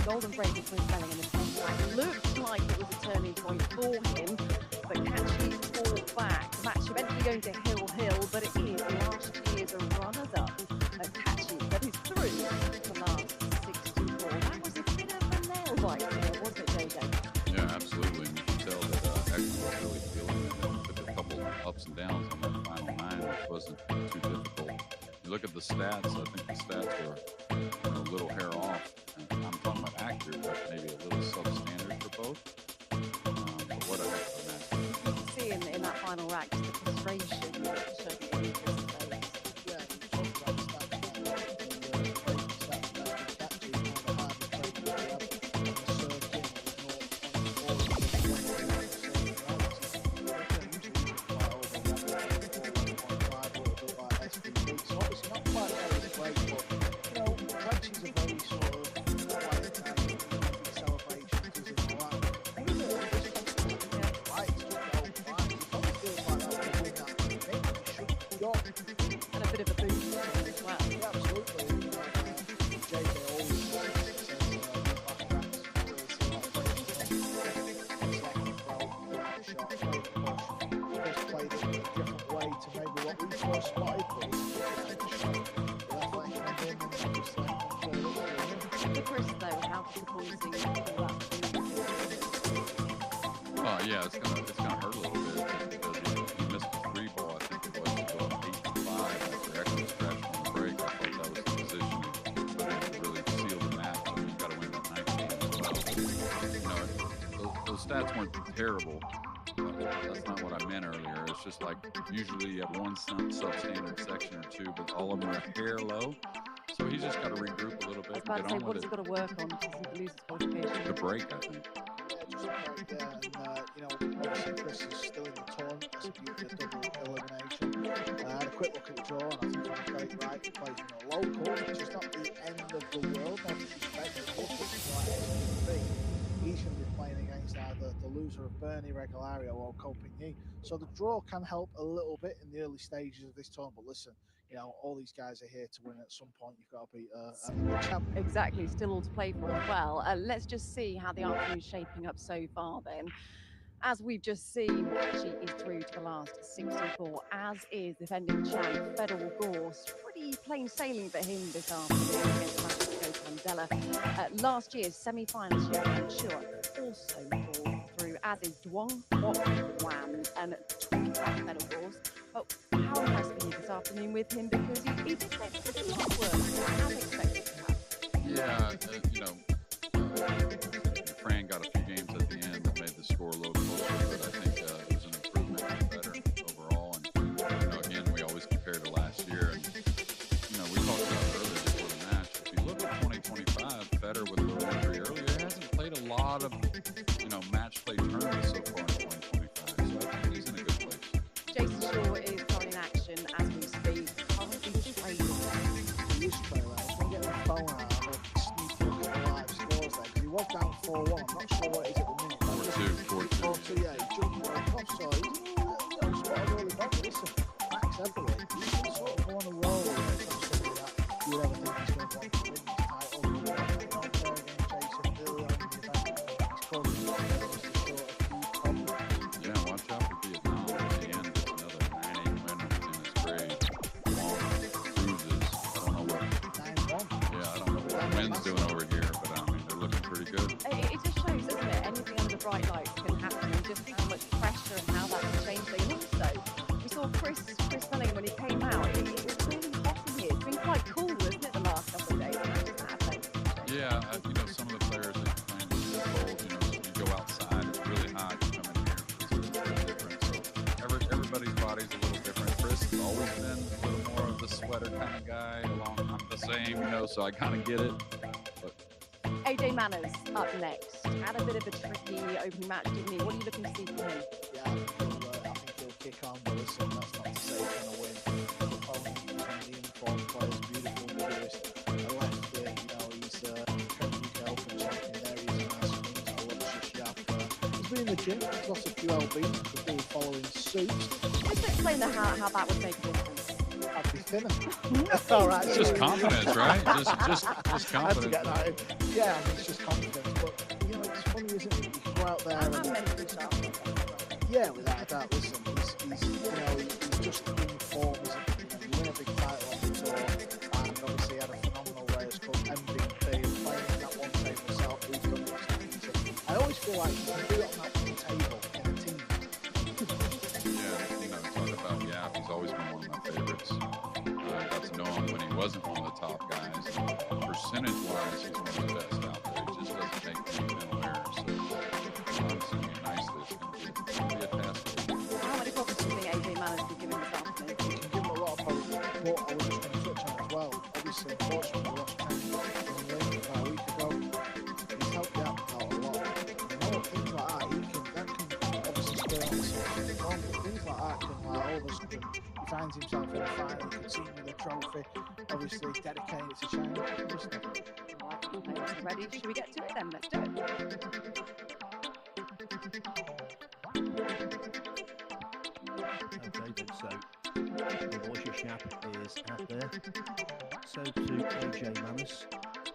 Golden Break between Melling and the 10th rack looked like it was a turning point for him, but Catchy fought back. The match eventually going to Hill, but it is last year's runners-up at Catchy that is through to last 64. That was a bit of a nail-biter, wasn't it, JJ? Yeah, absolutely. And you can tell that Eckler was really feeling it. It took a couple ups and downs on that final 9, which wasn't too difficult. You look at the stats, I think the stats were a little hair off. And I'm talking about accurate, but maybe a little substandard for both. But what a heck of a match. You can see in that final rack just the frustration that showed in his face. Yeah, talk about Yeah, it's gonna hurt a little bit just because he missed a 3 ball. I think it was to go up 8-5 after Eckler scratched on the break. I thought that was the position he put in to really seal the match. I mean, you got to win that 9th game as well. But, those stats weren't terrible. But that's not what I meant earlier. It's just like usually you have one substandard section or two, but all of them are a hair low. So he's just got to regroup a little bit and get on What with has he it. got to work on to lose his qualification? The break, I think. Just right there, and obviously Chris is still in the tournament. That's a beauty of double elimination. I had a quick look at the draw, and I think he got it right. He plays in a local, which is not the end of the world. No disrespect, but look at right. He's going to be playing against either the loser of Bernie Regalario or Copigny. So the draw can help a little bit in the early stages of this tournament. But listen, all these guys are here to win at some point. You've got to beat a champion. Exactly, still all to play for as well. Let's just see how the afternoon's shaping up so far then. As we've just seen, she is through to the last 64, as is defending champ Federal Gorse. Pretty plain sailing for him this afternoon against Francisco Candela. Last year's semi-finals, Johan Chua also fall through, as is Duong Wok Wan and 20-back Federal Gorse. Oh, how impressed were you this afternoon with him? Because he did make pretty lot of work, as expected to have. Fran got a few games at the end that made the score a little closer, but I think it was an improvement and better overall. And again, we always compare to last year. And we talked about it earlier before the match. If you look at 2025, Federer with a little injury earlier hasn't played a lot of match play tournaments so far in 2025. So I think he's in a good place. Jason Shaw is currently in action as we speak. Currently trading. He used to play well. I was going to get my phone out and sneak look at the live scores there, because he was down 4-1. I'm not sure what it is at the minute. 4-2, yeah. He jumped right off, so he's spotted early back. Listen, Max Everly, he's sort of on a roll. It's not something that you would ever think he's going to want to win this title. Not fair against Jason early on in the event. He's causing a few problems. Yeah, watch out for Vietnam. At the end, it's another 9-8 win in his grade. Long cruises. I don't know what. 9-1. Yeah, I don't know what Wynn's doing over here, but I mean, they're looking pretty good. It just shows, doesn't it? Anything under bright lights can happen, and just how much pressure and how that can change things. And also, we saw Chris Pelling when he came out. It was really hot in here. It's been quite cool, isn't it, the last couple of days? And that just happened. Yeah, some of the players that are playing this cold, you go outside, it's really hot, you come in here, it's a little different. So everybody's body's a little different. Chris has always been a little more of the sweater kind of guy. I'm the same, so I kind of get it. But AJ Manners up next. Had a bit of a tricky opening match, didn't he? What are you looking to see from him? Yeah, I think he'll kick on, but listen, that's not to say he's going to win. The opponent is one of the informed players, beautiful and purist. I left there, he's currently UK Open champion there. He's a nice win. I love Shishyak. He's been in the gym, he's lost a few LBs, because they were following suit. Just explain how that would make a difference. I'd be thinner. All right. it's just confidence, right? Just I had to confidence. get that in. Yeah, it's just confidence. But, it's funny, isn't it? You can go out there I'm and... mentally sharp. Yeah, without a doubt. Listen, he's just in form. You win a big title on the tour, and obviously had a phenomenal race called MVP, playing in that one table south. He's done it. I always feel like you can do it on that one table in a team. Yeah, talk about he's always been one of my favorites. I got to know him when he wasn't one of the top guys. Percentage-wise, he's one of the best out there. He just doesn't make any mental errors. So I'm seeing nicely. It's going to be a task. How many problems do you think AJ Manners will give him this afternoon? You can give him a lot of hope, but I was just going to touch on as well. Obviously, unfortunately, we lost Ken in the ring about a week ago. He's helped out a lot. Things like that, that can obviously stay on the form, but things like that can, all of a sudden, he finds himself in a final, he can see him with a trophy, obviously dedicated to China. Right, ready? Should we get to it then? Let's do it. Okay, so the Wojciech is out there. So to AJ Manners.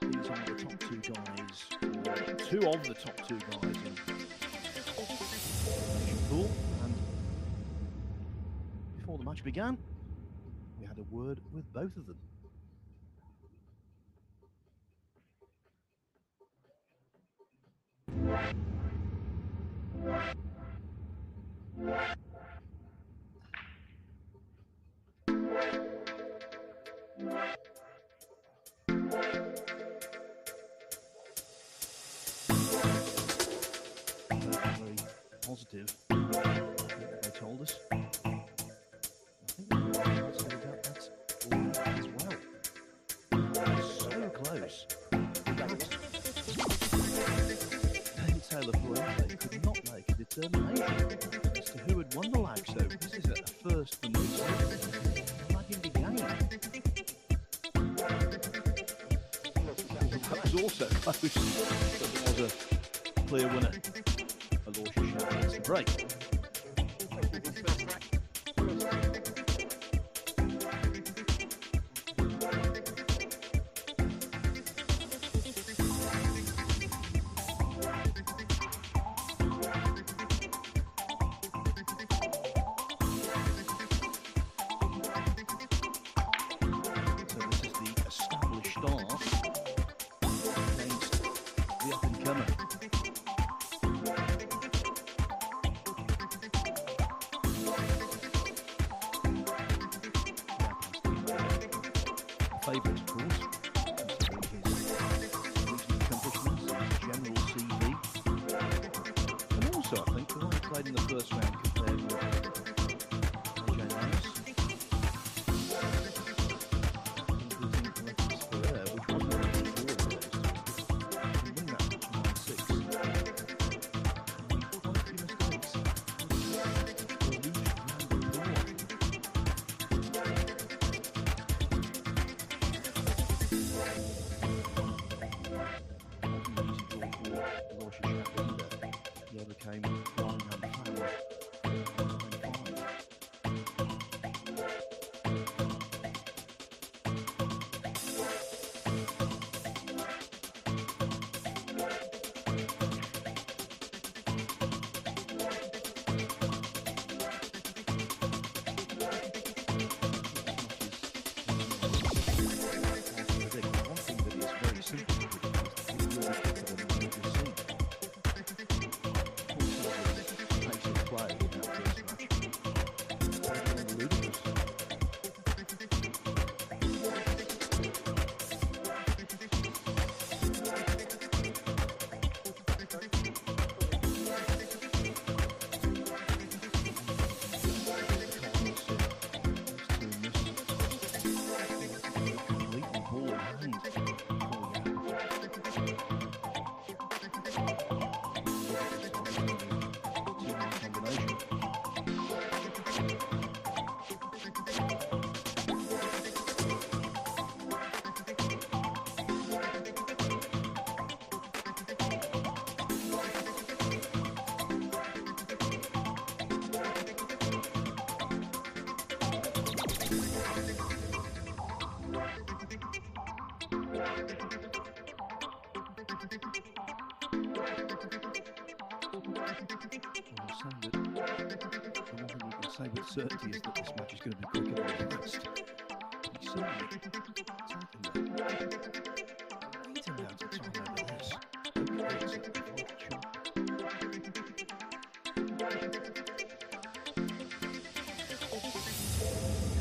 These are the top two guys, or two of the top two guys in the pool. And before the match began, we had a word with both of them. Very positive, they told us. I think they're very positive about that as well. So close. David Taylor Fuente could not make a determination as to who had won the lag, so this is a first for me. Lagging the game. That was also close, but there was a clear winner. Alorcia Sharp gets the break. Favourite, of course, considering his recent accomplishments and his general CV. And also, I think, the one he played in the first round compared with AJ Lance. Which wasn't really good for him, he win that match 9-6. And he quite a few mistakes. He overcame long and planned. Say with certainty is that this match is going to be quicker than the last. He's certainly taking a great amount of time over this. Okay, it's a right shot.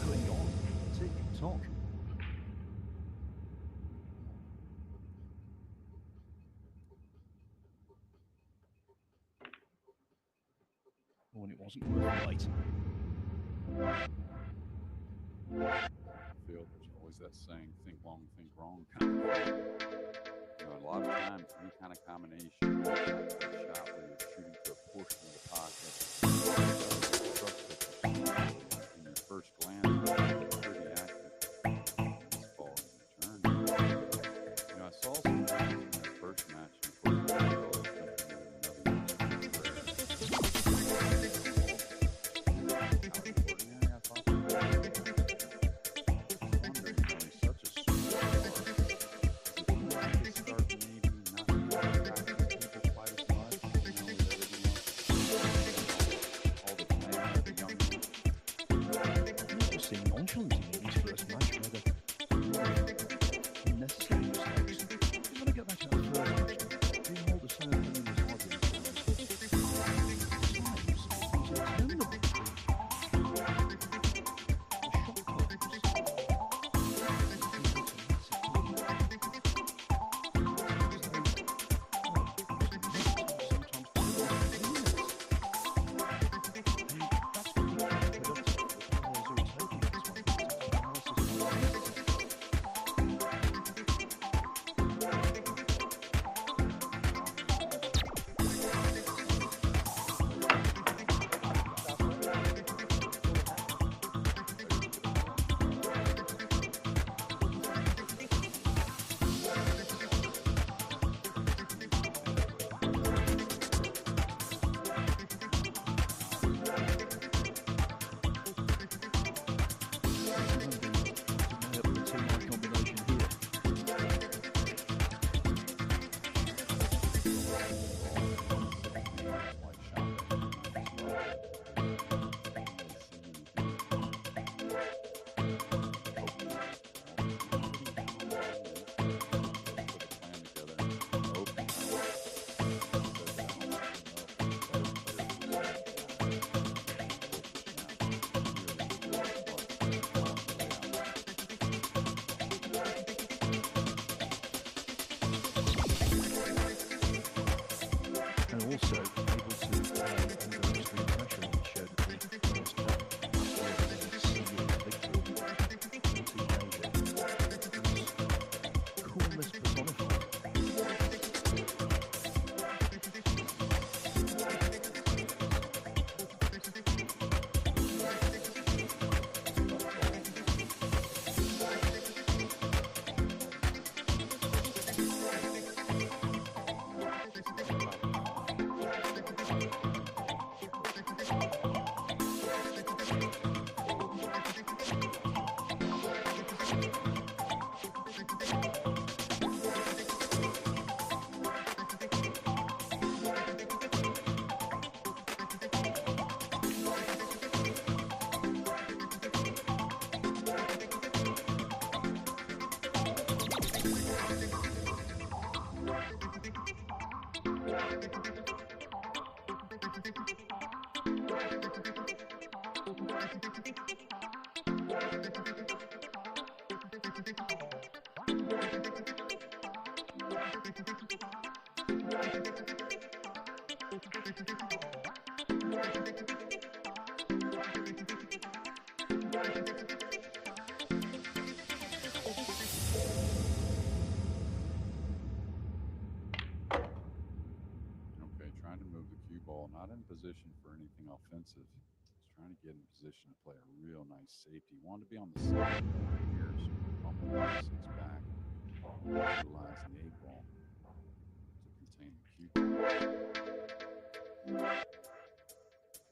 Going on, tick tock. Oh, and it wasn't worth the wait. Field, there's always that saying, think long, think wrong kind of thing. You know, a lot of times, any kind of combination, shot where you're shooting to a portion of the pocket, in your first glance, it's pretty accurate. This ball in return. You know, I saw some things in that first match, Okay, trying to move the cue ball, not in position for anything offensive. He's trying to get in position to play a real nice safety. Wanted to be on the side here, so pumping the 6 back, utilizing the 8 ball to contain the cue ball.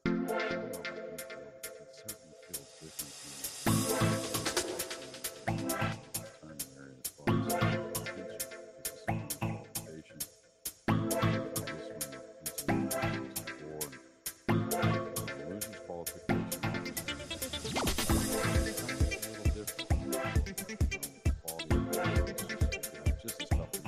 I don't know about infield, but it certainly feels different from the turning area as far as attention. This is a wonderful location. Losers qualification. Just as tough as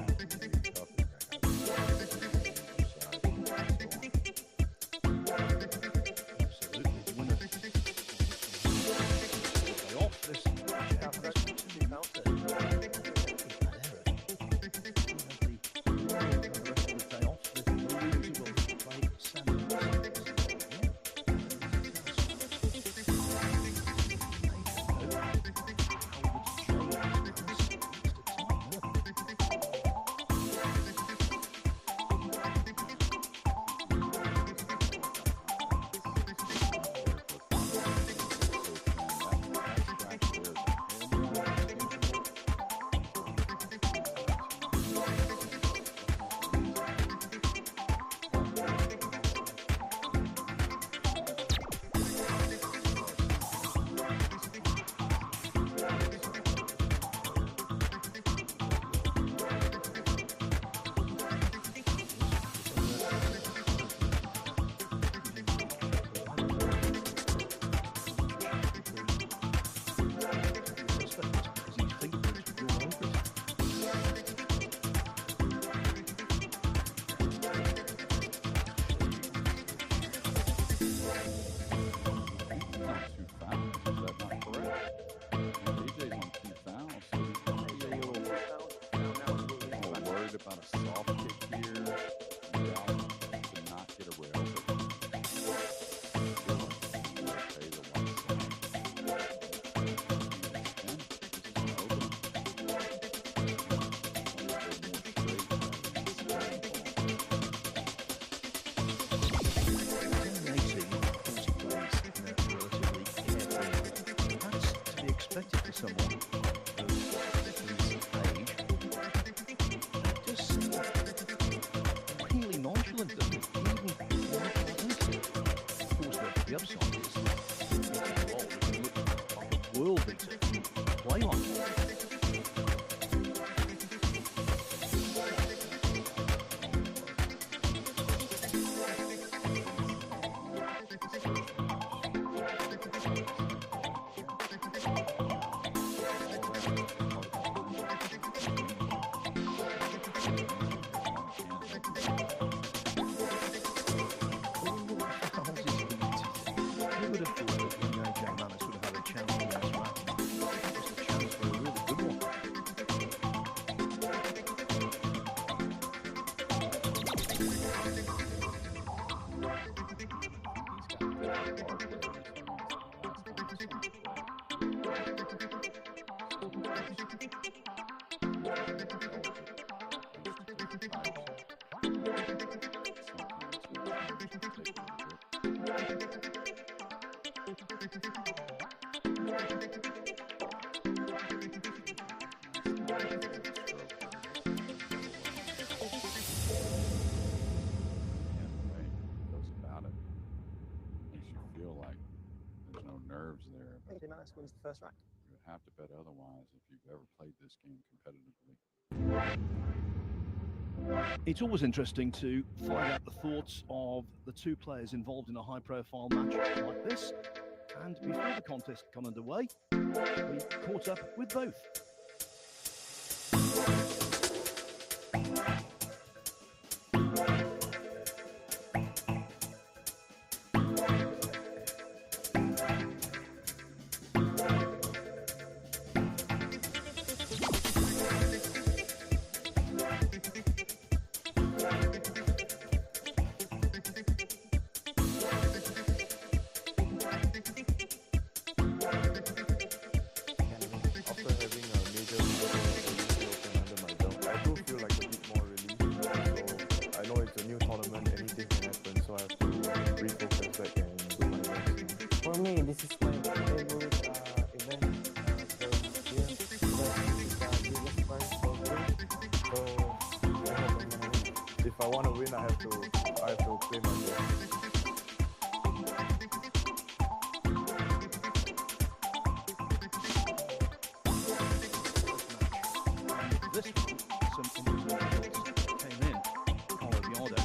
Manis wins the first rack. You would have to bet otherwise if you've ever played this game competitively. It's always interesting to find out the thoughts of the two players involved in a high-profile match like this. And before the contest got underway, we caught up with both. me, this is my favorite event for this year because this is the biggest prize for free. So I hope I'm gonna win. If I want to win, I have to play my best. This one, some interesting results came in. Follow the order.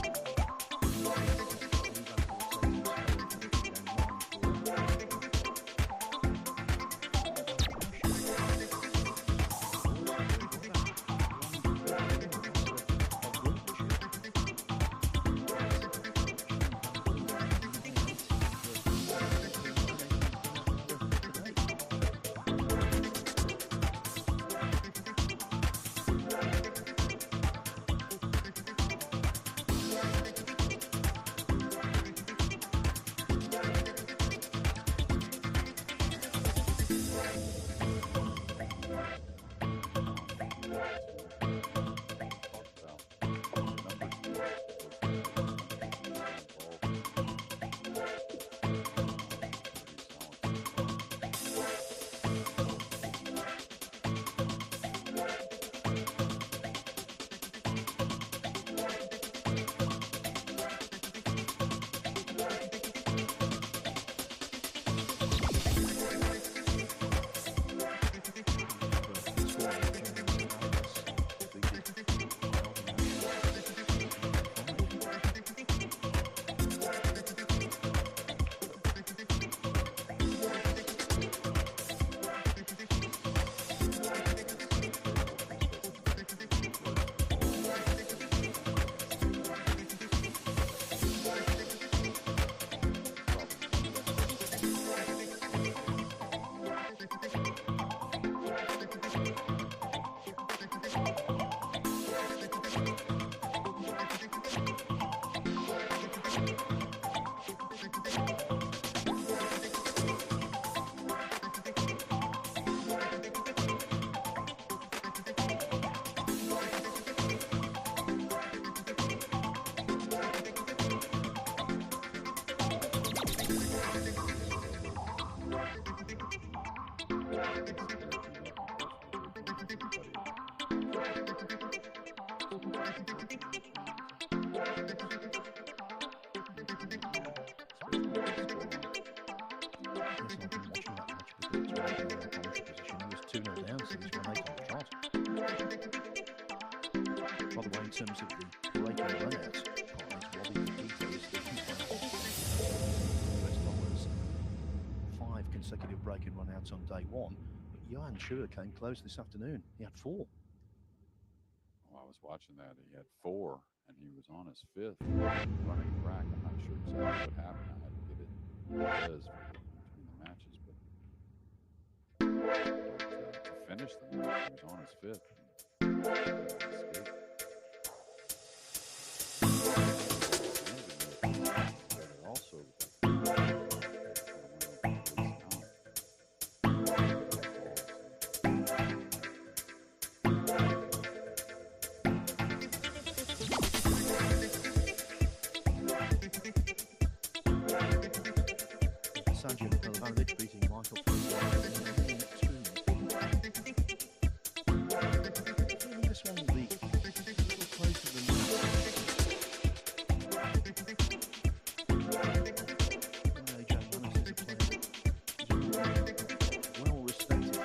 Terms of the breaking runouts, Robbie Capito is the as long as 5 consecutive breaking runouts on day one. But Johan Sugarcane closed this afternoon. He had 4. Well, I was watching that. He had 4, and he was on his 5th running the rack. I'm not sure exactly what happened. I had to get it between the matches, but to finish the match, he was on his 5th. Sergio Milanovic beating Michael this one will be closer than well respected.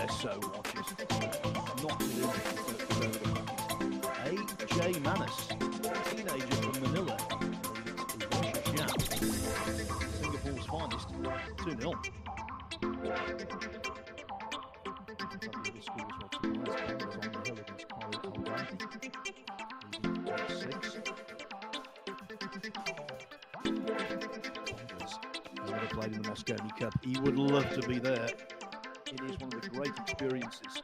they're so watches. Not to do over the pocket. A.J. Manis, teenager from Manila, leads Lusha Jam, Singapore's finest, 2-0. Played in the Mosconi Cup. He would love to be there. It is one of the great experiences,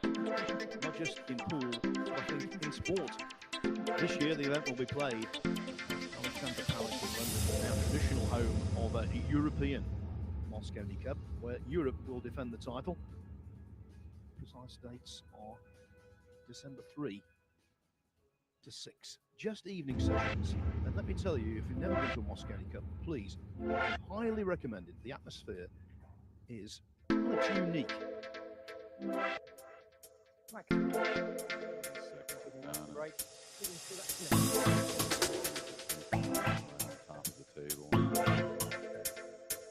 not just in pool, but I think in sport. This year the event will be played on the Chamber Palace in London, now traditional home of a European Mosconi Cup, where Europe will defend the title. Precise dates are December 3 to 6. Just evening sessions. And let me tell you, if you've never been to a Mosconi Cup, please, I highly recommend it. The atmosphere is much unique. Right. Top of the table.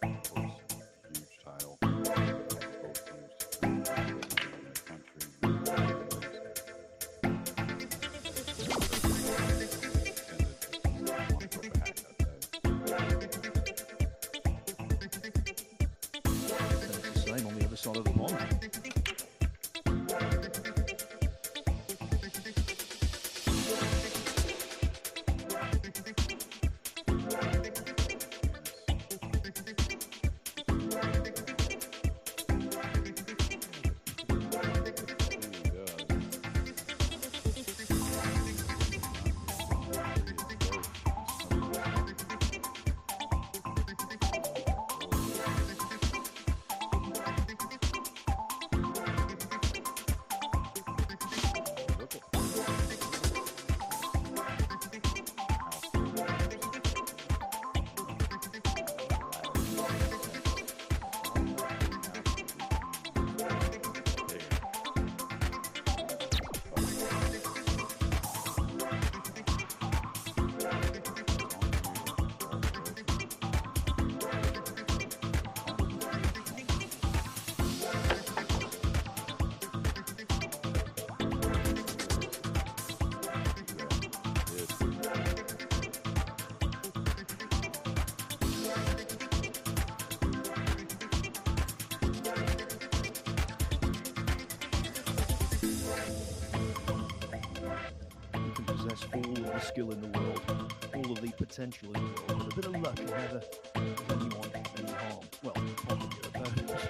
Of course, huge title. Both teams in the country. On the other side of the pond. All of the skill in the world, all of the potential in the world, with a bit of luck and never does anyone any harm. Well, probably your opponents.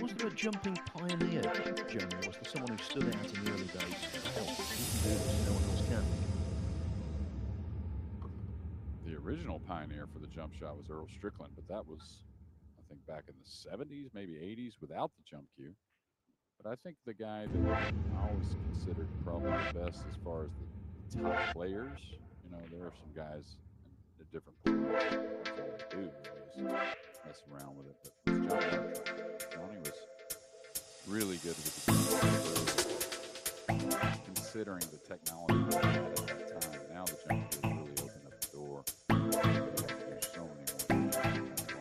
Was there a jumping pioneer, Jeremy? Was there someone who stood out in the early days? Wow, you can do this, no one else can. The original pioneer for the jump shot was Earl Strickland, but that was, I think, back in the 70s, maybe 80s, without the jump cue. But I think the guy that I always considered probably the best as far as the top players, know, there are some guys in different pools. That's all they do, is mess around with it. But with Johnny was really good with the game, considering the technology we had at that time. Now the jump has really opened up the door. There's so many more things. That's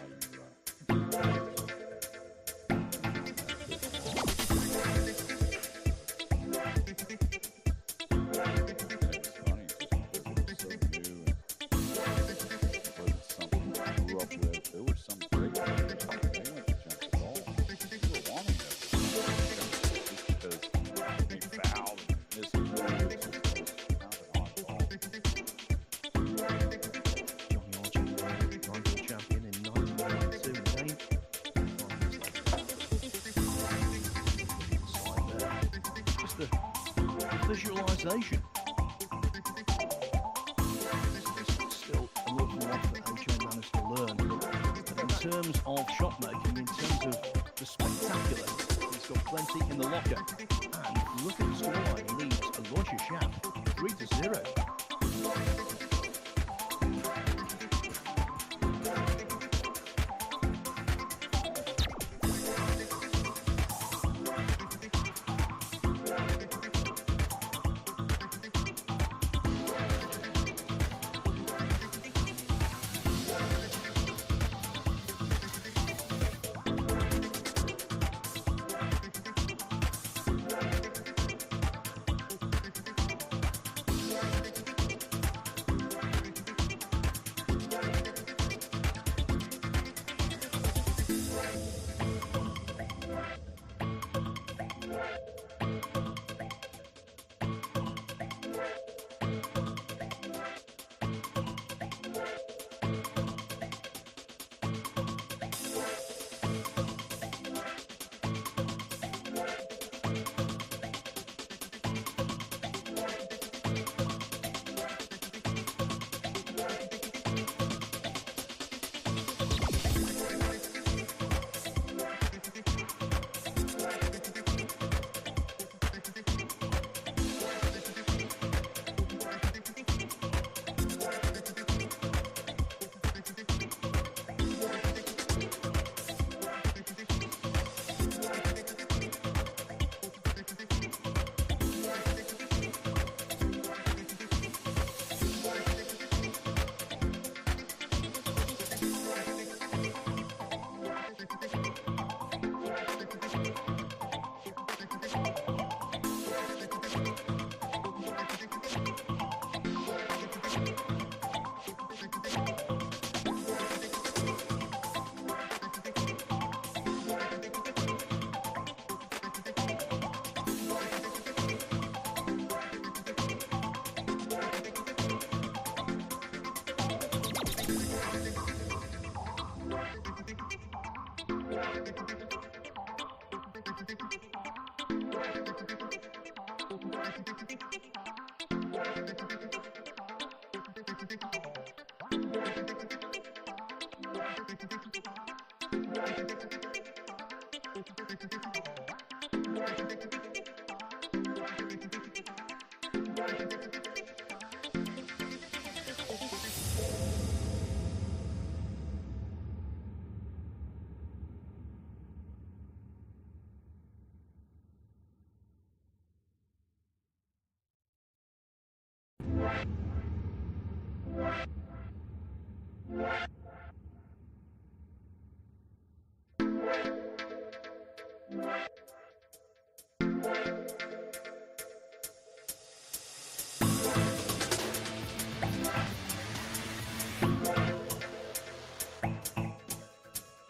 why there were some great players. They went to jump the ball. They were wanting them just because they fouled and missed the ball. It's just not an odd ball. Johnny Archer, World Champion in 1992. Again, just the visualization. Still an awful lot that AJ managed to learn. But in terms of shot making, in terms of the spectacular, he's got plenty in the locker. And look at the scoreline. He leads Aloysius Schaap 3-0.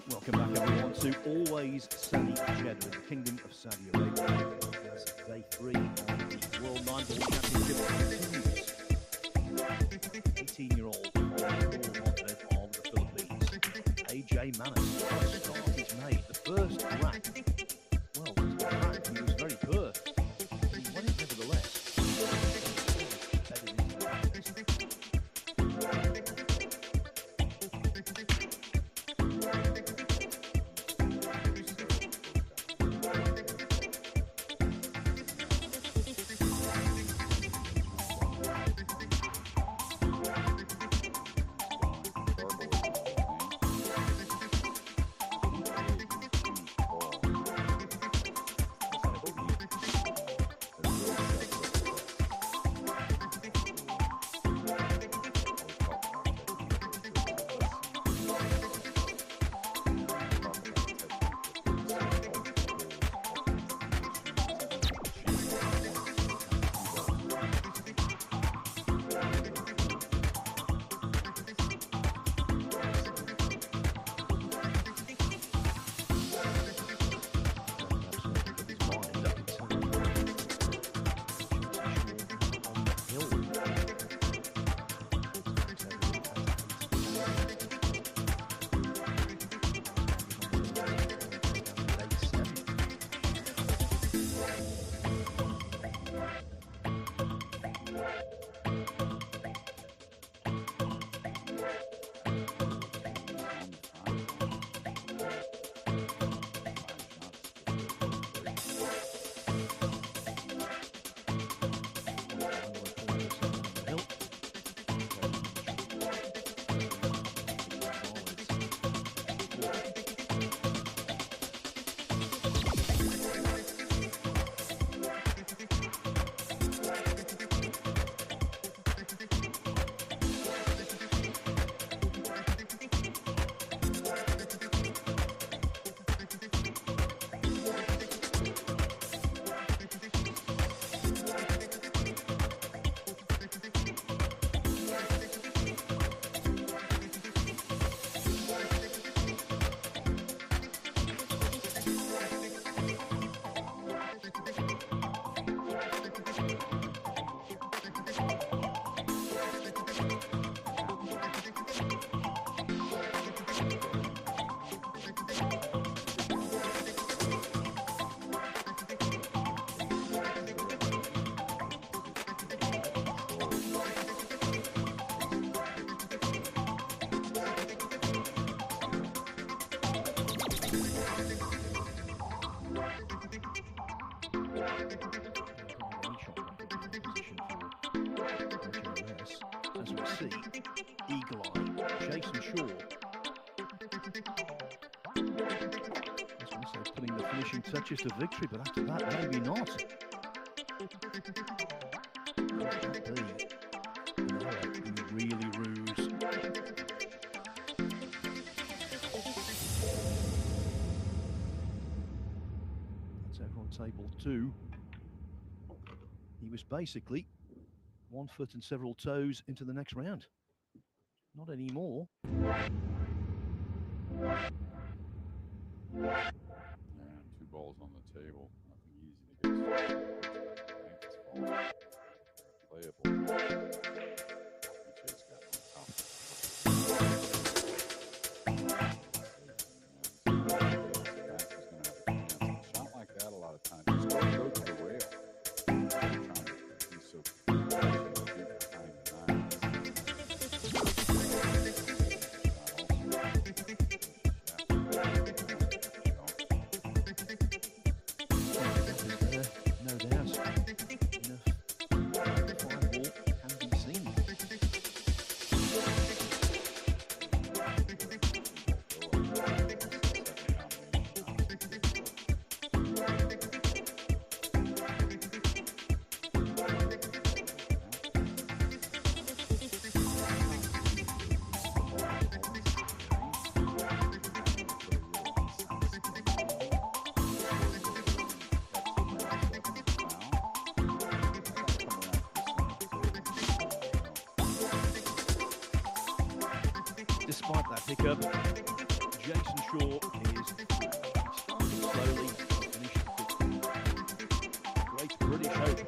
Welcome back, everyone, to Always Sunny Jeddah in the Kingdom of Saudi Arabia. As day 3 of the World 9-Ball Championship continues. 18-year-old on the of the Philippines, AJ Manis. First start he's made. The first rack. Well, the rack, he was very poor. He won it nevertheless. Bedded into the practice. finishing touches to victory, but after that, maybe not. Could that be Noah who really rues? That's over on table 2. He was basically 1 foot and several toes into the next round. Not anymore. Yeah, 2 balls on the table. Nothing easy to get started. Playable. PJ's got on top. A shot like that, a lot of times, just go to the rail. Trying to be so behind the nine. No doubt. Enough. 5 ball can be seen. Despite that hiccup, Jason Shaw is starting slowly to finish the Great British Open.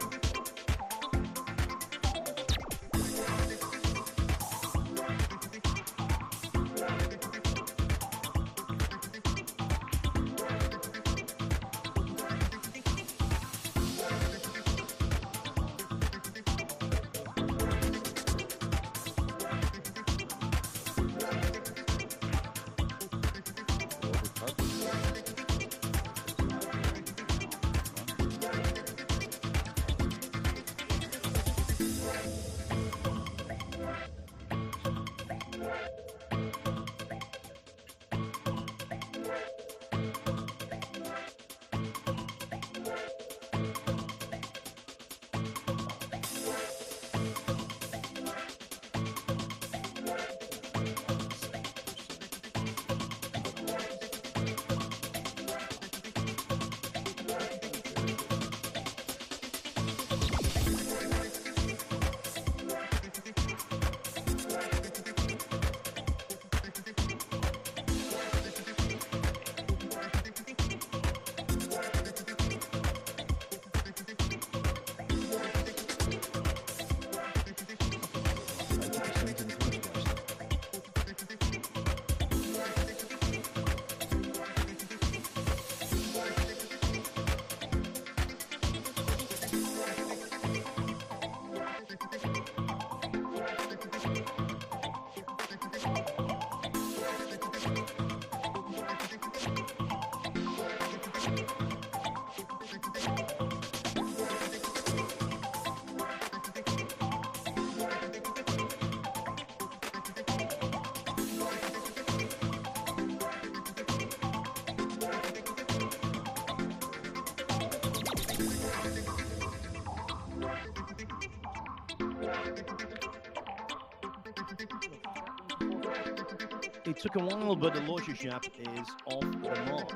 It took a while, but Aloysius is off the mark.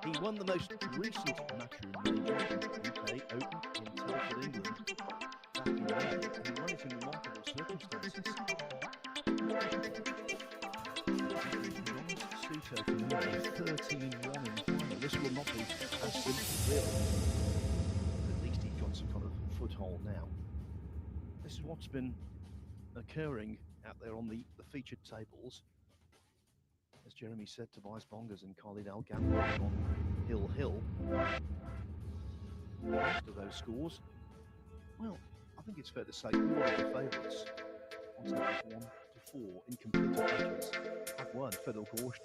He won the most recent Matchroom Major, UK Open in Telford, England, back in May, and he won it in remarkable circumstances. Suto Camino 13-1 in the final. This will not be as simple, really. At least he's got some kind of foothold now. This is what's been occurring out there on the featured tables. As Jeremy said, Tobias Bongers and Khalid Al Ghamri on Hill. Most of those scores, well, I think it's fair to say all of the favourites on tables 1 to 4 in complete matches have won. Fedor Gorsh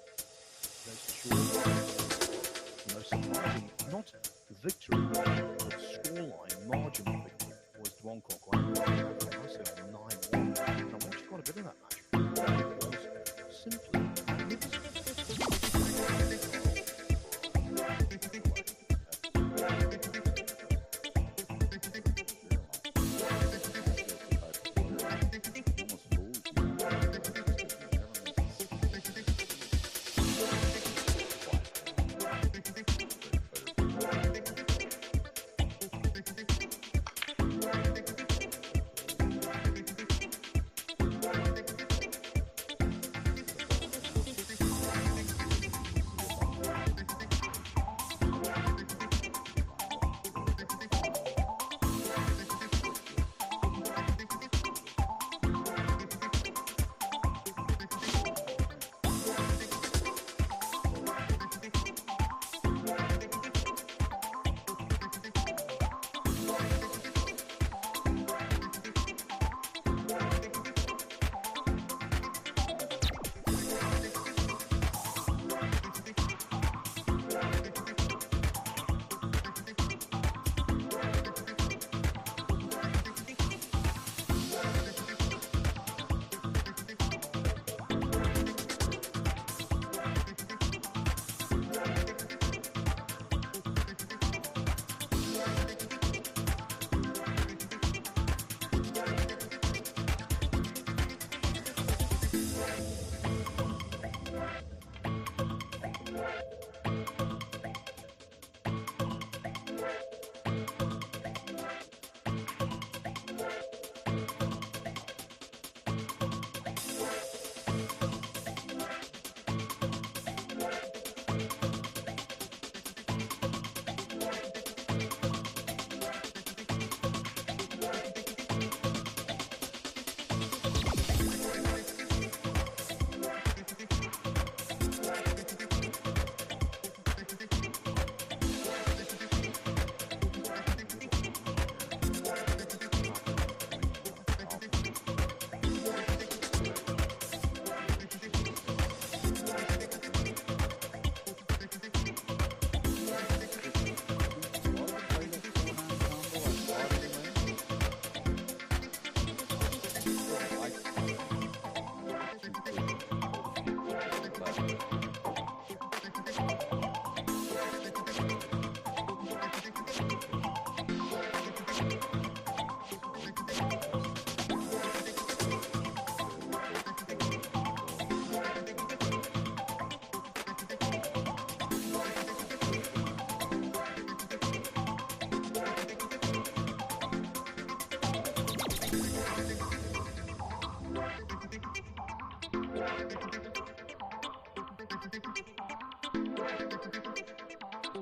goes to short. The most surprising, not victory, but scoreline, margin of victory, was Duong Kok Wang on 9-1. And I watched quite a bit of that match. It was simply magnificent.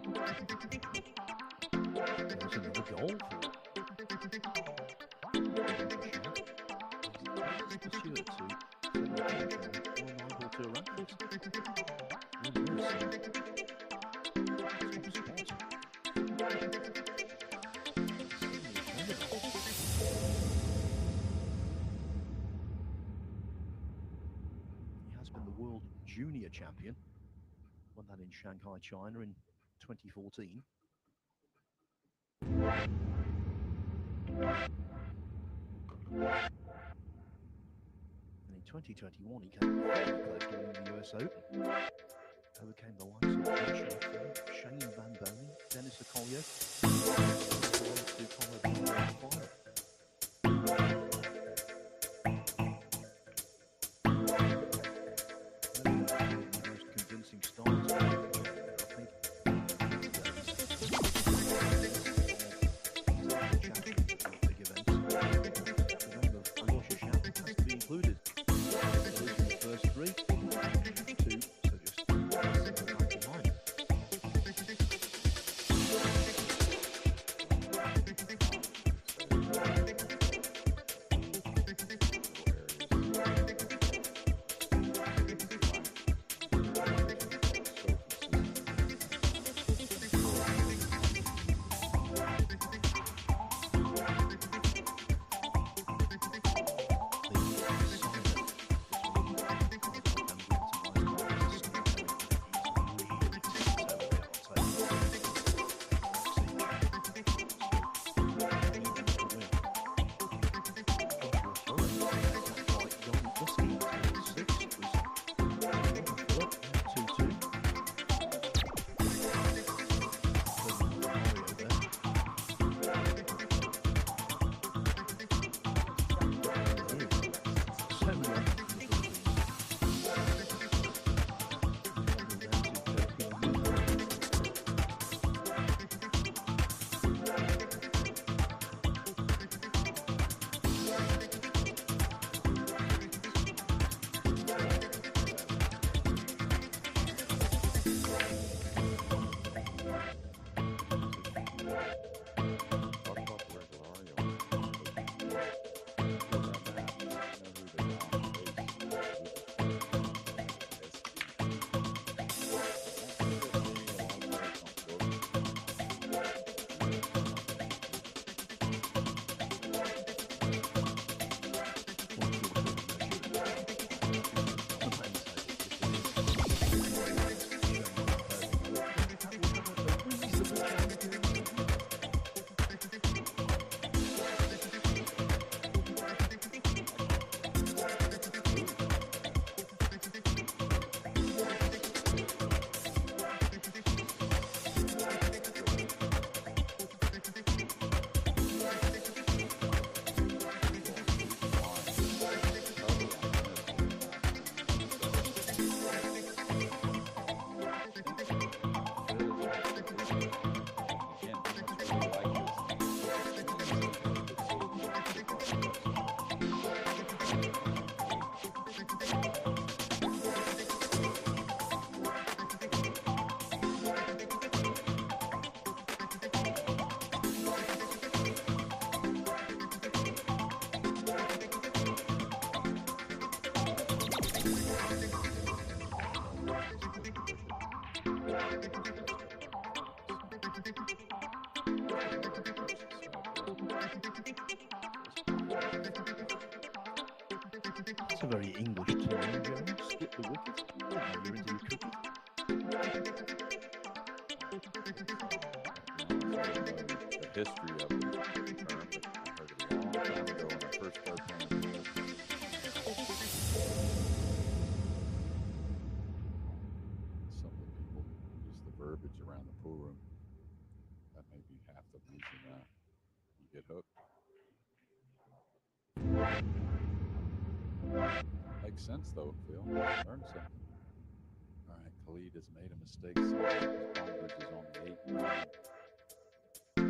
There's another goal for He has been the world junior champion. Won that in Shanghai, China in 2014. And in 2021, he came very close to winning the US Open. Overcame the likes of Shane Van Bonen, Dennis Okoye, to follow the final. Most convincing stars, I think. Big events. The name of Alyosha Shamp has to be included. Losing the first three, 2, so just back behind. It's a very English term, Jones. Skip the wicket. Now you're into your cricket. The history of the term, but I heard it a long time ago when I first started playing the field. Some of the people use the verbiage around the pool room. That may be half the reason you get hooked. Makes sense though, Phil. Learn something. All right, Khalid has made a mistake. Bongers is on the 8 line. To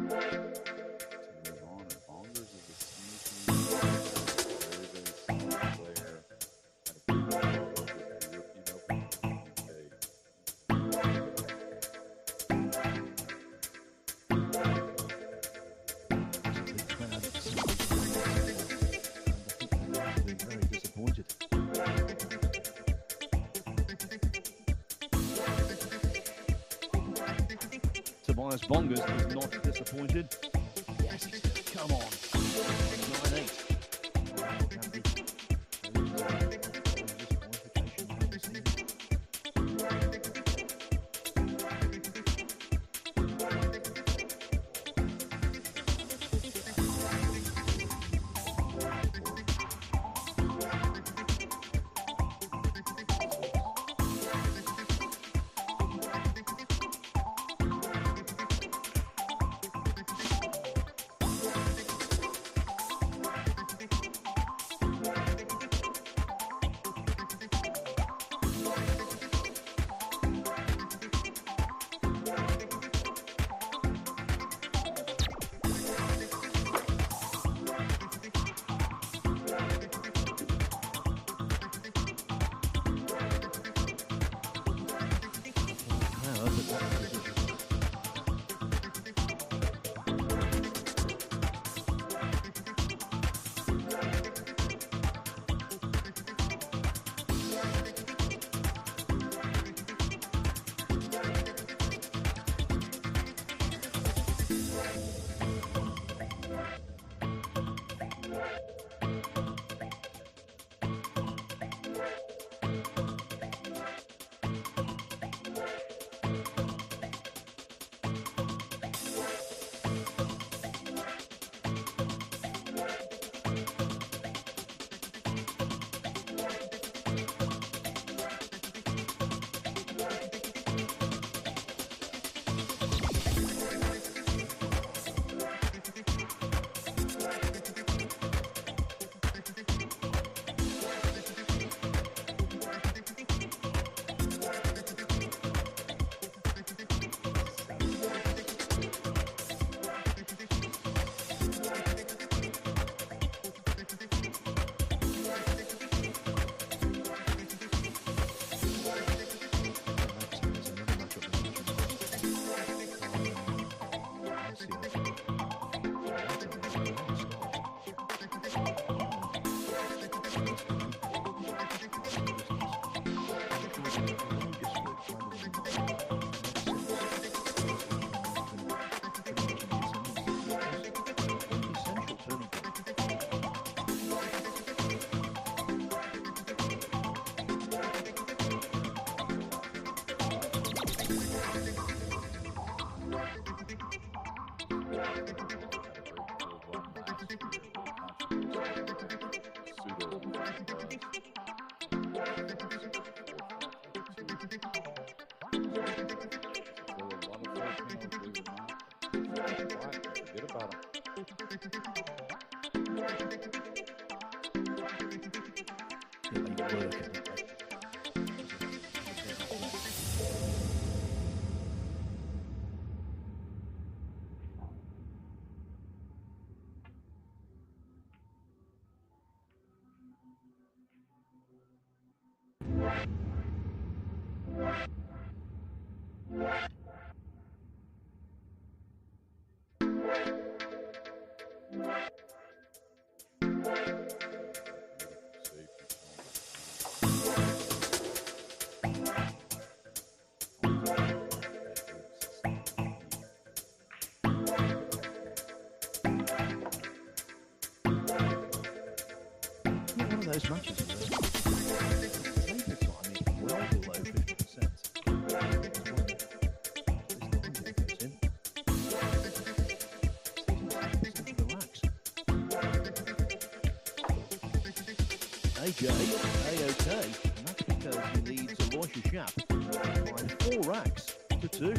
move on, and Bongers is a sneaky, very, very smart player. Had a good ball over the European Open in the UK. Tobias Bongers is not disappointed. Yes, he's good. Come on. 9-8. Those matches table time is well below 50%. AJ, A-OK, and that's because he leads Aloysius Schaap by 4 racks to 2.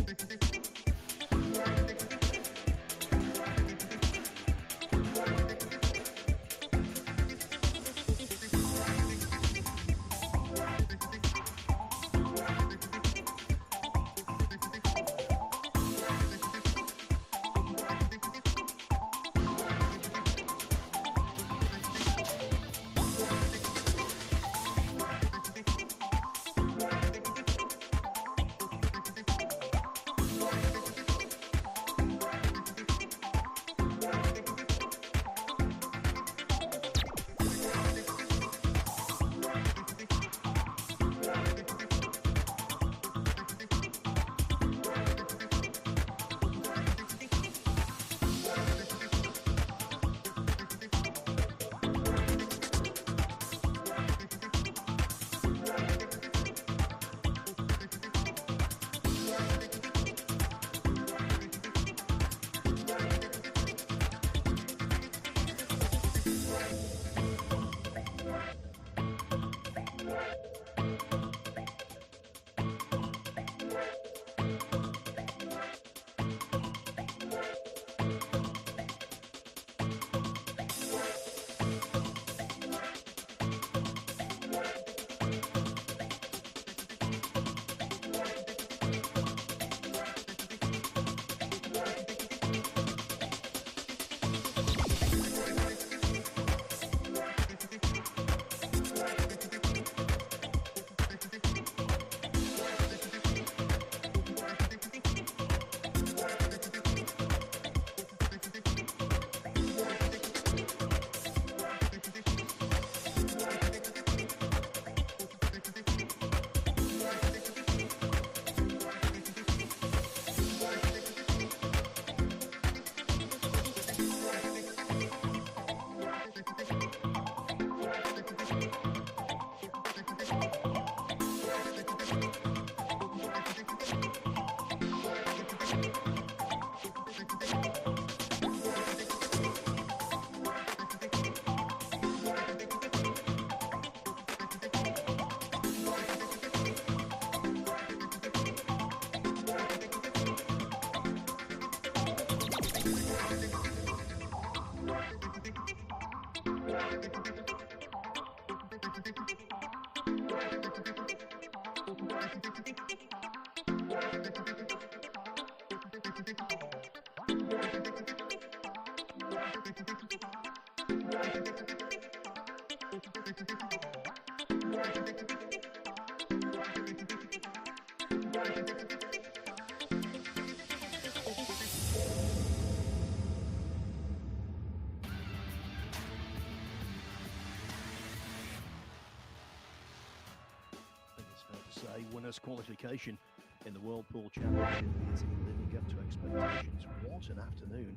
Say winners qualification in the World Pool Championship is living up to expectations. What an afternoon.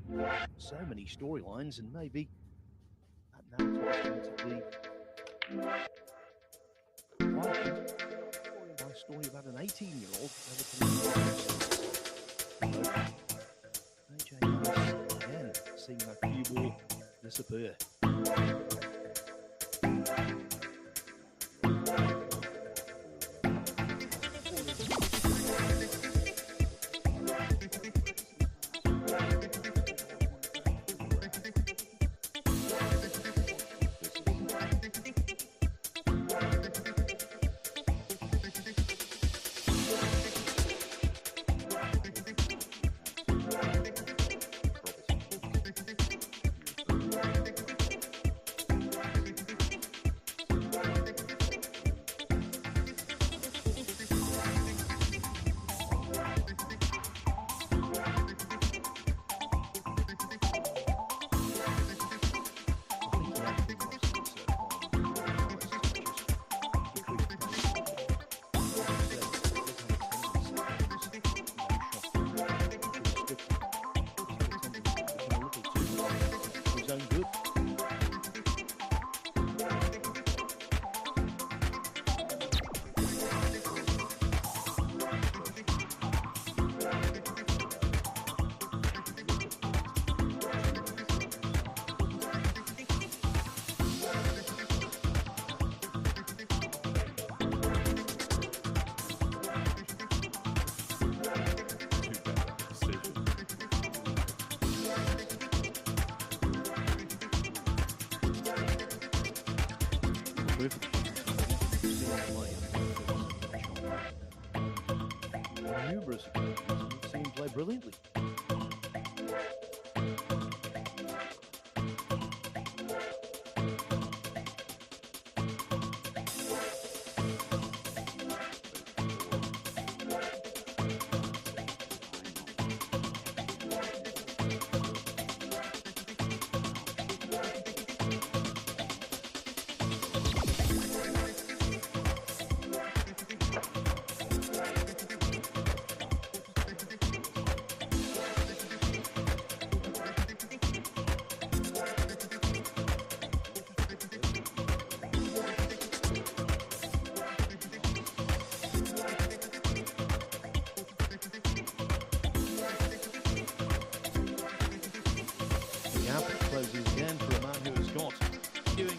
So many storylines, and maybe that now turns into be one story about an 18-year-old AJ Harris again seeing that cue ball disappear. Numerous occasions, we've seen him play brilliantly. Closes again for a man who has got doing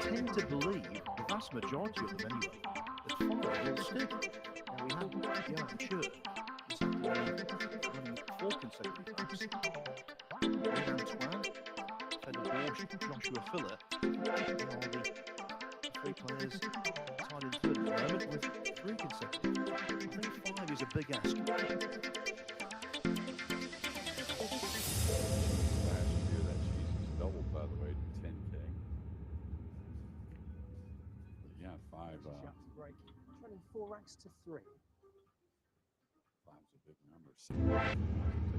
tend to believe, the vast majority of them anyway, that Fowler will stick. Now we had Johan Chur this afternoon running 4 consecutive laps. With Antoine, Fedor Borsch, Joshua Filler, are the 3 players tied in third at the moment with 3 consecutive. I think 5 is a big ask. Doubled, by the way, to 10K. Yeah, 5. Break 24 ranks to 3. 5's a big number.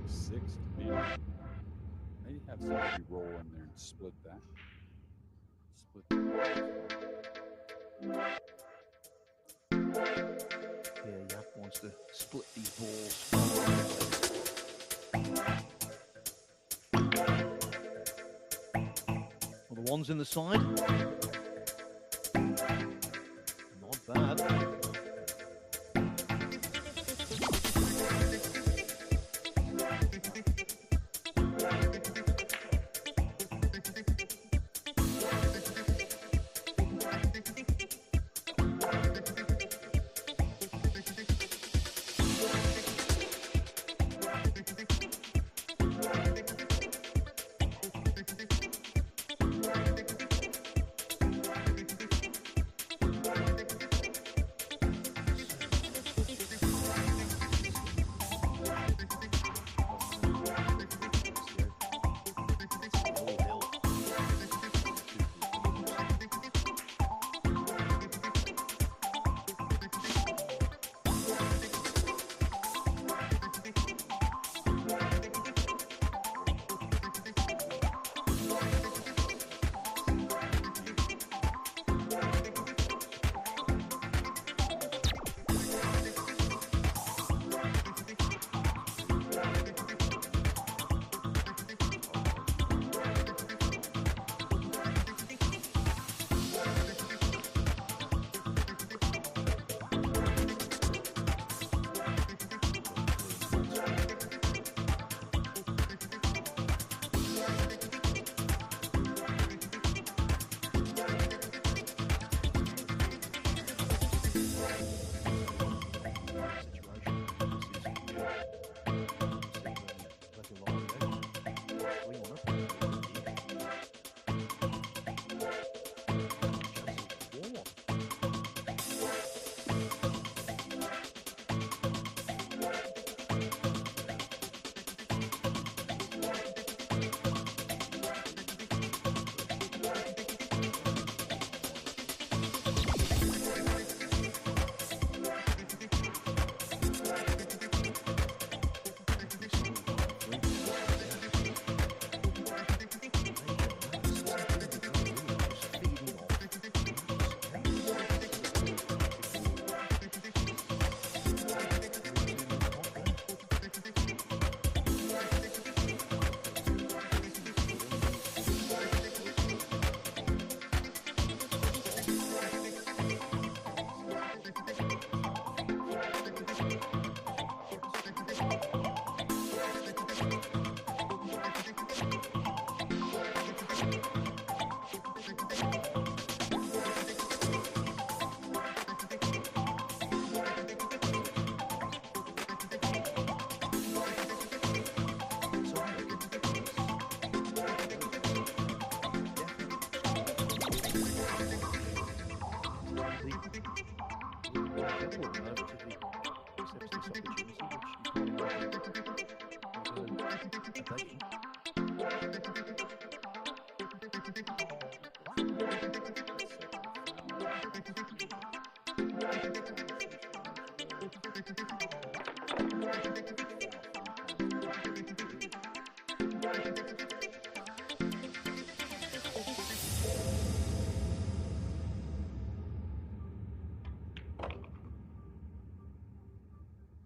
6 to beat. Maybe have somebody roll in there and split that. Yeah, Yap wants to split these balls. Well, the ones in the side. Not bad.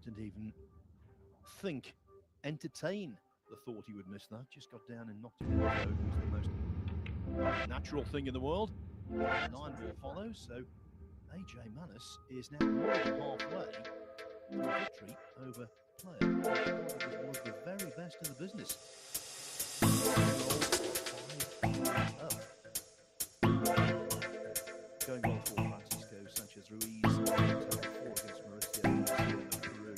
Didn't even think, entertain the thought he would miss that. Just got down and knocked it in. So it was the most natural thing in the world. 9 ball follows, so AJ Manis is now more than halfway to a victory over player who was one of the very best in the business. Going well for Francisco Sanchez Ruiz. 4 against Mauricio Garcia of Peru.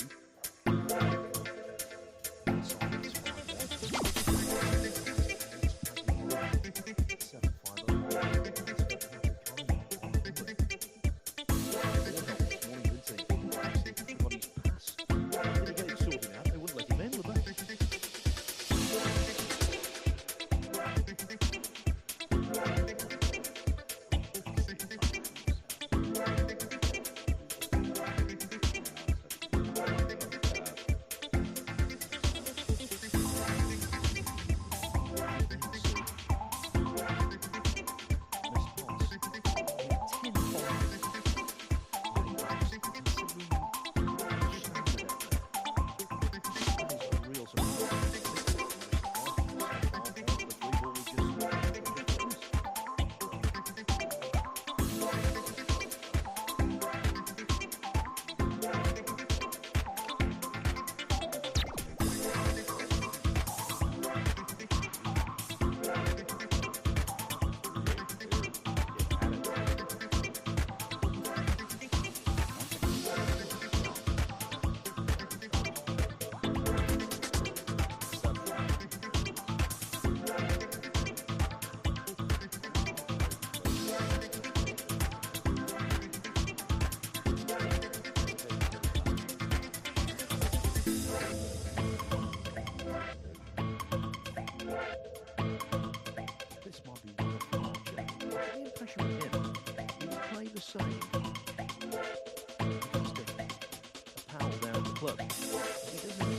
Same. A Powell down at the club. He doesn't.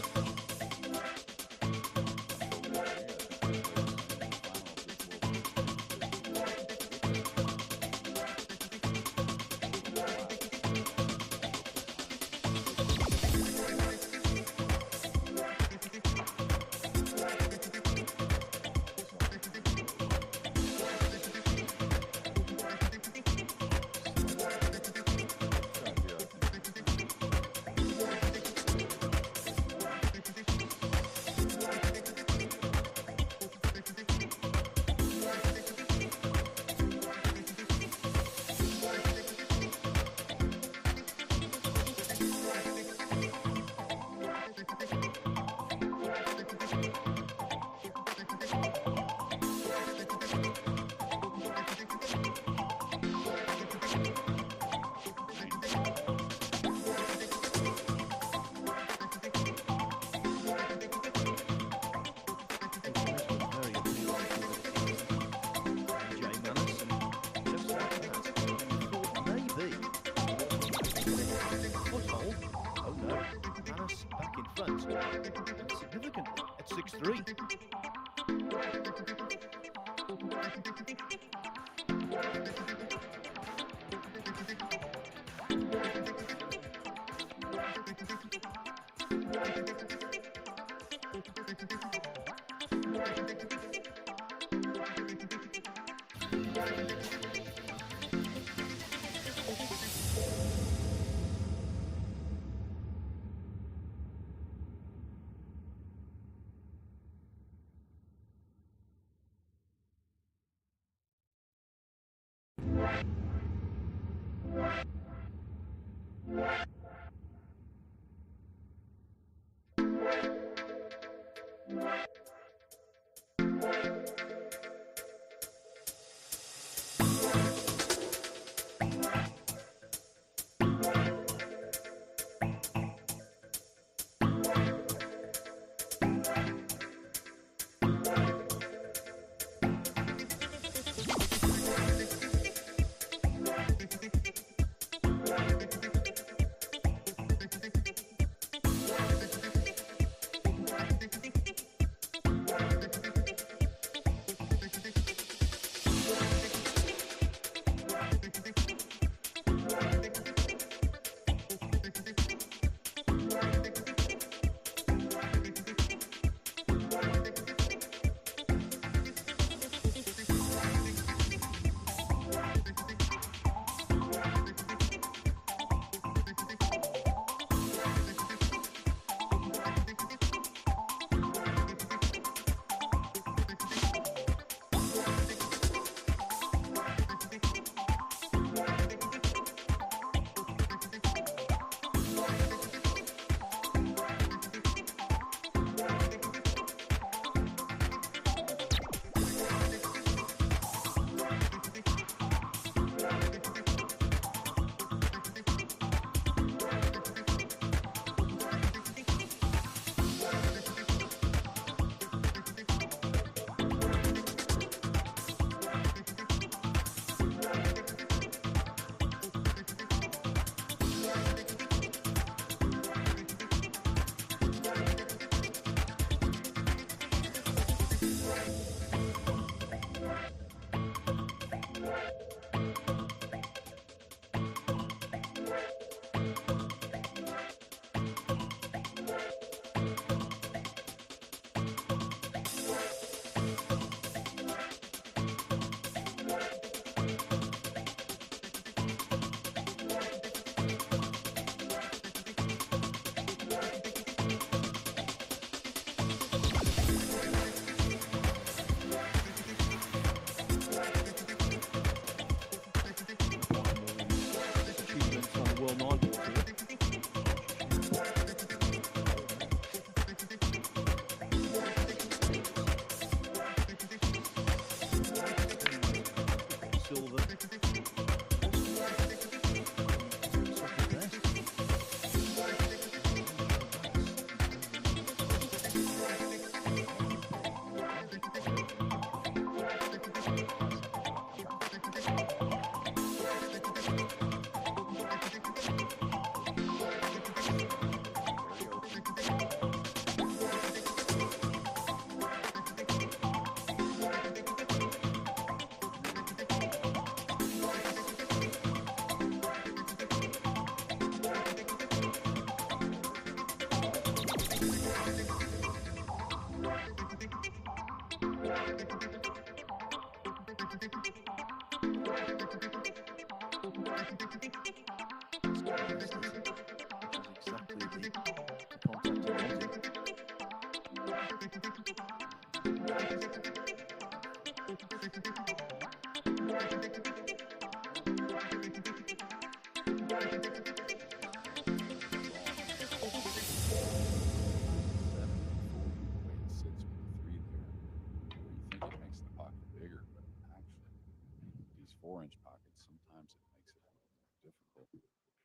Significantly at 6-3.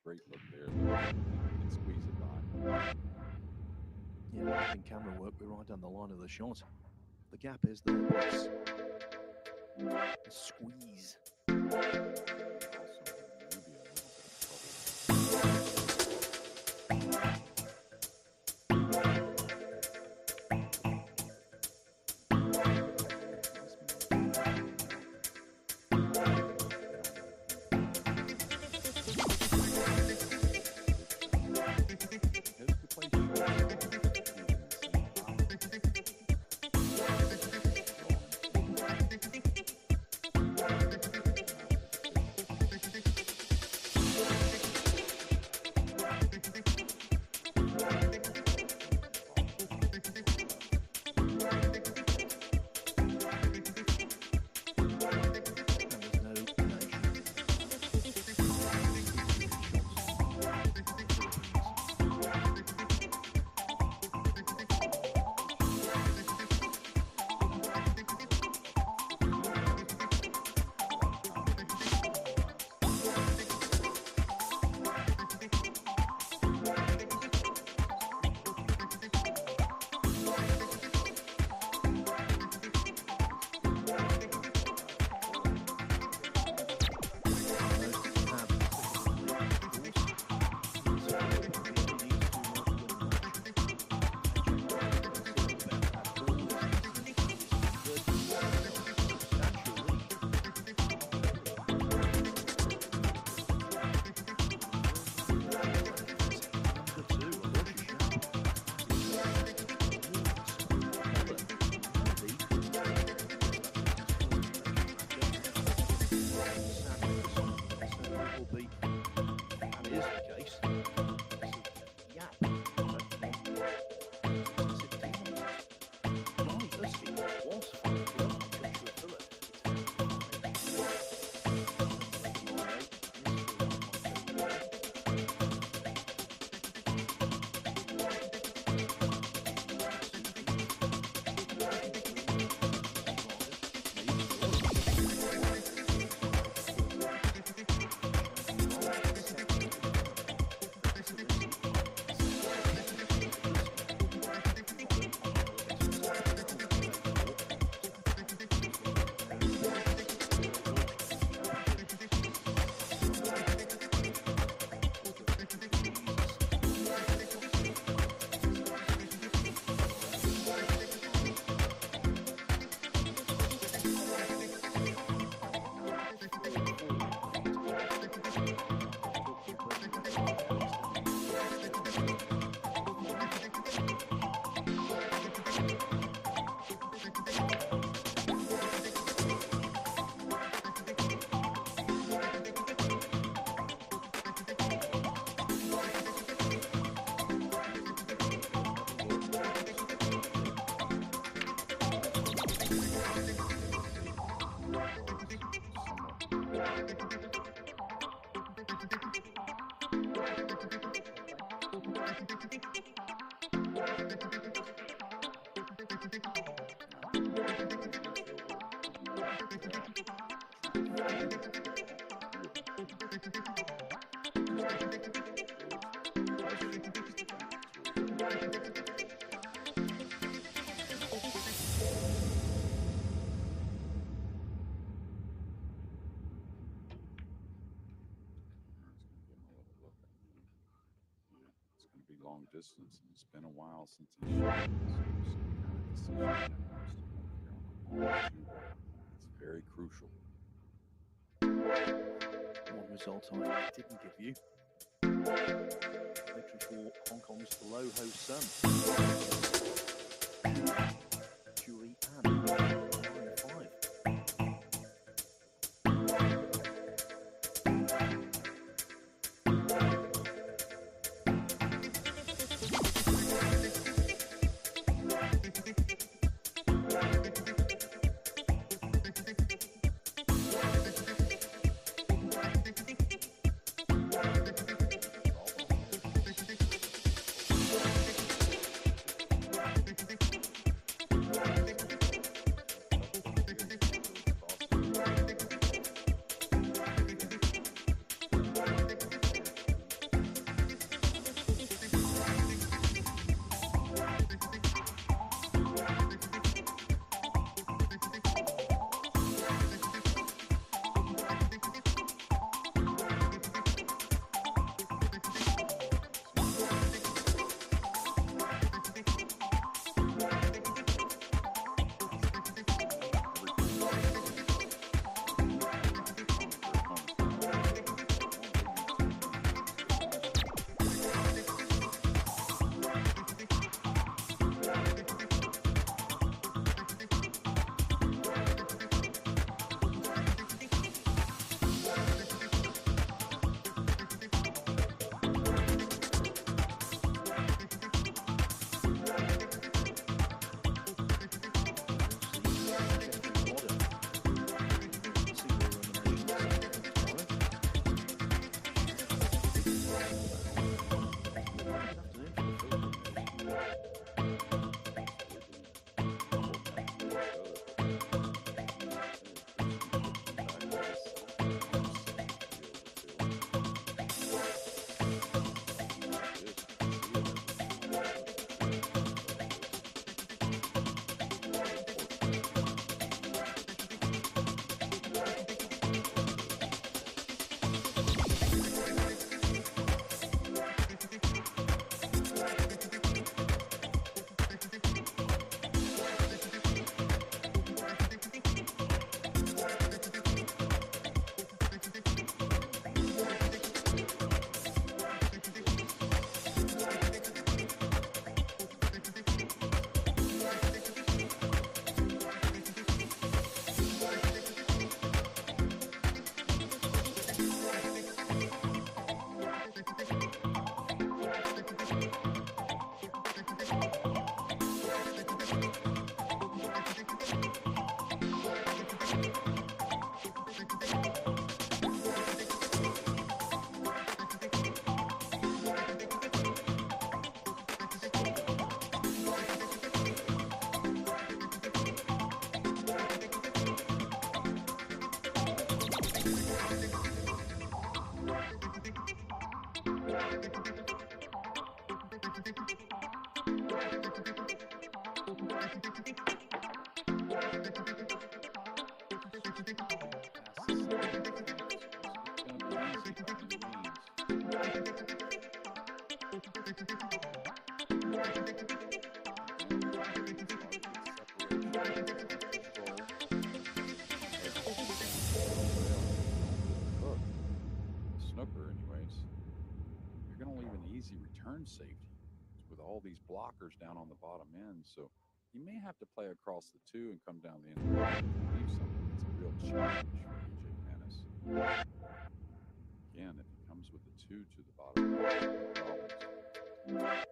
Great look there. I think he can squeeze it by. Yeah, I think camera work, we're right down the line of the shot. The gap is there, but it's a squeeze. Long distance, and it's been a while since he shot some kind of decision. It's very crucial. One result I didn't give you. Victory for Hong Kong's Low Ho Sun. Jury and 9-5. with all these blockers down on the bottom end. So he may have to play across the 2 and come down the end. Leave something. It's a real challenge for EJ Menace. Again, if he comes with the 2 to the bottom, problems.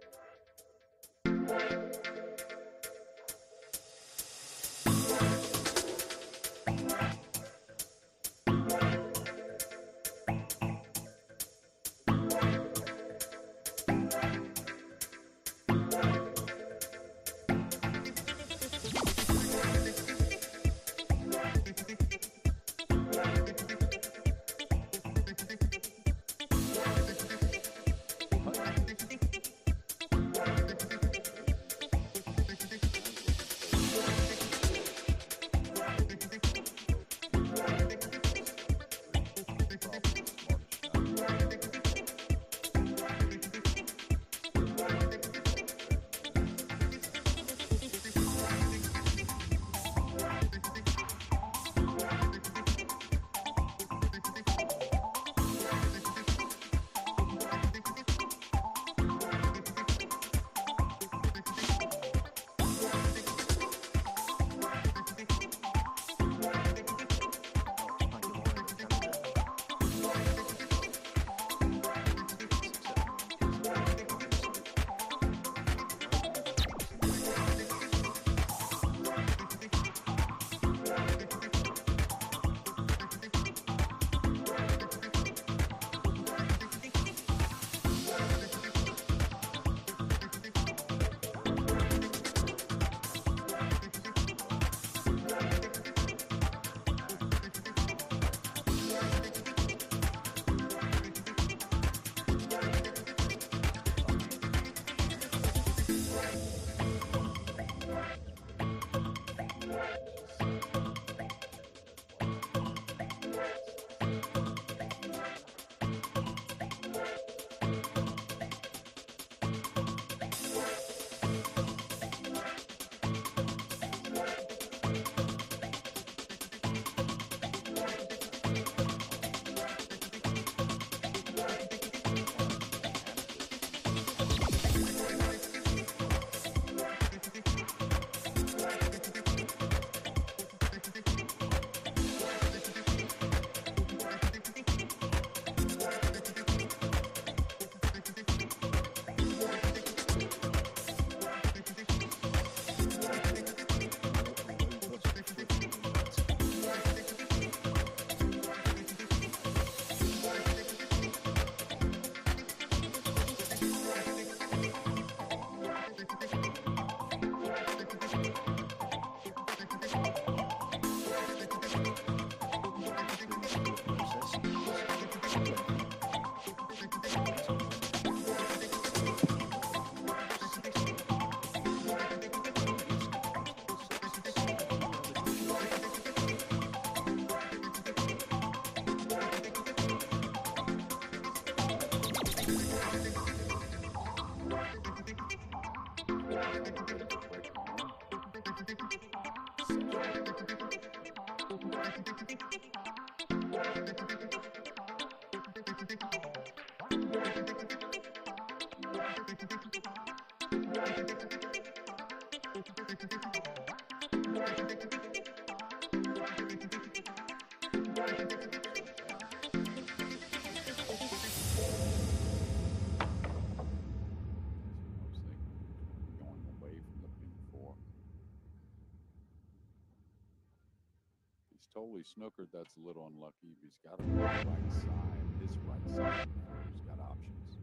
Totally snookered. That's a little unlucky. He's got a right side. His right side. He's got options.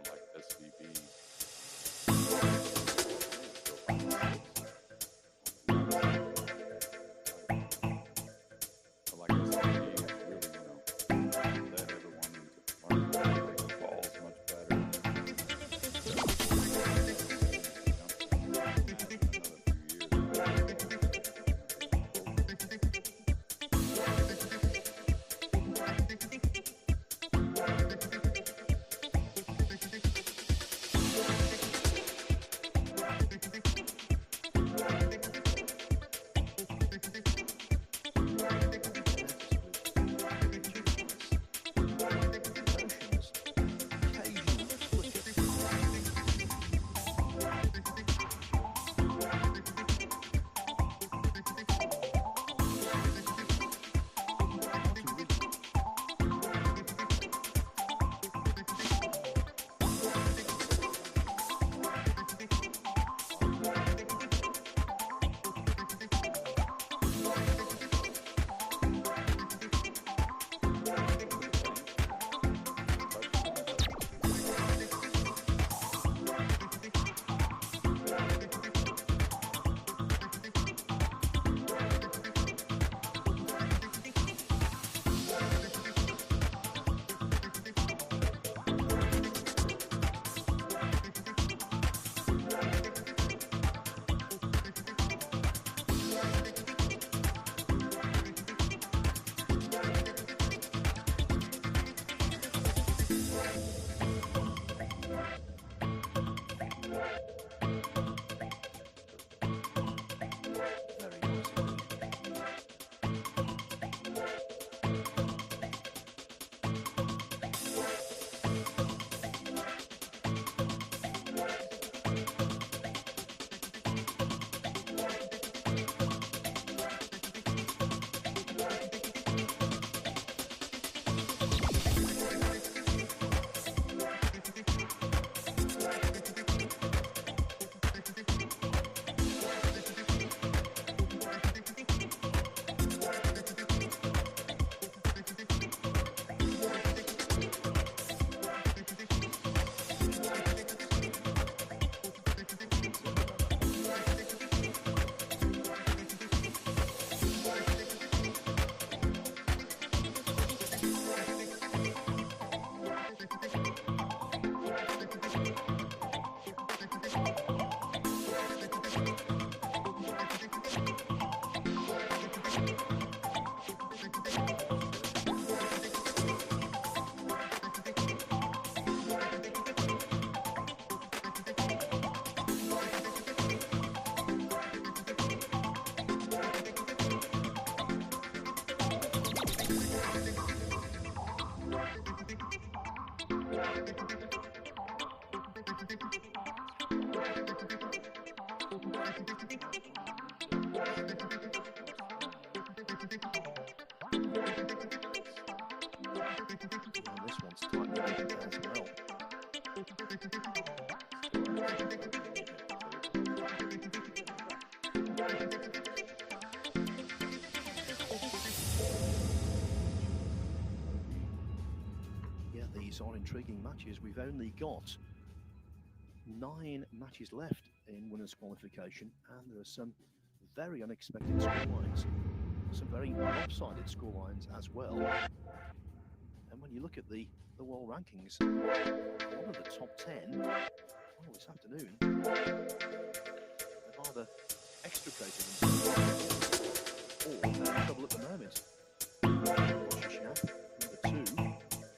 Like SVB. Like SVB is really, led everyone into the balls much better. this one's tightly as well. Yeah, these are intriguing matches. We've only got 9 matches left in winners qualification, and there are some very unexpected scorelines, some very lopsided scorelines as well. And when you look at the world rankings, one of the top 10 this afternoon have either extricated themselves or they're in trouble at the moment. Roger Schnapp, number 2,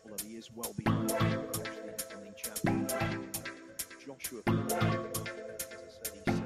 although he is well behind the defending champion. Joshua Miller, as I said, he's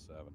7.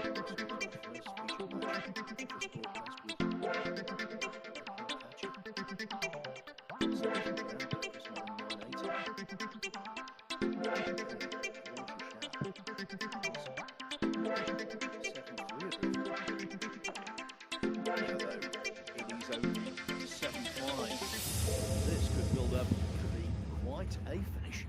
This could build up to be quite a finish.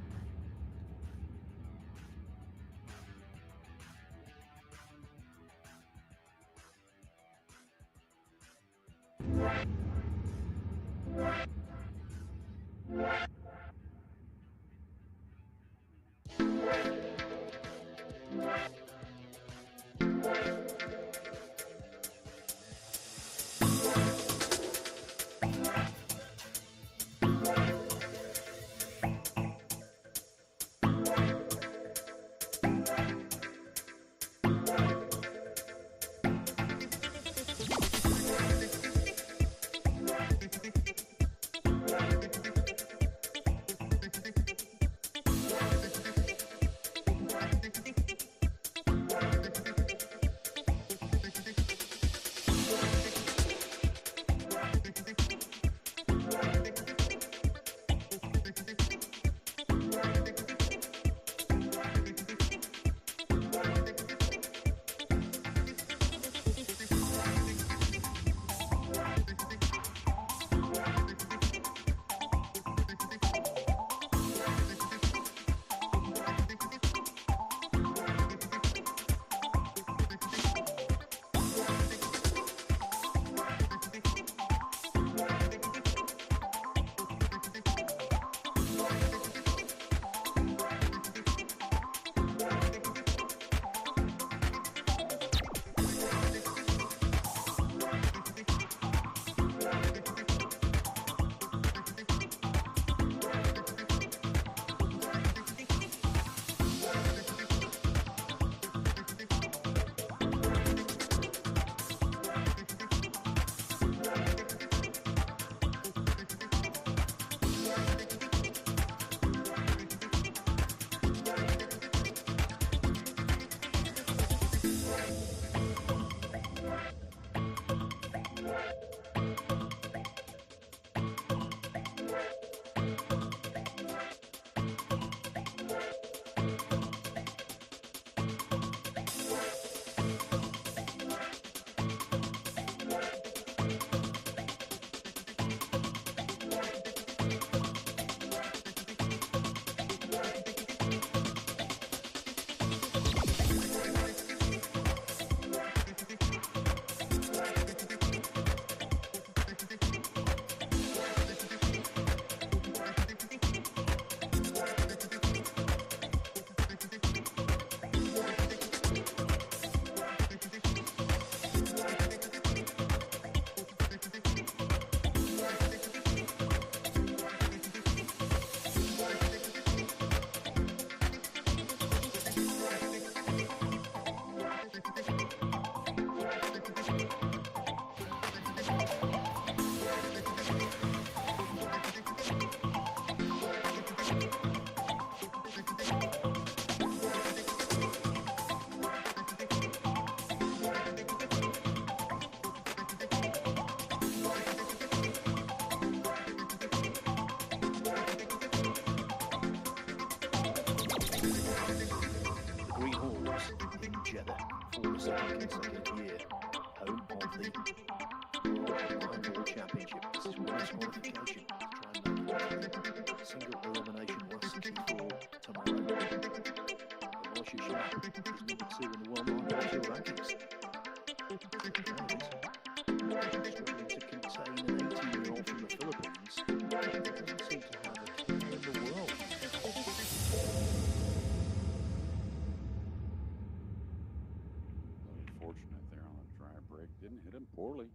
Didn't hit him poorly.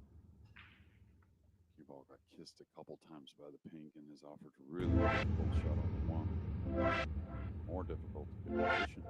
Cue ball got kissed a couple times by the pink and has offered a really difficult shot on the one. More difficult to get position.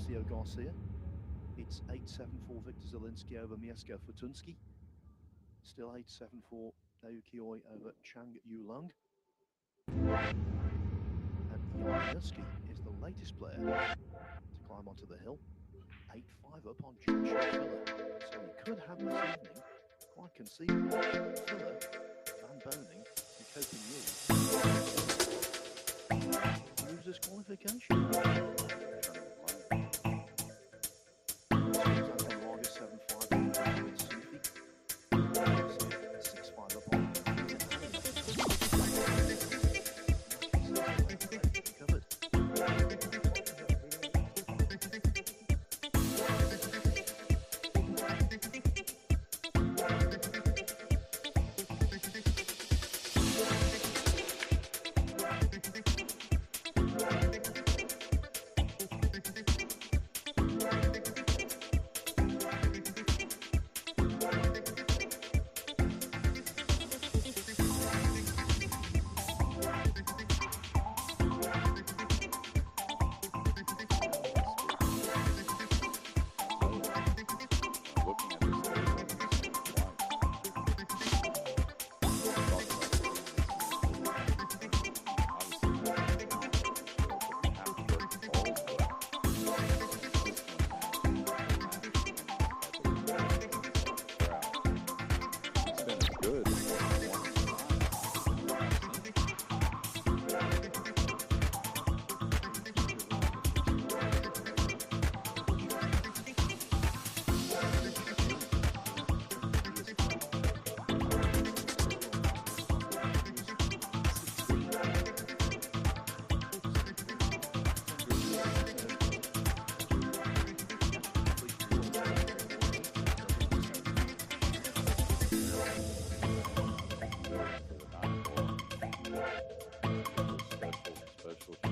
Alessio Garcia. It's 8-7 for Victor Zielinski over Mieszko Fortunski. Still 8-7 for Naoki Oi over Chang Yulong. And Jan Mirsky is the latest player to climb onto the hill. 8-5 up on Joshua Filler. So he could have this evening, quite conceivably, Filler, Van Boning, and Coping Yu. Lose this qualification. So close.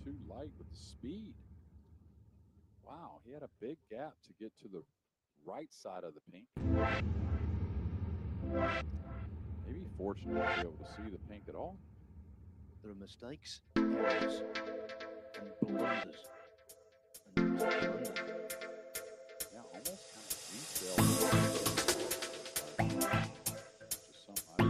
Too light with the speed. Wow, he had a big gap to get to the right side of the pink. Maybe fortunate to be able to see the pink at all. There are mistakes, errors, and blunders. And blunders. Yeah, almost kind of detailed. Just something I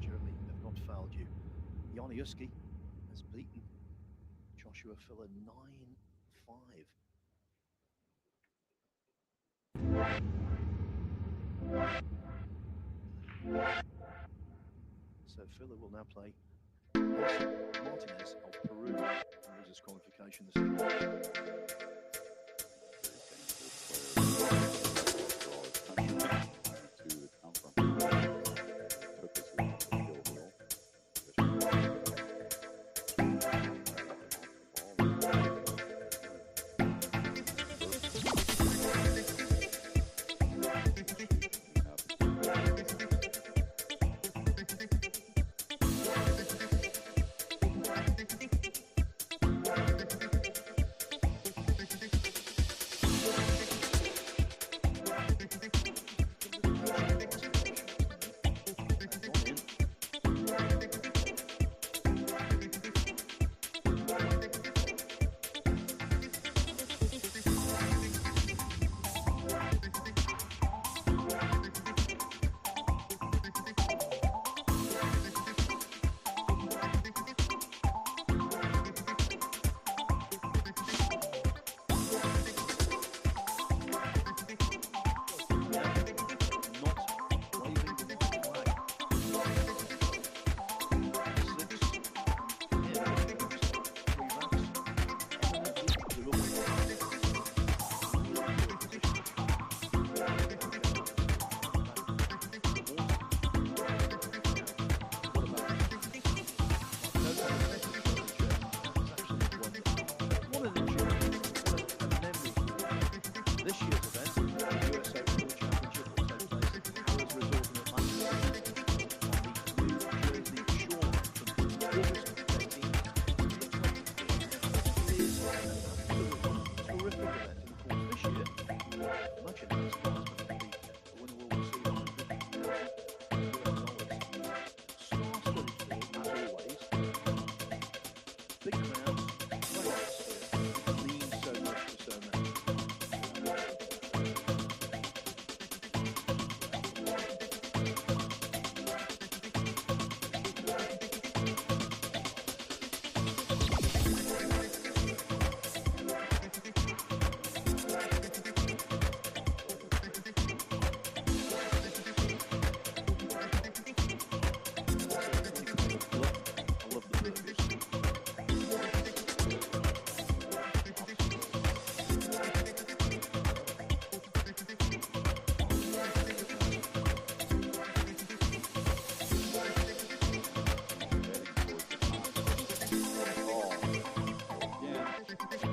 Jeremy have not fouled you. Joniuski has beaten Joshua Filler 9-5. So Filler will now play Martinez of Peru, who loses qualification this evening. Nice position.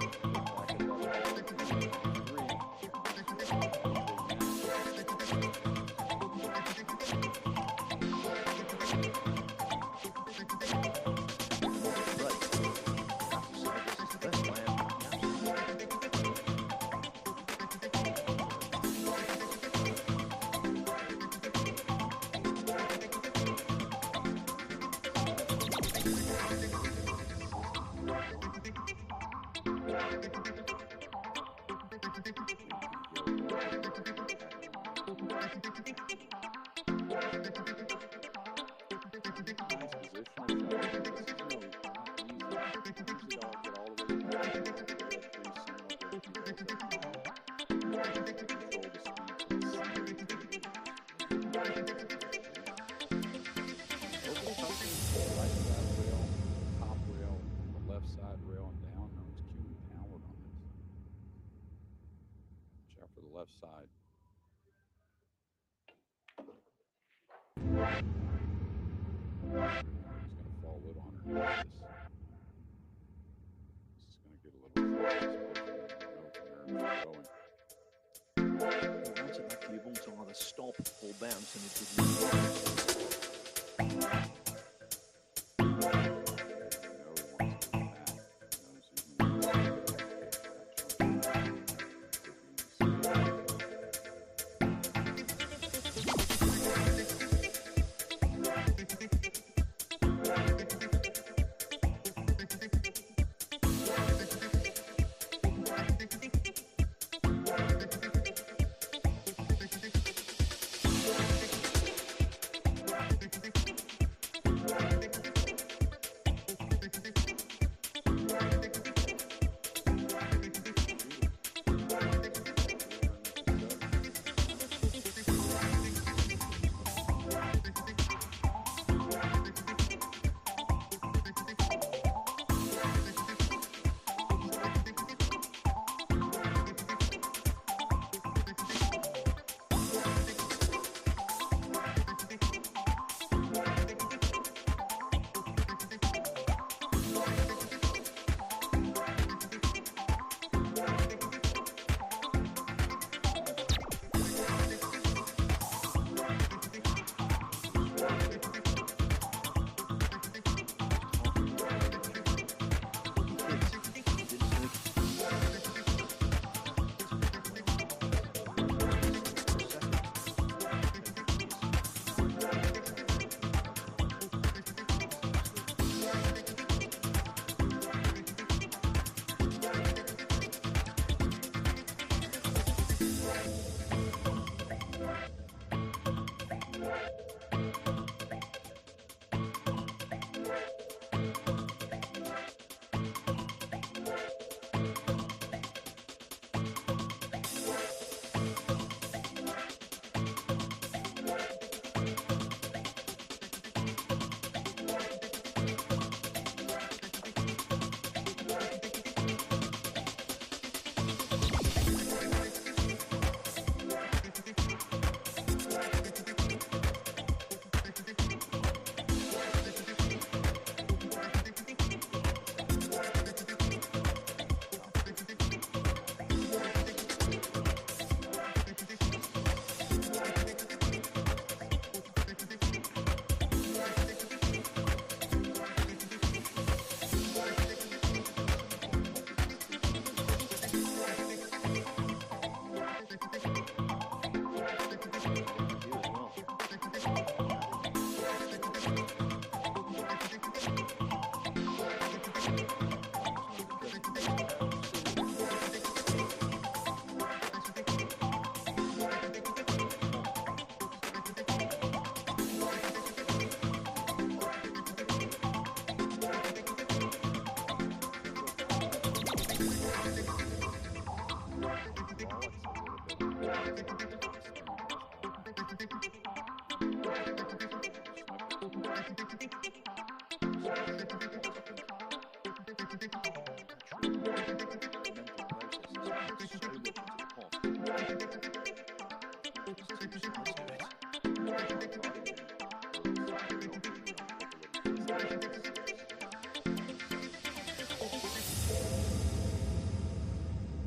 for the left side. He's going to fall a little underneath this. This is going to get a little going. He wanted that cue ball to either stop or bounce, and it didn't.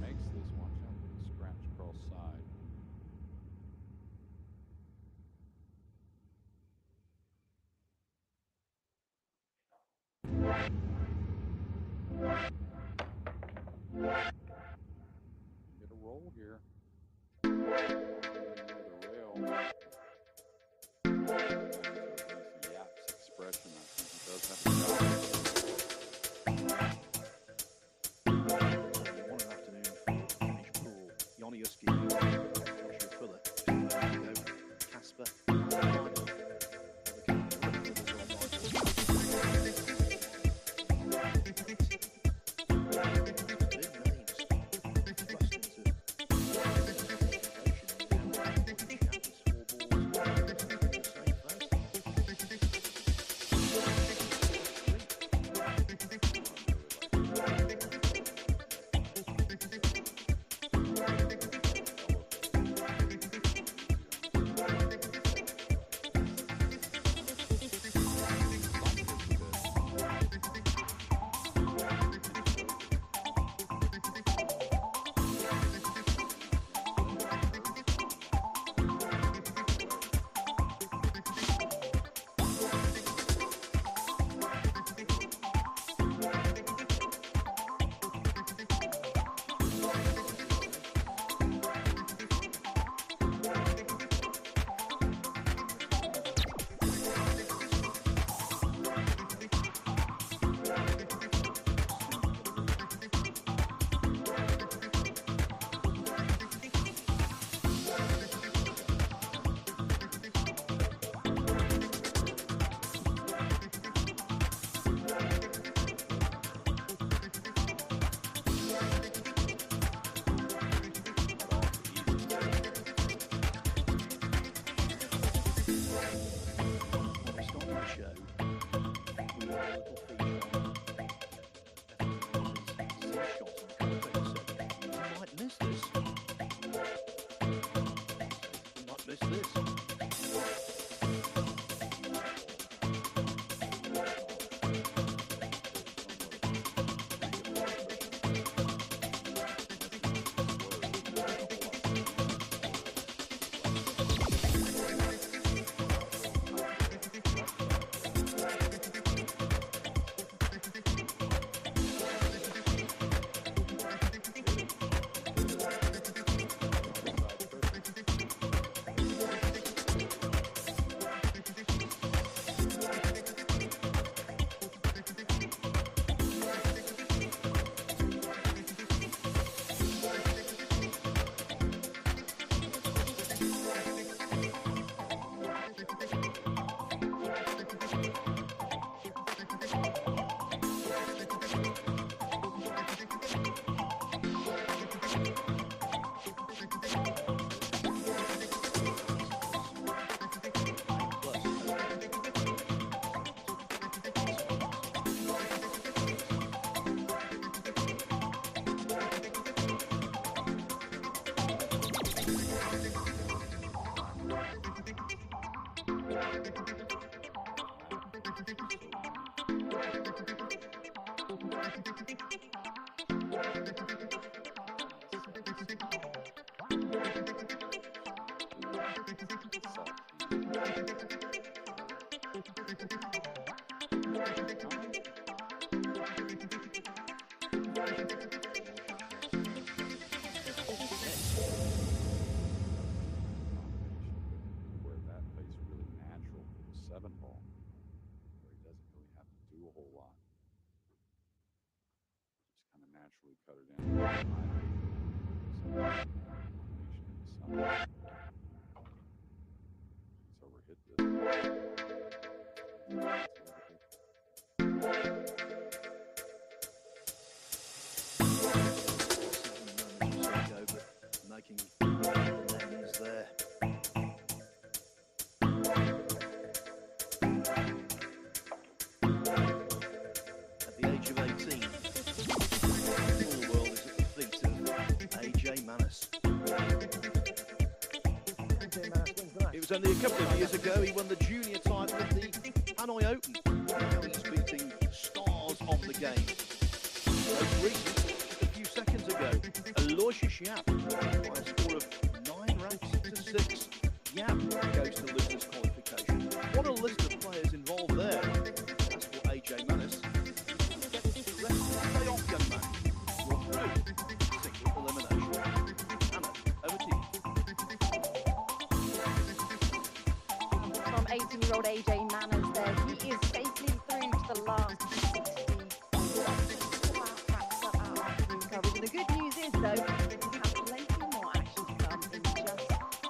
Makes this, watch out for the scratch cross side. Get a roll here. The rail. Yaps expression. I think he does have a What an afternoon for Danish pool. Jonny Uski, Joshua Fuller, Casper. eventually cut it in. Let's overhit Making lanes there. At the age of 18, the whole world is at the feet of AJ Manus. It was only a couple of years ago he won the junior title at the Hanoi Open. Now he's beating stars of the game. Most recent, just a few seconds ago, Aloysius Yap by a score of 9 racks to 6. Yap goes to losers qualification. What a list of players involved there. As for AJ Manus, the rest stay off, young man. You're through single elimination. Anna, over to you. From 18-year-old AJ Manus there, he is safely through to the last 60. And the good news is, though, we have plenty more action to come in just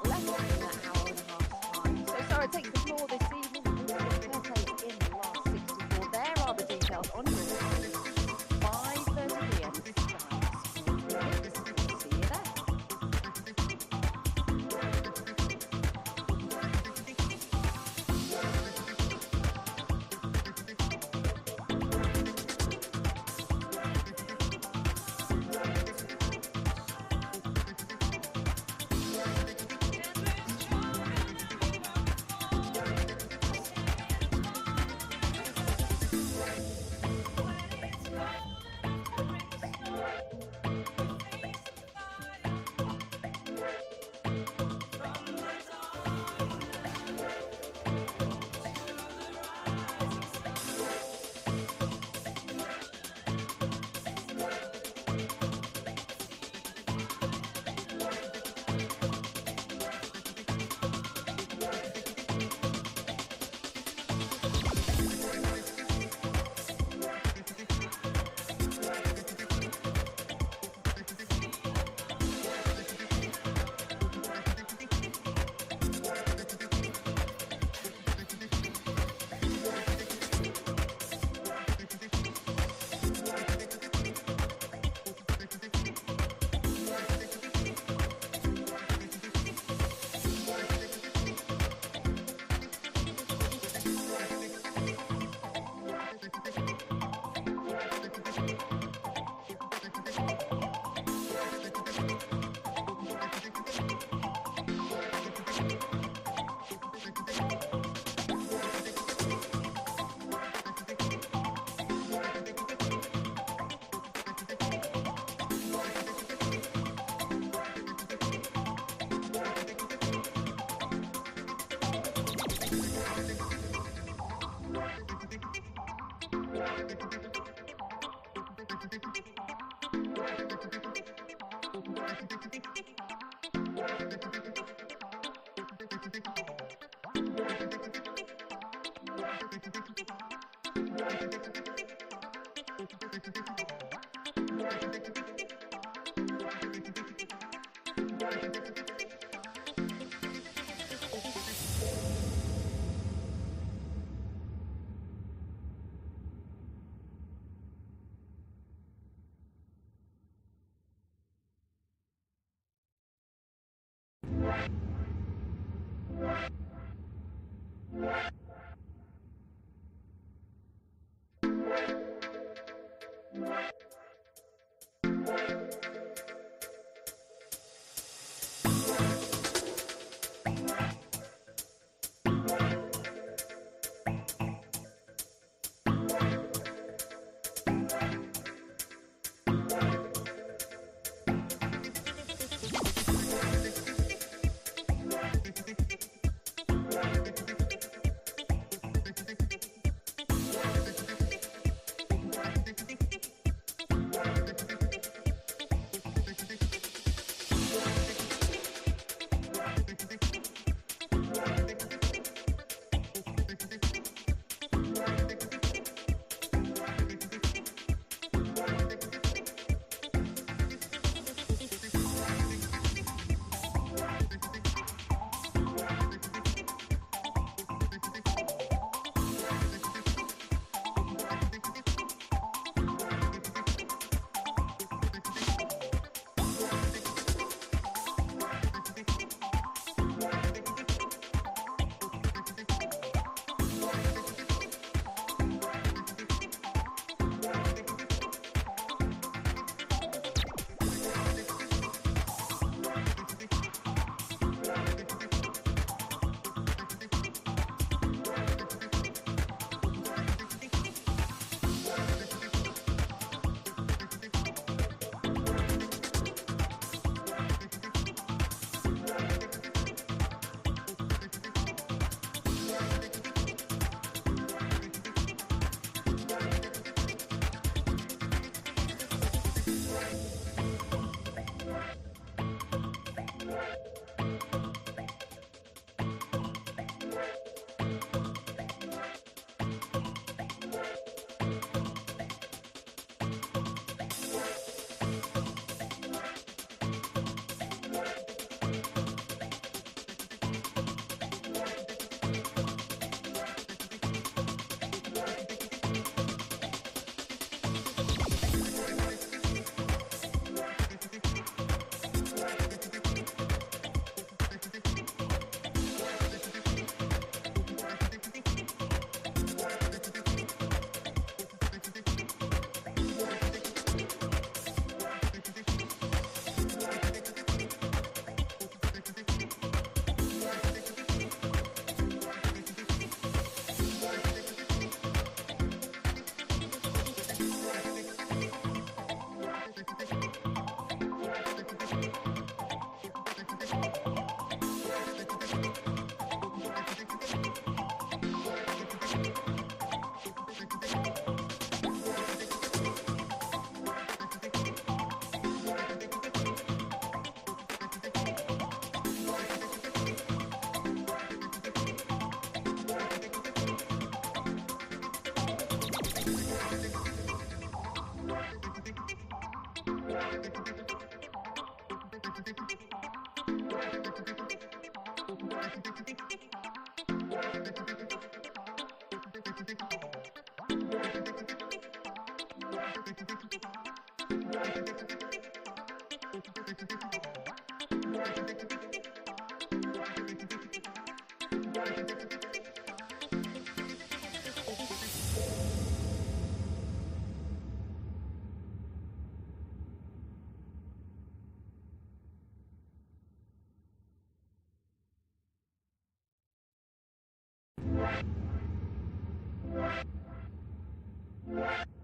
less than an hour and a half time. So Sarah takes the floor this evening. We'll take in the last 64. There are the details on your screen. 5:30 p.m. See you there. You